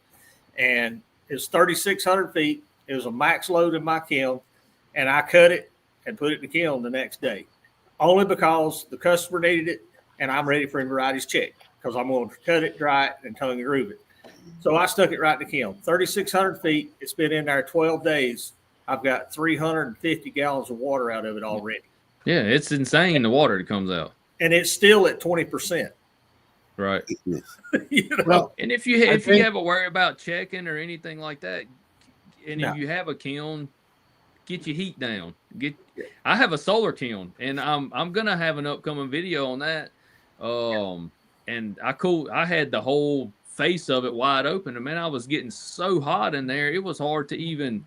and it's 3,600 feet. It was a max load in my kiln, and I cut it and put it in the kiln the next day. Only because the customer needed it, and I'm ready for him to write his check because I'm going to cut it, dry it, and tongue and groove it. So I stuck it right in the kiln. 3,600 feet. It's been in there 12 days. I've got 350 gallons of water out of it already. Yeah, it's insane the water that comes out. And it's still at 20%. Right. You know? Well, and if you have a worry about checking or anything like that, and if you have a kiln, get your heat down. I have a solar kiln, and I'm gonna have an upcoming video on that. And I had the whole face of it wide open, and man, I was getting so hot in there, it was hard to even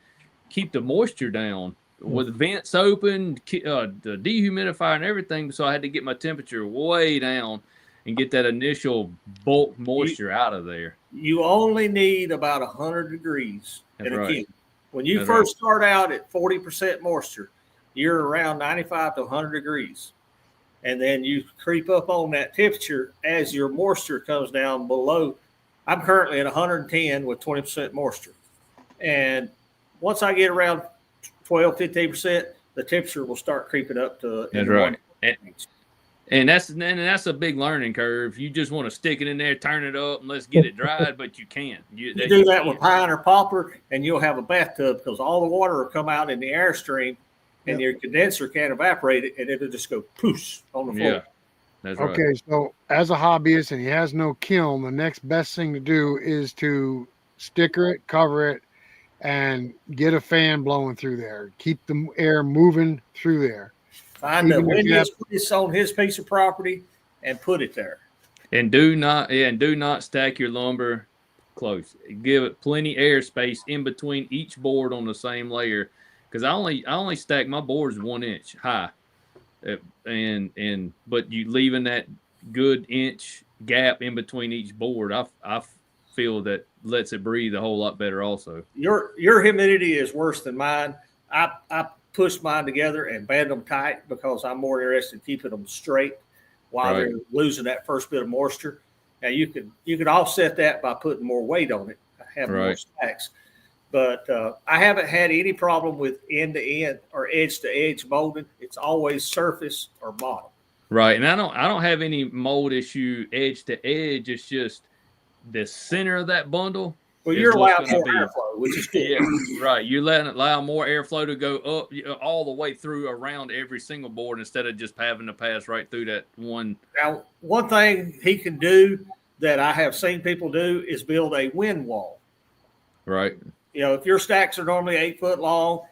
keep the moisture down with vents open, the dehumidifier and everything. So I had to get my temperature way down and get that initial bulk moisture out of there. You only need about 100 degrees in a kiln. When you That's first start out at 40% moisture, you're around 95 to 100 degrees. And then you creep up on that temperature as your moisture comes down below. I'm currently at 110 with 20% moisture. And once I get around 12, 15%, the temperature will start creeping up to. That's right. And that's a big learning curve. You just want to stick it in there, turn it up, and let's get it dried, but you can't. You do that with pine or poplar, and you'll have a bathtub because all the water will come out in the airstream, and your condenser can't evaporate it, and it'll just go poosh on the floor. Yeah, that's right. Okay, so as a hobbyist and he has no kiln, the next best thing to do is to sticker it, cover it, and get a fan blowing through there. Keep the air moving through there. Find the windiest place on his piece of property and put it there. And do not stack your lumber close. Give it plenty airspace in between each board on the same layer. Because I only stack my boards 1 inch high, but you leaving that good inch gap in between each board, I feel that lets it breathe a whole lot better. Also, your humidity is worse than mine. I push mine together and band them tight because I'm more interested in keeping them straight while they're losing that first bit of moisture. Now you could offset that by putting more weight on it, having more stacks. But I haven't had any problem with end to end or edge to edge molding. It's always surface or bottom. Right, and I don't have any mold issue edge to edge. It's just the center of that bundle. Well, you're allowed more airflow, which is good. Yeah, right. You're allow more airflow to go up all the way through around every single board instead of just having to pass right through that one. Now, one thing he can do that I have seen people do is build a wind wall. Right. You know, if your stacks are normally 8 foot long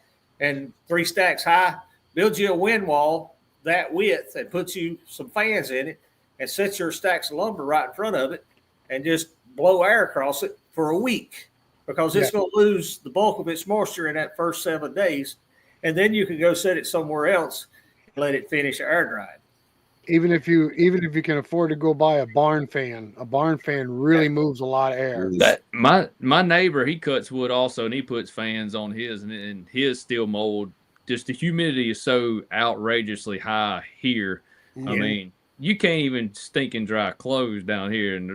and 3 stacks high, build you a wind wall that width and put you some fans in it and set your stacks of lumber right in front of it and just blow air across it for a week because it's going to lose the bulk of its moisture in that first 7 days. And then you can go set it somewhere else and let it finish air drying. even if you can afford to go buy a barn fan really moves a lot of air. That my neighbor, he cuts wood also, and he puts fans on his, and his steel mold. Just the humidity is so outrageously high here. I mean, you can't even stinking dry clothes down here, and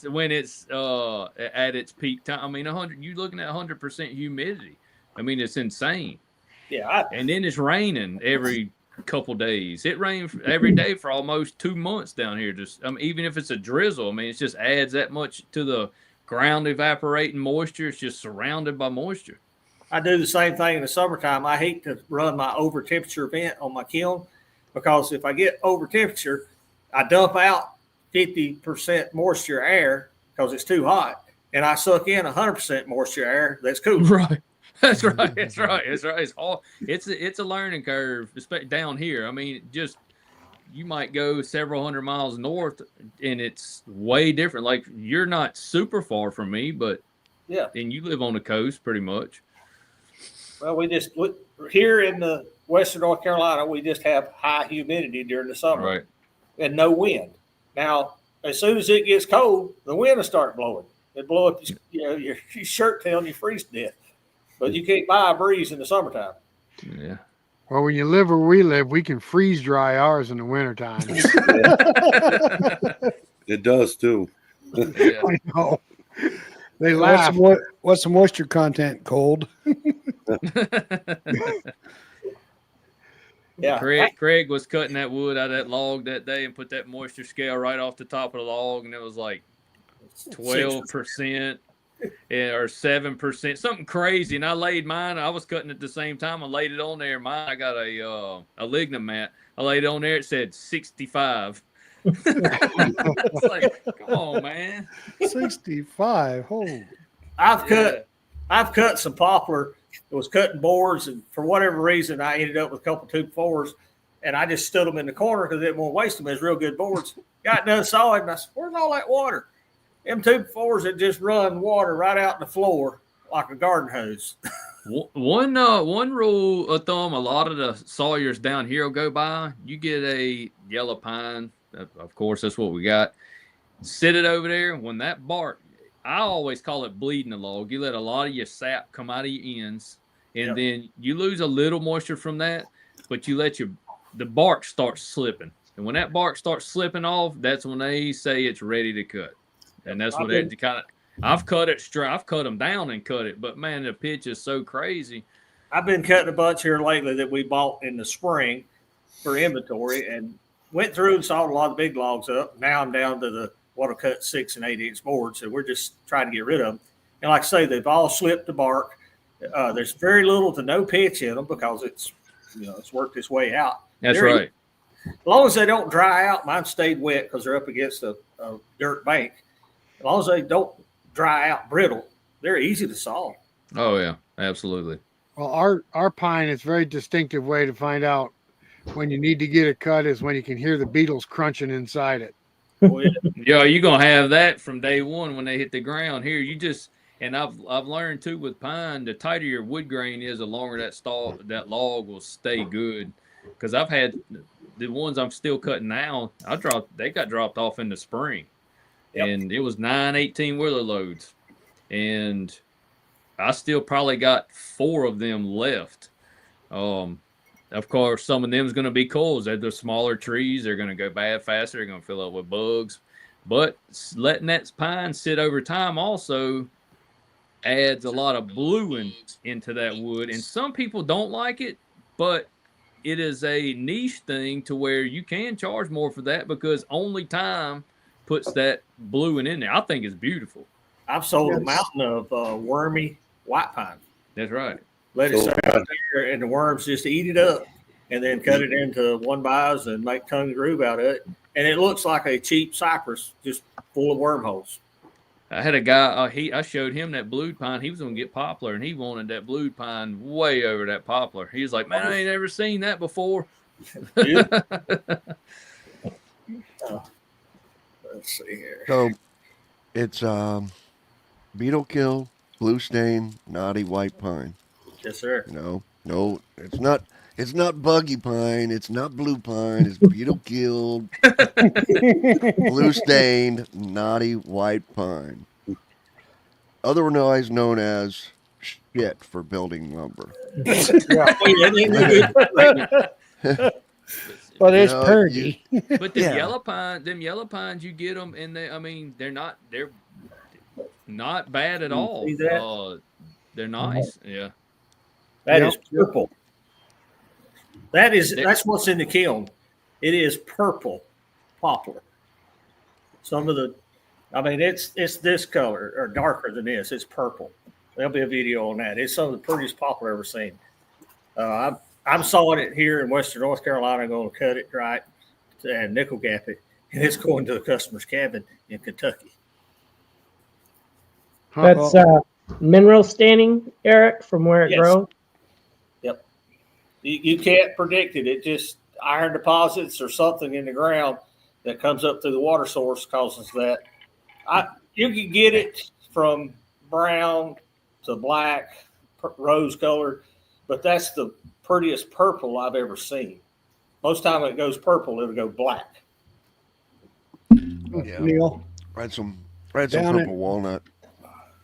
when it's at its peak time. I mean, 100. You're looking at 100% humidity. I mean, it's insane. Yeah. And then it's raining every couple days. It rains every day for almost 2 months down here. Just even if it's a drizzle, I mean, it just adds that much to the ground evaporating moisture. It's just surrounded by moisture. I do the same thing in the summertime. I hate to run my over temperature vent on my kiln because if I get over temperature, I dump out 50% moisture air because it's too hot, and I suck in 100% moisture air that's cool. Right. That's right. That's right. That's right. It's a learning curve, especially down here. I mean, just you might go several hundred miles north, and it's way different. Like you're not super far from me, but yeah, and you live on the coast pretty much. Well, here in the Western North Carolina, we just have high humidity during the summer, Right. and no wind. Now, as soon as it gets cold, the wind will start blowing. It blow up, your shirt tail, and you freeze to death. But you can't buy a breeze in the summertime. Yeah. Well, when you live where we live, we can freeze dry ours in the wintertime. It does too. Yeah. I know. They laugh. What's the moisture content? Cold. Yeah. Craig was cutting that wood out of that log that day and put that moisture scale right off the top of the log, and it was like 12% or 7%, something crazy. And I laid mine. I was cutting at the same time. I laid it on there. Mine, I got a lignum mat. I laid it on there. It said 65. It's like, come on, man. 65. Oh. I've cut some poplar. It was cutting boards, and for whatever reason, I ended up with a couple 2x4s, and I just stood them in the corner because I didn't want to waste them as real good boards. Got done sawing, and I said, "Where's all that water?" Them 2x4s that just run water right out in the floor like a garden hose. One rule of thumb, a lot of the sawyers down here will go by. You get a yellow pine, of course, that's what we got. Sit it over there. When that bark, I always call it bleeding the log. You let a lot of your sap come out of your ends, and then you lose a little moisture from that, but you let the bark start slipping. And when that bark starts slipping off, that's when they say it's ready to cut. And that's what it kind of. I've cut it straight. I've cut them down and cut it, but man, the pitch is so crazy. I've been cutting a bunch here lately that we bought in the spring for inventory, and went through and sawed a lot of big logs up. Now I'm down to what'll cut 6 and 8 inch boards, so we're just trying to get rid of them. And like I say, they've all slipped the bark. There's very little to no pitch in them because it's worked its way out. That's right. As long as they don't dry out, mine stayed wet because they're up against a dirt bank. As long as they don't dry out brittle, they're easy to saw. Oh yeah, absolutely. Well, our pine is a very distinctive way to find out when you need to get it cut is when you can hear the beetles crunching inside it. Oh, yeah. Yeah, you're gonna have that from day one when they hit the ground. Here, and I've learned too with pine, the tighter your wood grain is, the longer that log will stay good. Because I've had the ones I'm still cutting now, they got dropped off in the spring. Yep. And it was 9 18-wheeler loads, and I still probably got 4 of them left. Of course, some of them is going to be coals. They're the smaller trees. They're going to go bad faster. They're going to fill up with bugs. But letting that pine sit over time also adds a lot of bluing into that wood. And some people don't like it, but it is a niche thing to where you can charge more for that because only time puts that bluing in there. I think it's beautiful. I've sold a mountain of wormy white pine. That's right. Let it sit out there, and the worms just eat it up, and then cut it into 1-bys and make tongue and groove out of it. And it looks like a cheap cypress, just full of wormholes. I had a guy. I showed him that blued pine. He was going to get poplar, and he wanted that blued pine way over that poplar. He was like, "Man, I ain't ever seen that before." Let's see here. So it's beetle kill, blue stain, knotty white pine. Yes, sir. No, it's not. It's not buggy pine. It's not blue pine. It's beetle killed, blue stained, knotty white pine. Otherwise known as shit for building lumber. But it's know, pretty. But the Yeah. them yellow pines, you get them, and they're not bad at all. See that? They're nice. Yeah. That Yep. is purple. That's what's in the kiln. It is purple poplar. Some of the, it's this color or darker than this. It's purple. There'll be a video on that. It's some of the prettiest poplar I've ever seen. I'm sawing it here in Western North Carolina. I'm going to cut it right and nickel gap it, and it's going to the customer's cabin in Kentucky. That's mineral staining, Eric, from where it Yes. grows. Yep. You can't predict it. It just iron deposits or something in the ground that comes up through the water source causes that. You can get it from brown to black, rose color, but that's the prettiest purple I've ever seen. Most time it goes purple, it'll go black. Yeah. Neil, I had some Down purple walnut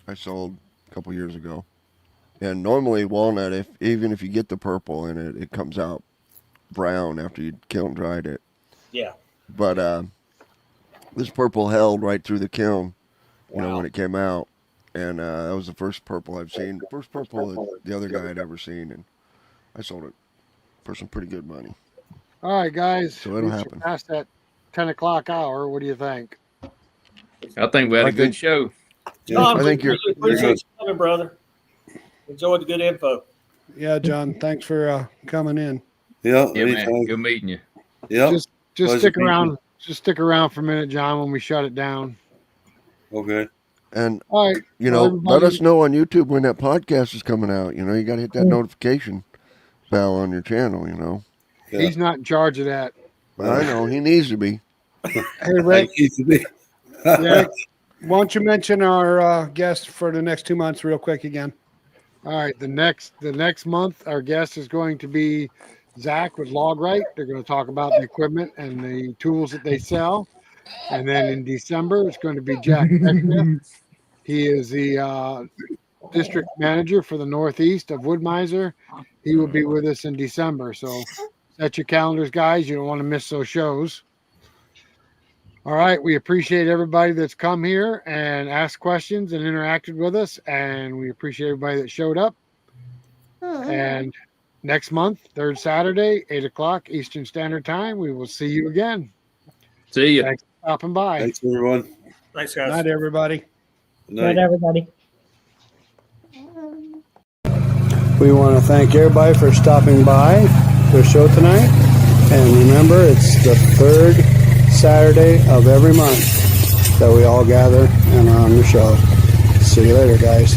I sold a couple years ago. And normally walnut, even if you get the purple in it, it comes out brown after you kiln dried it. Yeah. But this purple held right through the kiln, when it came out. And that was the first purple I've seen. First purple that the other guy had ever seen. And I sold it for some pretty good money. All right, guys. So it'll we happen. Past that 10 o'clock hour. What do you think? I think we had I a good think- show. John, I think you're appreciate good. you coming, brother. Enjoyed the good info. yeah, John, thanks for coming in. Yeah, Yeah, man. anytime. Good meeting you. Yeah. Just Pleasure stick meeting around. Just stick around for a minute, John, when we shut it down. Okay. And All right. let everybody- us know on YouTube when that podcast is coming out. You got to hit that notification bell on your channel. Yeah. He's not in charge of that. I know he needs to be. Hey, Rick. Yeah. Why don't you mention our guest for the next 2 months real quick again? All right. The next month, our guest is going to be Zach with Logrite. They're going to talk about the equipment and the tools that they sell. And then in December, it's going to be Jack Beckner. He is the district manager for the Northeast of Woodmiser. He will be with us in December. So set your calendars, guys. You don't want to miss those shows. All right. We appreciate everybody that's come here and asked questions and interacted with us. And we appreciate everybody that showed up. And next month, third Saturday, 8 o'clock Eastern Standard Time, we will see you again. See you. Thanks for stopping by. Thanks, everyone. Thanks, Good guys. night, everybody. Good Good, night. everybody. We want to thank everybody for stopping by the show tonight. And remember, it's the third Saturday of every month that we all gather and on the show. See you later, guys.